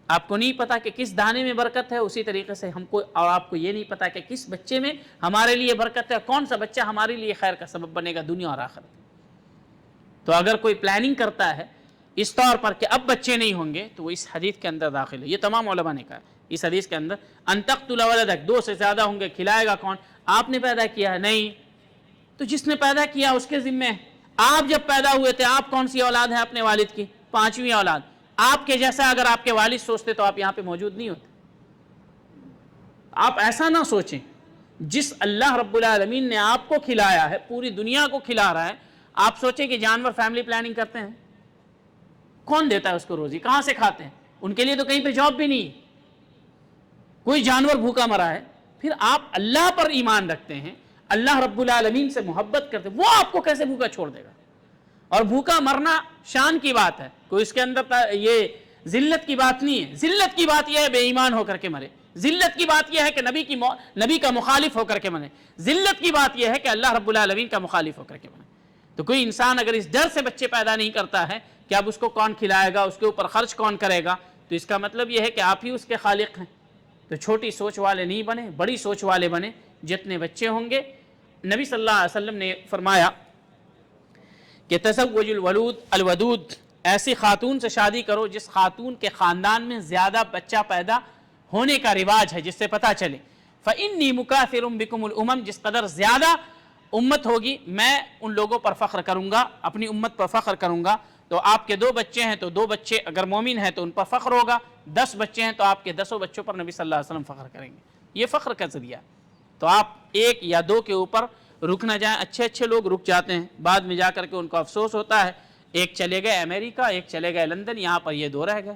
Speaker 1: آپ کو نہیں پتہ کہ کس دانے میں برکت ہے، اسی طریقے سے ہم کو اور آپ کو یہ نہیں پتہ کہ کس بچے میں ہمارے لیے برکت ہے، کون سا بچہ ہمارے لیے خیر کا سبب بنے گا دنیا اور آخرت۔ تو اگر کوئی پلاننگ کرتا ہے اس طور پر کہ اب بچے نہیں ہوں گے تو وہ اس حدیث کے اندر داخل ہے۔ یہ تمام علماء نے کہا اس حدیث کے اندر ان تقتل ولدک، دو سے زیادہ ہوں گے، کھلائے گا کون؟ آپ نے پیدا کیا ہے؟ نہیں، تو جس نے پیدا کیا اس کے ذمہ ہے۔ آپ جب پیدا ہوئے تھے آپ کون سی اولاد ہے اپنے والد کی؟ 5ویں اولاد۔ آپ کے جیسا اگر آپ کے والد سوچتے تو آپ یہاں پہ موجود نہیں ہوتے۔ آپ ایسا نہ سوچیں، جس اللہ رب العالمین نے آپ کو کھلایا ہے، پوری دنیا کو کھلا رہا ہے، آپ سوچیں کہ جانور فیملی پلاننگ کرتے ہیں؟ کون دیتا ہے اس کو روزی؟ کہاں سے کھاتے ہیں؟ ان کے لیے تو کہیں پہ جاب بھی نہیں ہے، کوئی جانور بھوکا مرا ہے۔ پھر آپ اللہ پر ایمان رکھتے ہیں، اللہ رب العالمین سے محبت کرتے ہیں، وہ آپ کو کیسے بھوکا چھوڑ دے گا؟ اور بھوکا مرنا شان کی بات ہے، کوئی اس کے اندر یہ ذلت کی بات نہیں ہے۔ ذلت کی بات یہ ہے بے ایمان ہو کر کے مرے، ذلت کی بات یہ ہے کہ نبی کا مخالف ہو کر کے مرے، ذلت کی بات یہ ہے کہ اللہ رب العالمین کا مخالف ہو کر کے مرے۔ تو کوئی انسان اگر اس ڈر سے بچے پیدا نہیں کرتا ہے کہ اب اس کو کون کھلائے گا، اس کے اوپر خرچ کون کرے گا، تو اس کا مطلب یہ ہے کہ آپ ہی اس کے خالق ہیں۔ تو چھوٹی سوچ والے نہیں بنے، بڑی سوچ والے بنے۔ جتنے بچے ہوں گے، نبی صلی اللہ علیہ وسلم نے فرمایا کہ تزوج الودود، ایسی خاتون سے شادی کرو جس خاتون کے خاندان میں زیادہ بچہ پیدا ہونے کا رواج ہے، جس سے پتہ چلے۔ فإنی مکاثر بکم الامم، جس قدر زیادہ امت ہوگی میں ان لوگوں پر فخر کروں گا، اپنی امت پر فخر کروں گا۔ تو آپ کے 2 بچے ہیں تو 2 بچے اگر مومن ہیں تو ان پر فخر ہوگا، 10 بچے ہیں تو آپ کے 10 بچوں پر نبی صلی اللہ علیہ وسلم فخر کریں گے۔ یہ فخر کا ذریعہ۔ تو آپ 1 یا 2 کے اوپر رک نہ جائیں۔ اچھے لوگ رک جاتے ہیں، بعد میں جا کر کے ان کو افسوس ہوتا ہے، ایک چلے گئے امریکہ، ایک چلے گئے لندن، یہاں پر یہ 2 رہ گئے۔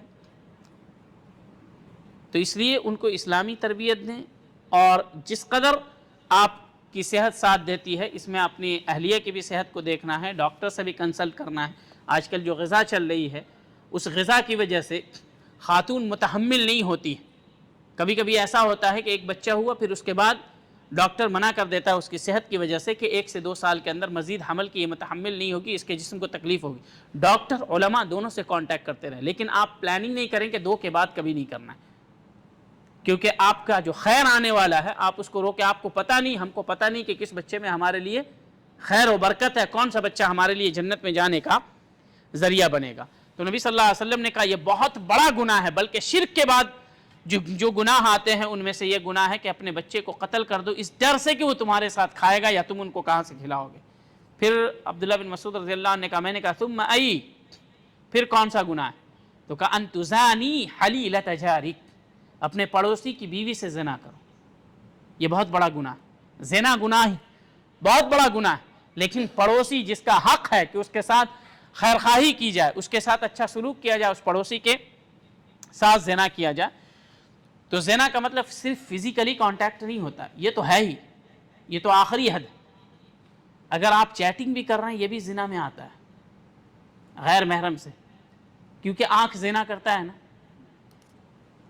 Speaker 1: تو اس لیے ان کو اسلامی تربیت دیں، اور جس قدر آپ کی صحت ساتھ دیتی ہے، اس میں اپنی اہلیہ کی بھی صحت کو دیکھنا ہے، ڈاکٹر سے بھی کنسلٹ کرنا ہے۔ آج کل جو غذا چل رہی ہے اس غذا کی وجہ سے خاتون متحمل نہیں ہوتی ہے۔ کبھی کبھی ایسا ہوتا ہے کہ ایک بچہ ہوا، پھر اس کے بعد ڈاکٹر منع کر دیتا ہے اس کی صحت کی وجہ سے کہ 1 سے 2 سال کے اندر مزید حمل کی یہ متحمل نہیں ہوگی، اس کے جسم کو تکلیف ہوگی۔ ڈاکٹر علماء دونوں سے کانٹیکٹ کرتے رہیں، لیکن آپ پلاننگ نہیں کریں کہ 2 کے بعد کبھی نہیں کرنا ہے، کیونکہ آپ کا جو خیر آنے والا ہے آپ اس کو روکے۔ آپ کو پتہ نہیں، ہم کو پتہ نہیں کہ کس بچے میں ہمارے لیے خیر و برکت ہے، کون سا بچہ ہمارے لیے جنت میں جانے کا ذریعہ بنے گا۔ تو نبی صلی اللہ علیہ وسلم نے کہا یہ بہت بڑا گناہ ہے، بلکہ شرک کے بعد جو گناہ آتے ہیں ان میں سے یہ گناہ ہے کہ اپنے بچے کو قتل کر دو اس ڈر سے کہ وہ تمہارے ساتھ کھائے گا یا تم ان کو کہاں سے کھلاؤ گے۔ پھر عبداللہ بن مسعود رضی اللہ عنہ نے کہا، میں نے کہا ثم ای، پھر کون سا گناہ ہے؟ تو کہا ان تزانی حلیلۃ جارک، اپنے پڑوسی کی بیوی سے زنا کرو۔ یہ بہت بڑا گناہ، زنا گناہ بہت بڑا گناہ ہے، لیکن پڑوسی جس کا حق ہے کہ اس کے ساتھ خیر خواہی کی جائے، اس کے ساتھ اچھا سلوک کیا جائے، اس پڑوسی کے ساتھ زنا کیا جائے۔ تو زنا کا مطلب صرف فزیکلی کانٹیکٹ نہیں ہوتا، یہ تو ہے ہی، یہ تو آخری حد ہے۔ اگر آپ چیٹنگ بھی کر رہے ہیں یہ بھی زنا میں آتا ہے، غیر محرم سے، کیونکہ آنکھ زنا کرتا ہے نا،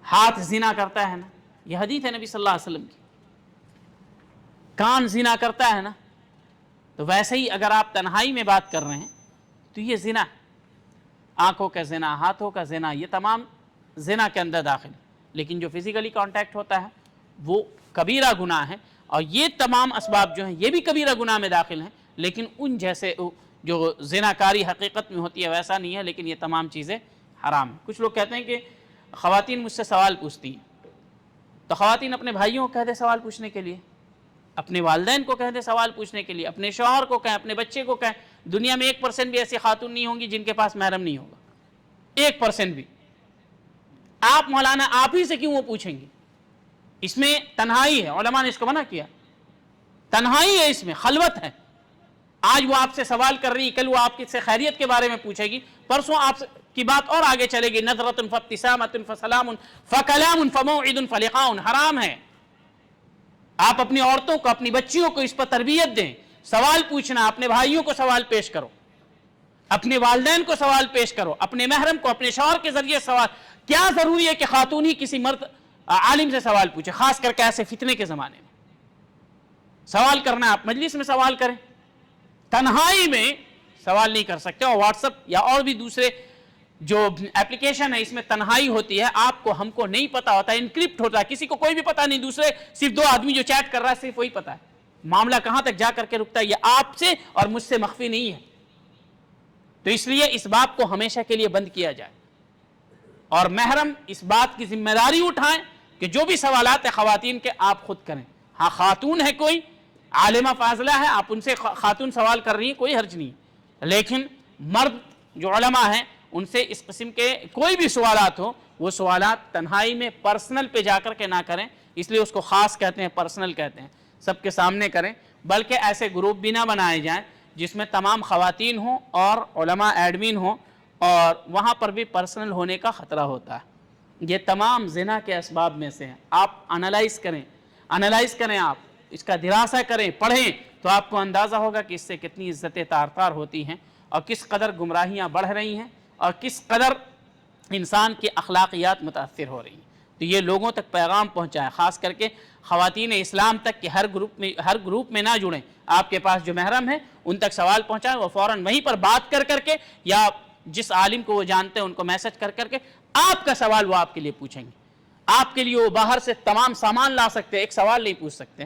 Speaker 1: ہاتھ زنا کرتا ہے نا، یہ حدیث ہے نبی صلی اللہ علیہ وسلم کی، کان زنا کرتا ہے نا۔ تو ویسے ہی اگر آپ تنہائی میں بات کر رہے ہیں تو یہ زنا، آنکھوں کا زنا، ہاتھوں کا زنا، یہ تمام زنا کے اندر داخل ہے۔ لیکن جو فزیکلی کانٹیکٹ ہوتا ہے وہ کبیرہ گناہ ہے، اور یہ تمام اسباب جو ہیں یہ بھی کبیرہ گناہ میں داخل ہیں، لیکن ان جیسے جو زناکاری حقیقت میں ہوتی ہے ویسا نہیں ہے، لیکن یہ تمام چیزیں حرام ہیں۔ کچھ لوگ کہتے ہیں کہ خواتین مجھ سے سوال پوچھتی ہیں، تو خواتین اپنے بھائیوں کو کہہ دے سوال پوچھنے کے لیے، اپنے والدین کو کہہ دے سوال پوچھنے کے لیے، اپنے شوہر کو کہیں، اپنے بچے کو کہیں۔ دنیا میں 1% بھی ایسی خاتون نہیں ہوں گی جن کے پاس محرم نہیں ہوگا، 1% بھی۔ آپ مولانا آپ ہی سے کیوں وہ پوچھیں گے؟ اس میں تنہائی ہے، علماء نے اس کو منع کیا، تنہائی ہے، اس میں خلوت ہے۔ آج وہ آپ سے سوال کر رہی، کل وہ آپ سے خیریت کے بارے میں پوچھے گی، پرسوں آپ کی بات اور آگے چلے گی، نظرۃ فابتسامۃ فسلام فکلام فموعد فلقاء، حرام ہے۔ آپ اپنی عورتوں کو، اپنی بچیوں کو اس پر تربیت دیں، سوال پوچھنا، اپنے بھائیوں کو سوال پیش کرو، اپنے والدین کو سوال پیش کرو، اپنے محرم کو، اپنے شوہر کے ذریعے سوال۔ کیا ضروری ہے کہ خاتون ہی کسی مرد عالم سے سوال پوچھے، خاص کر کے ایسے فتنے کے زمانے میں؟ سوال کرنا آپ مجلس میں سوال کریں، تنہائی میں سوال نہیں کر سکتے۔ اور واٹس ایپ یا اور بھی دوسرے جو اپلیکیشن ہے اس میں تنہائی ہوتی ہے، آپ کو ہم کو نہیں پتا ہوتا ہے، انکرپٹ ہوتا ہے، کسی کو کوئی بھی پتا نہیں، دوسرے صرف 2 آدمی جو چیٹ کر رہا ہے صرف وہی پتا ہے، معاملہ کہاں تک جا کر کے رکتا ہے یہ آپ سے اور مجھ سے مخفی نہیں ہے۔ تو اس لیے اس بات کو ہمیشہ کے لیے بند کیا جائے، اور محرم اس بات کی ذمہ داری اٹھائیں کہ جو بھی سوالات ہیں خواتین کے آپ خود کریں۔ ہاں خاتون ہے کوئی عالمہ فاضلہ ہے، آپ ان سے خاتون سوال کر رہی ہیں، کوئی حرج نہیں، لیکن مرد جو علماء ہیں ان سے اس قسم کے کوئی بھی سوالات ہو، وہ سوالات تنہائی میں پرسنل پہ جا کر کے نہ کریں، اس لیے اس کو خاص کہتے ہیں، پرسنل کہتے ہیں، سب کے سامنے کریں، بلکہ ایسے گروپ بھی نہ بنائے جائیں جس میں تمام خواتین ہوں اور علماء ایڈمن ہوں، اور وہاں پر بھی پرسنل ہونے کا خطرہ ہوتا ہے۔ یہ تمام زنا کے اسباب میں سے ہیں، آپ انالائز کریں، آپ اس کا دراسہ کریں، پڑھیں، تو آپ کو اندازہ ہوگا کہ اس سے کتنی عزتیں تار تار ہوتی ہیں، اور کس قدر گمراہیاں بڑھ رہی ہیں، اور کس قدر انسان کی اخلاقیات متاثر ہو رہی ہیں۔ تو یہ لوگوں تک پیغام پہنچائیں، خاص کر کے خواتین اسلام تک، کہ ہر گروپ میں نہ جڑیں، آپ کے پاس جو محرم ہیں ان تک سوال پہنچائیں، وہ فوراً وہیں پر بات کر کر کے، یا جس عالم کو وہ جانتے ہیں ان کو میسج کر کر کے آپ کا سوال وہ آپ کے لیے پوچھیں گے۔ آپ کے لیے وہ باہر سے تمام سامان لا سکتے، ایک سوال نہیں پوچھ سکتے۔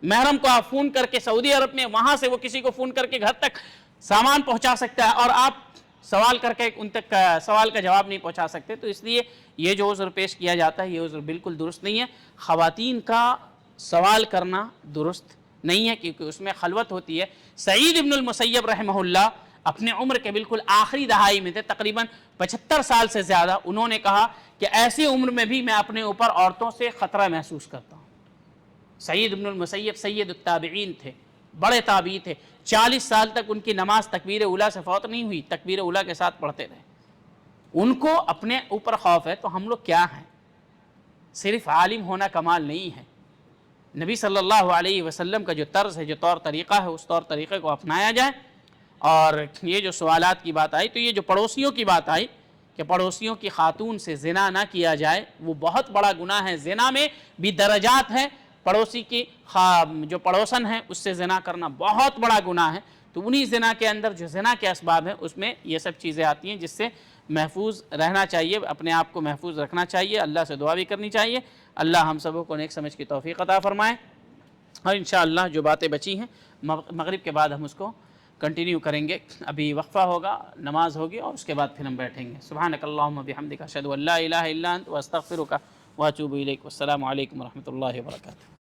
Speaker 1: محرم کو آپ فون کر کے سعودی عرب میں، وہاں سے وہ کسی کو فون کر کے گھر تک سامان پہنچا سکتا ہے، اور آپ سوال کر کے ان تک سوال کا جواب نہیں پہنچا سکتے۔ تو اس لیے یہ جو عذر پیش کیا جاتا ہے یہ عذر بالکل درست نہیں ہے۔ خواتین کا سوال کرنا درست نہیں ہے کیونکہ اس میں خلوت ہوتی ہے۔ سعید ابن المسیب رحمہ اللہ اپنے عمر کے بالکل آخری دہائی میں تھے، تقریباً 75 سال سے زیادہ، انہوں نے کہا کہ ایسی عمر میں بھی میں اپنے اوپر عورتوں سے خطرہ محسوس کرتا ہوں۔ سعید ابن المسیب سید التابعین تھے، بڑے تابعی تھے، 40 سال تک ان کی نماز تکبیر اولیٰ سے فوت نہیں ہوئی، تکبیر اولیٰ کے ساتھ پڑھتے رہے۔ ان کو اپنے اوپر خوف ہے، تو ہم لوگ کیا ہیں؟ صرف عالم ہونا کمال نہیں ہے۔ نبی صلی اللہ علیہ وسلم کا جو طرز ہے، جو طور طریقہ ہے، اس طور طریقے کو اپنایا جائے۔ اور یہ جو سوالات کی بات آئی، تو یہ جو پڑوسیوں کی بات آئی کہ پڑوسیوں کی خاتون سے زنا نہ کیا جائے، وہ بہت بڑا گناہ ہے۔ زنا میں بھی درجات ہیں، پڑوسی کی جو پڑوسن ہے اس سے زنا کرنا بہت بڑا گناہ ہے۔ تو انہی زنا کے اندر جو زنا کے اسباب ہیں اس میں یہ سب چیزیں آتی ہیں، جس سے محفوظ رہنا چاہیے، اپنے آپ کو محفوظ رکھنا چاہیے، اللہ سے دعا بھی کرنی چاہیے۔ اللہ ہم سبوں کو نیک سمجھ کی توفیق عطا فرمائے، اور انشاءاللہ جو باتیں بچی ہیں مغرب کے بعد ہم اس کو کنٹینیو کریں گے۔ ابھی وقفہ ہوگا، نماز ہوگی، اور اس کے بعد پھر ہم بیٹھیں گے۔ سبحانک اللہم بحمدک اشہد ان لا الہ الا انت واستغفرک واتوب الیک۔ والسلام علیکم ورحمۃ اللہ وبرکاتہ۔